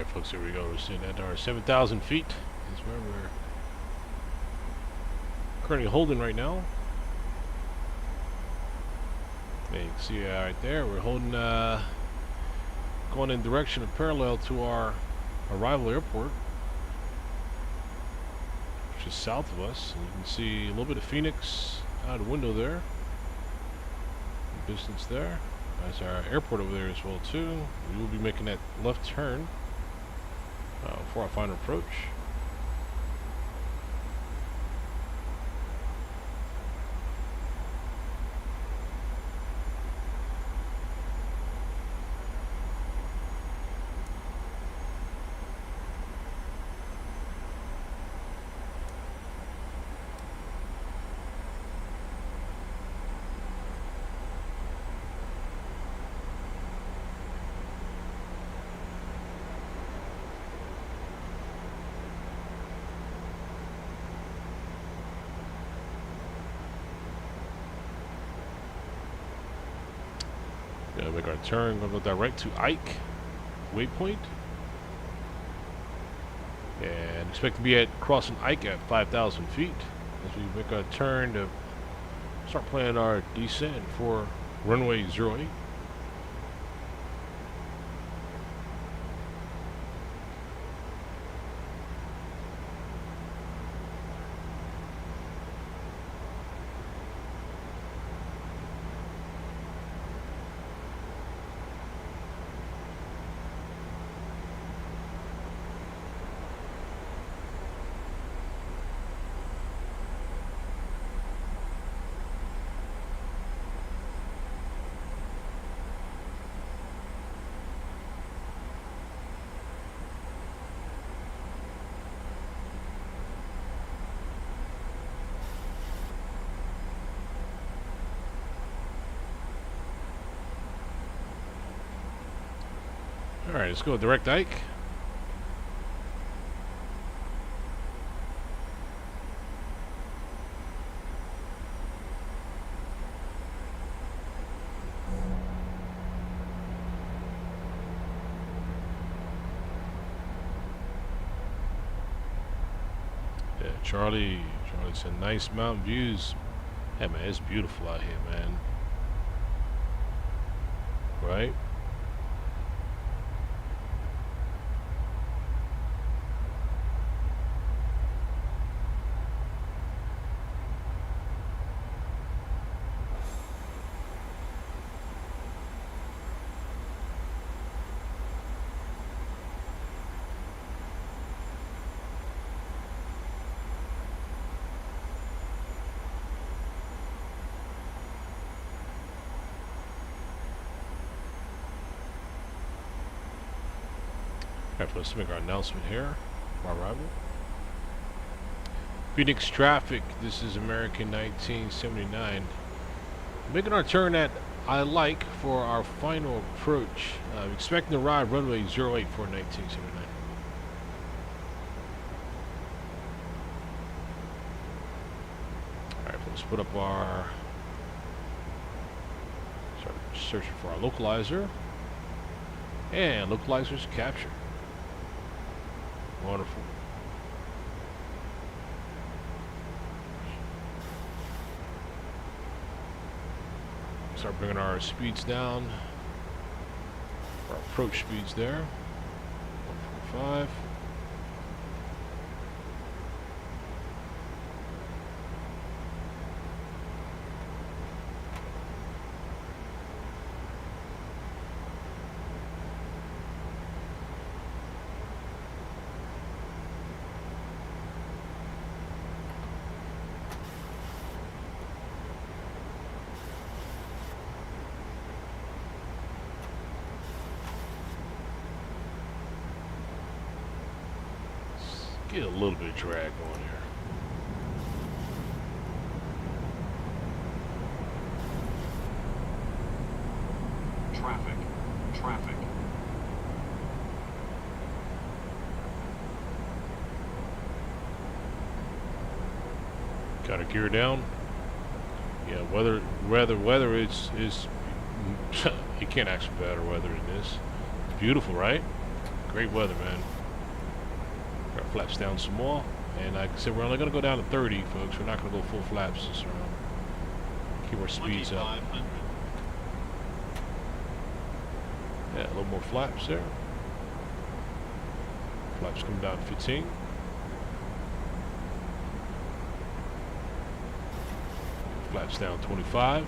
Alright folks, here we go. We're sitting at our 7,000 feet. Is where we're currently holding right now. Yeah, you can see right there, we're holding, going in direction of parallel to our arrival airport, which is south of us. And you can see a little bit of Phoenix out the window there. Distance there. There's our airport over there as well too. We will be making that left turn for our final approach. Gonna make our turn, gonna go direct to Ike waypoint. And expect to be at crossing Ike at 5,000 feet as we make our turn to start planning our descent for runway 08. Alright, let's go direct Ike. Yeah, Charlie's a nice mountain views. Hey man, it's beautiful out here, man. Right? Alright, let's make our announcement here. Our arrival. Phoenix traffic. This is American 1979. Making our turn at I like for our final approach. Expecting to ride runway 08 for 1979. Alright, let's put up our. Start searching for our localizer. And localizer's captured. Wonderful. Start bringing our speeds down. Our approach speeds there. 145. Get a little bit of drag on here. Traffic. Traffic. Got our gear down. Yeah, weather is you can't ask for better weather than this. It's beautiful, right? Great weather, man. Got flaps down some more. And like I said, we're only going to go down to 30, folks. We're not going to go full flaps this round. Keep our speeds up. 2500. Yeah, a little more flaps there. Flaps come down to 15. Flaps down 25.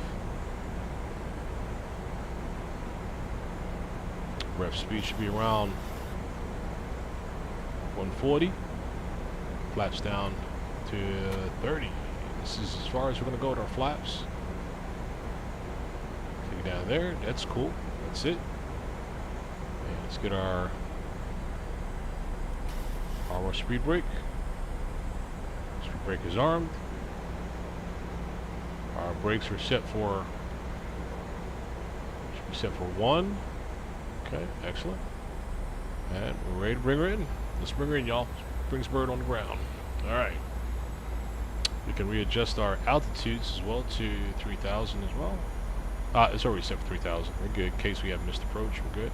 Ref speed should be around 140. Flaps down to 30. This is as far as we're going to go with our flaps. Take it down there. That's cool. That's it. And let's get our speed brake. Speed brake is armed. Our brakes are set for, should be set for 1. Okay, excellent. And we're ready to bring her in. Let's bring her in, y'all. Bring this bird on the ground. Alright. We can readjust our altitudes as well to 3,000 as well. It's already set for 3,000. We're good. In case we have missed approach, we're good.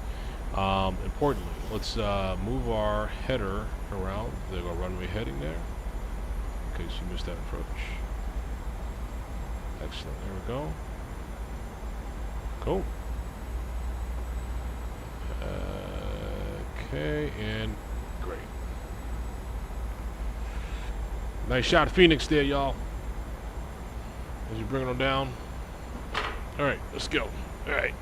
Importantly, let's move our header around. There's our runway heading there. In case you missed that approach. Excellent. There we go. Cool. Okay, and great. Nice shot of Phoenix there, y'all. As you bring them down. Alright, let's go. Alright.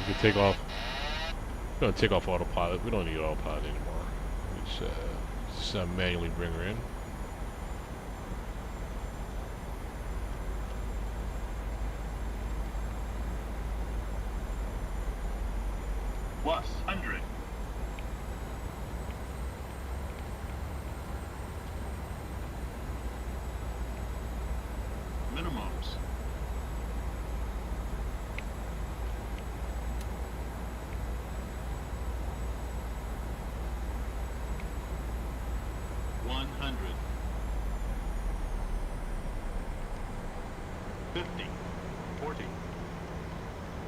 We can take off. We're gonna take off autopilot. We don't need autopilot anymore. Just manually bring her in. Plus 100. Minimums.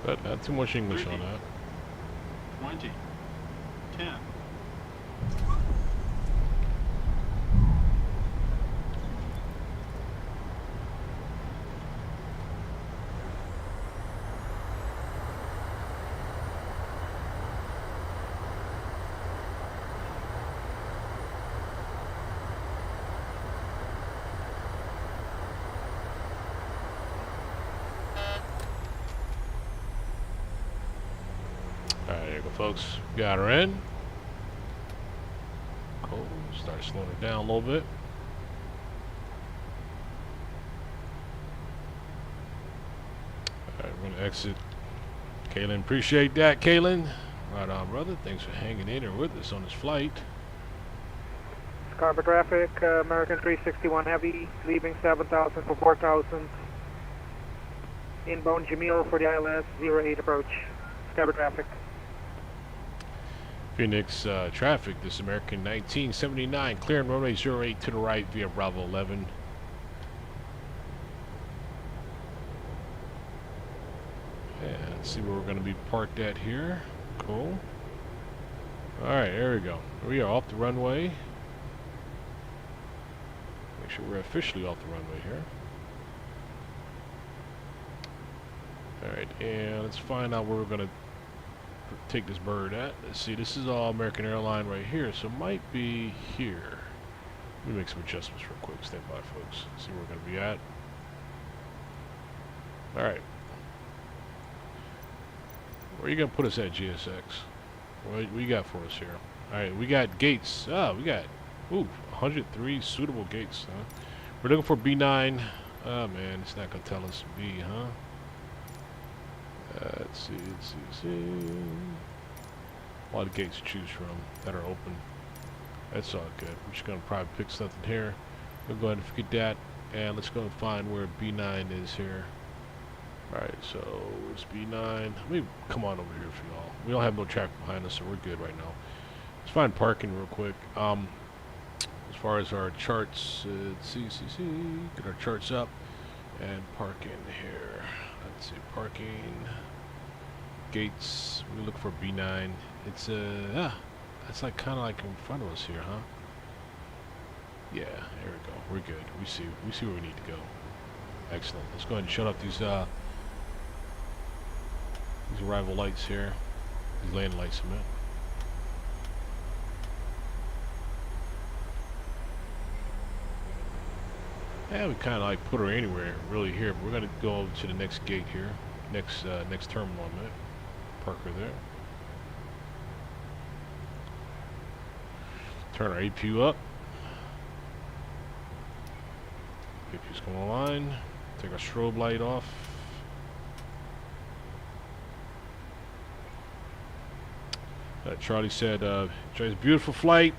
But not too much English 30, on that. 20, 10. Alright, there you go, folks. Got her in. Cool. Start slowing her down a little bit. Alright, we're going to exit. Kaylin, appreciate that, Kaylin. Right on, brother. Thanks for hanging in there with us on this flight. Scarborough traffic, American 361 Heavy, leaving 7,000 for 4,000. Inbound Jamil for the ILS 08 approach. Scarborough traffic. Phoenix traffic, this American 1979, clearing runway 08 to the right via Bravo 11. And let's see where we're going to be parked at here. Cool. Alright, there we go. We are off the runway. Make sure we're officially off the runway here. Alright, and let's find out where we're going to take this bird at. Let's see, this is all American Airline right here, so it might be here. Let me make some adjustments real quick. Stand by, folks. See where we're going to be at. Alright. Where are you going to put us at, GSX? What you got for us here? All right, we got gates. We got 103 suitable gates. Huh? We're looking for B9. Oh man, it's not gonna tell us B, huh? Let's see. A lot of gates to choose from that are open. That's all good. We're just gonna probably pick something here. We'll go ahead and forget that, and let's go and find where B9 is here. All right, so it's B9. Let me come on over here for y'all. We don't have no traffic behind us, so we're good right now. Let's find parking real quick. As far as our charts, CCC, get our charts up, and parking here. Let's see, parking, gates. We look for B9. It's that's like kind of like in front of us here, huh? Yeah, there we go. We're good. We see where we need to go. Excellent. Let's go ahead and shut off these arrival lights here. These landing lights, I meant. Yeah, we kind of like put her anywhere really here, but we're gonna go over to the next gate here, next terminal a minute. Park her there. Turn our APU up. APU's coming online. Take our strobe light off. Charlie said, "It's a beautiful flight,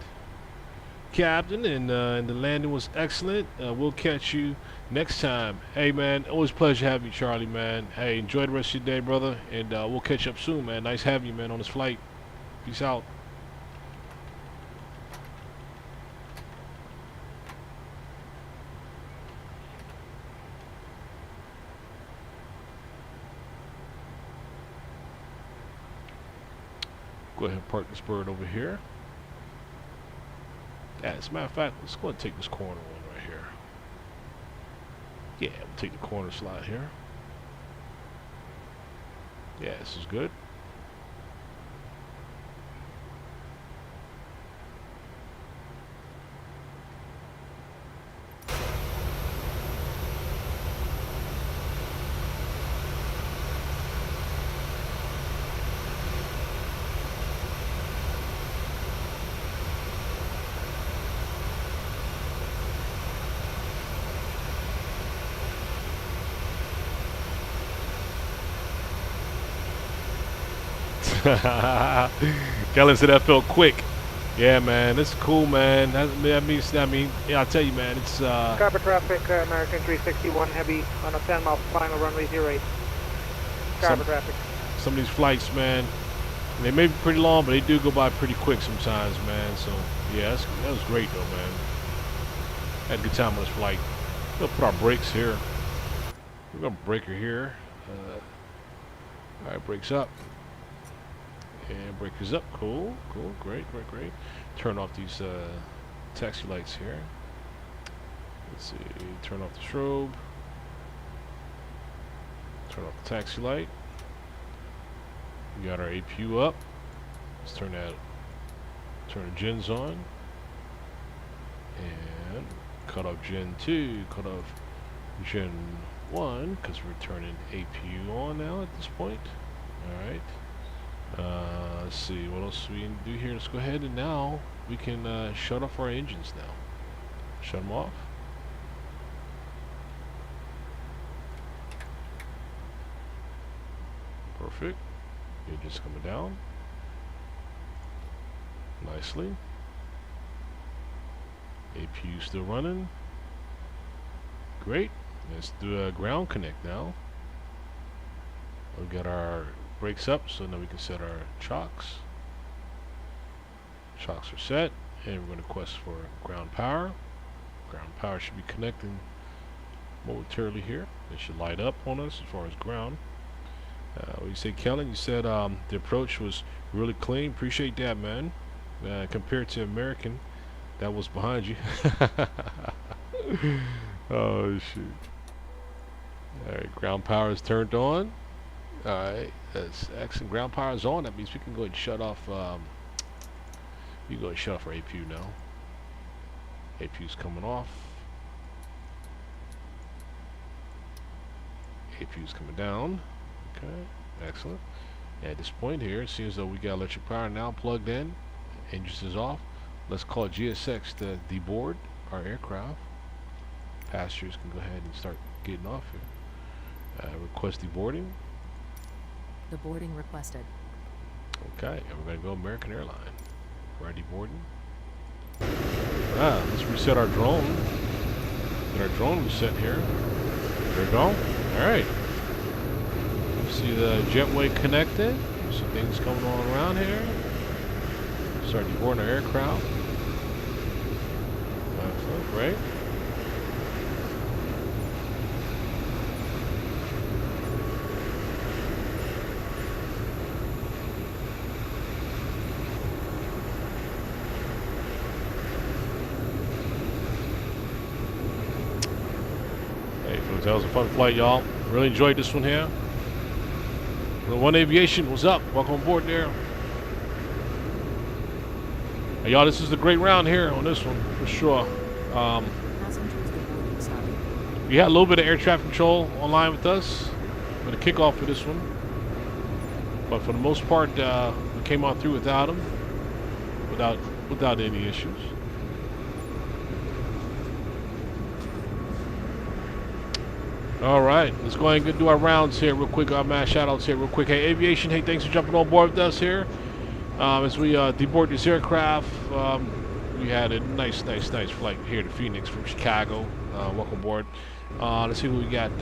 Captain, and the landing was excellent. We'll catch you next time." Hey, man, always a pleasure having you, Charlie, man. Hey, enjoy the rest of your day, brother, and we'll catch up soon, man. Nice having you, man, on this flight. Peace out. Go ahead and park this bird over here. Yeah, as a matter of fact, let's go ahead and take this corner one right here. Yeah, we'll take the corner slot here. Yeah, this is good. Kellen said that felt quick. Yeah, man, it's cool, man. That means, yeah, I'll tell you, man, it's Copper traffic, American 361 Heavy on a 10-mile final runway 08. Copper traffic. some of these flights, man, they may be pretty long, but they do go by pretty quick sometimes, man. So, yeah, that was great, though, man. Had a good time on this flight. We'll put our brakes here. We're going to brake her here. All right, brakes up. And breakers up. Cool, cool, great. Turn off these taxi lights here. Let's see, turn off the strobe. Turn off the taxi light. We got our APU up. Let's turn the gens on. And cut off Gen 2, cut off Gen 1, because we're turning APU on now at this point. Alright. Let's see, what else we can do here? Let's go ahead and now we can shut off our engines now. Shut them off. Perfect. Engines coming down. Nicely. APU still running. Great. Let's do a ground connect now. We've got our brakes up, so now we can set our chocks. Chocks are set, and we're going to request for ground power. Ground power should be connecting momentarily here. It should light up on us as far as ground. What you say, Kellen? You said the approach was really clean. Appreciate that, man. Compared to American, that was behind you. Oh shoot! All right, ground power is turned on. All right, that's excellent. Ground power is on. That means we can go ahead and shut off. You go ahead and shut off our APU now. APU's coming off. APU's coming down. Okay, excellent. At this point here, it seems though we got electric power now plugged in. Engines is off. Let's call GSX to deboard our aircraft. Passengers can go ahead and start getting off here. Request deboarding. The boarding requested. Okay, and we're going to go American Airlines. We're deboarding. Let's reset our drone. Get our drone reset here. There we go. Alright. See the jetway connected. Some things coming on around here. Start deboarding our aircraft. Great. Hey folks, that was a fun flight, y'all. Really enjoyed this one here. One Aviation, what's up? Welcome aboard there. Hey, y'all, this is a great round here on this one, for sure. Passengers deboarding starting. We had a little bit of air traffic control online with us for the kickoff for this one. But for the most part, we came on through without them, without any issues. All right, let's go ahead and do our rounds here real quick. Our mass shout outs here real quick. Hey, Aviation, hey, thanks for jumping on board with us here. As we deboard this aircraft, we had a nice flight here to Phoenix from Chicago. Welcome aboard. Let's see what we got.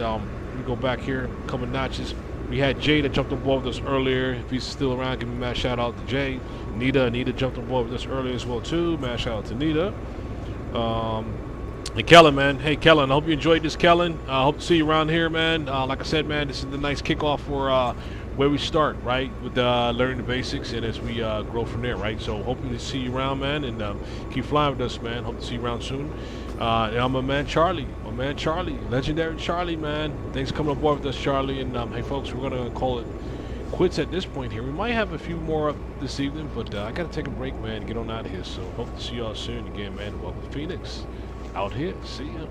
We go back here, a couple notches. We had Jay that jumped on board with us earlier. If he's still around, give me a mass shout out to Jay. Nita jumped on board with us earlier as well too. Mass shout out to Nita. And Kellen, man. Hey, Kellen, I hope you enjoyed this, Kellen. I hope to see you around here, man. Like I said, man, this is the nice kickoff for where we start, right? With learning the basics, and as we grow from there, right? So hoping to see you around, man, and keep flying with us, man. Hope to see you around soon. And I'm my man, Charlie. Legendary Charlie, man. Thanks for coming aboard with us, Charlie. And hey, folks, we're going to call it quits at this point here. We might have a few more up this evening, but I got to take a break, man, and get on out of here. So hope to see y'all soon again, man. Welcome to Phoenix. Out here. See ya.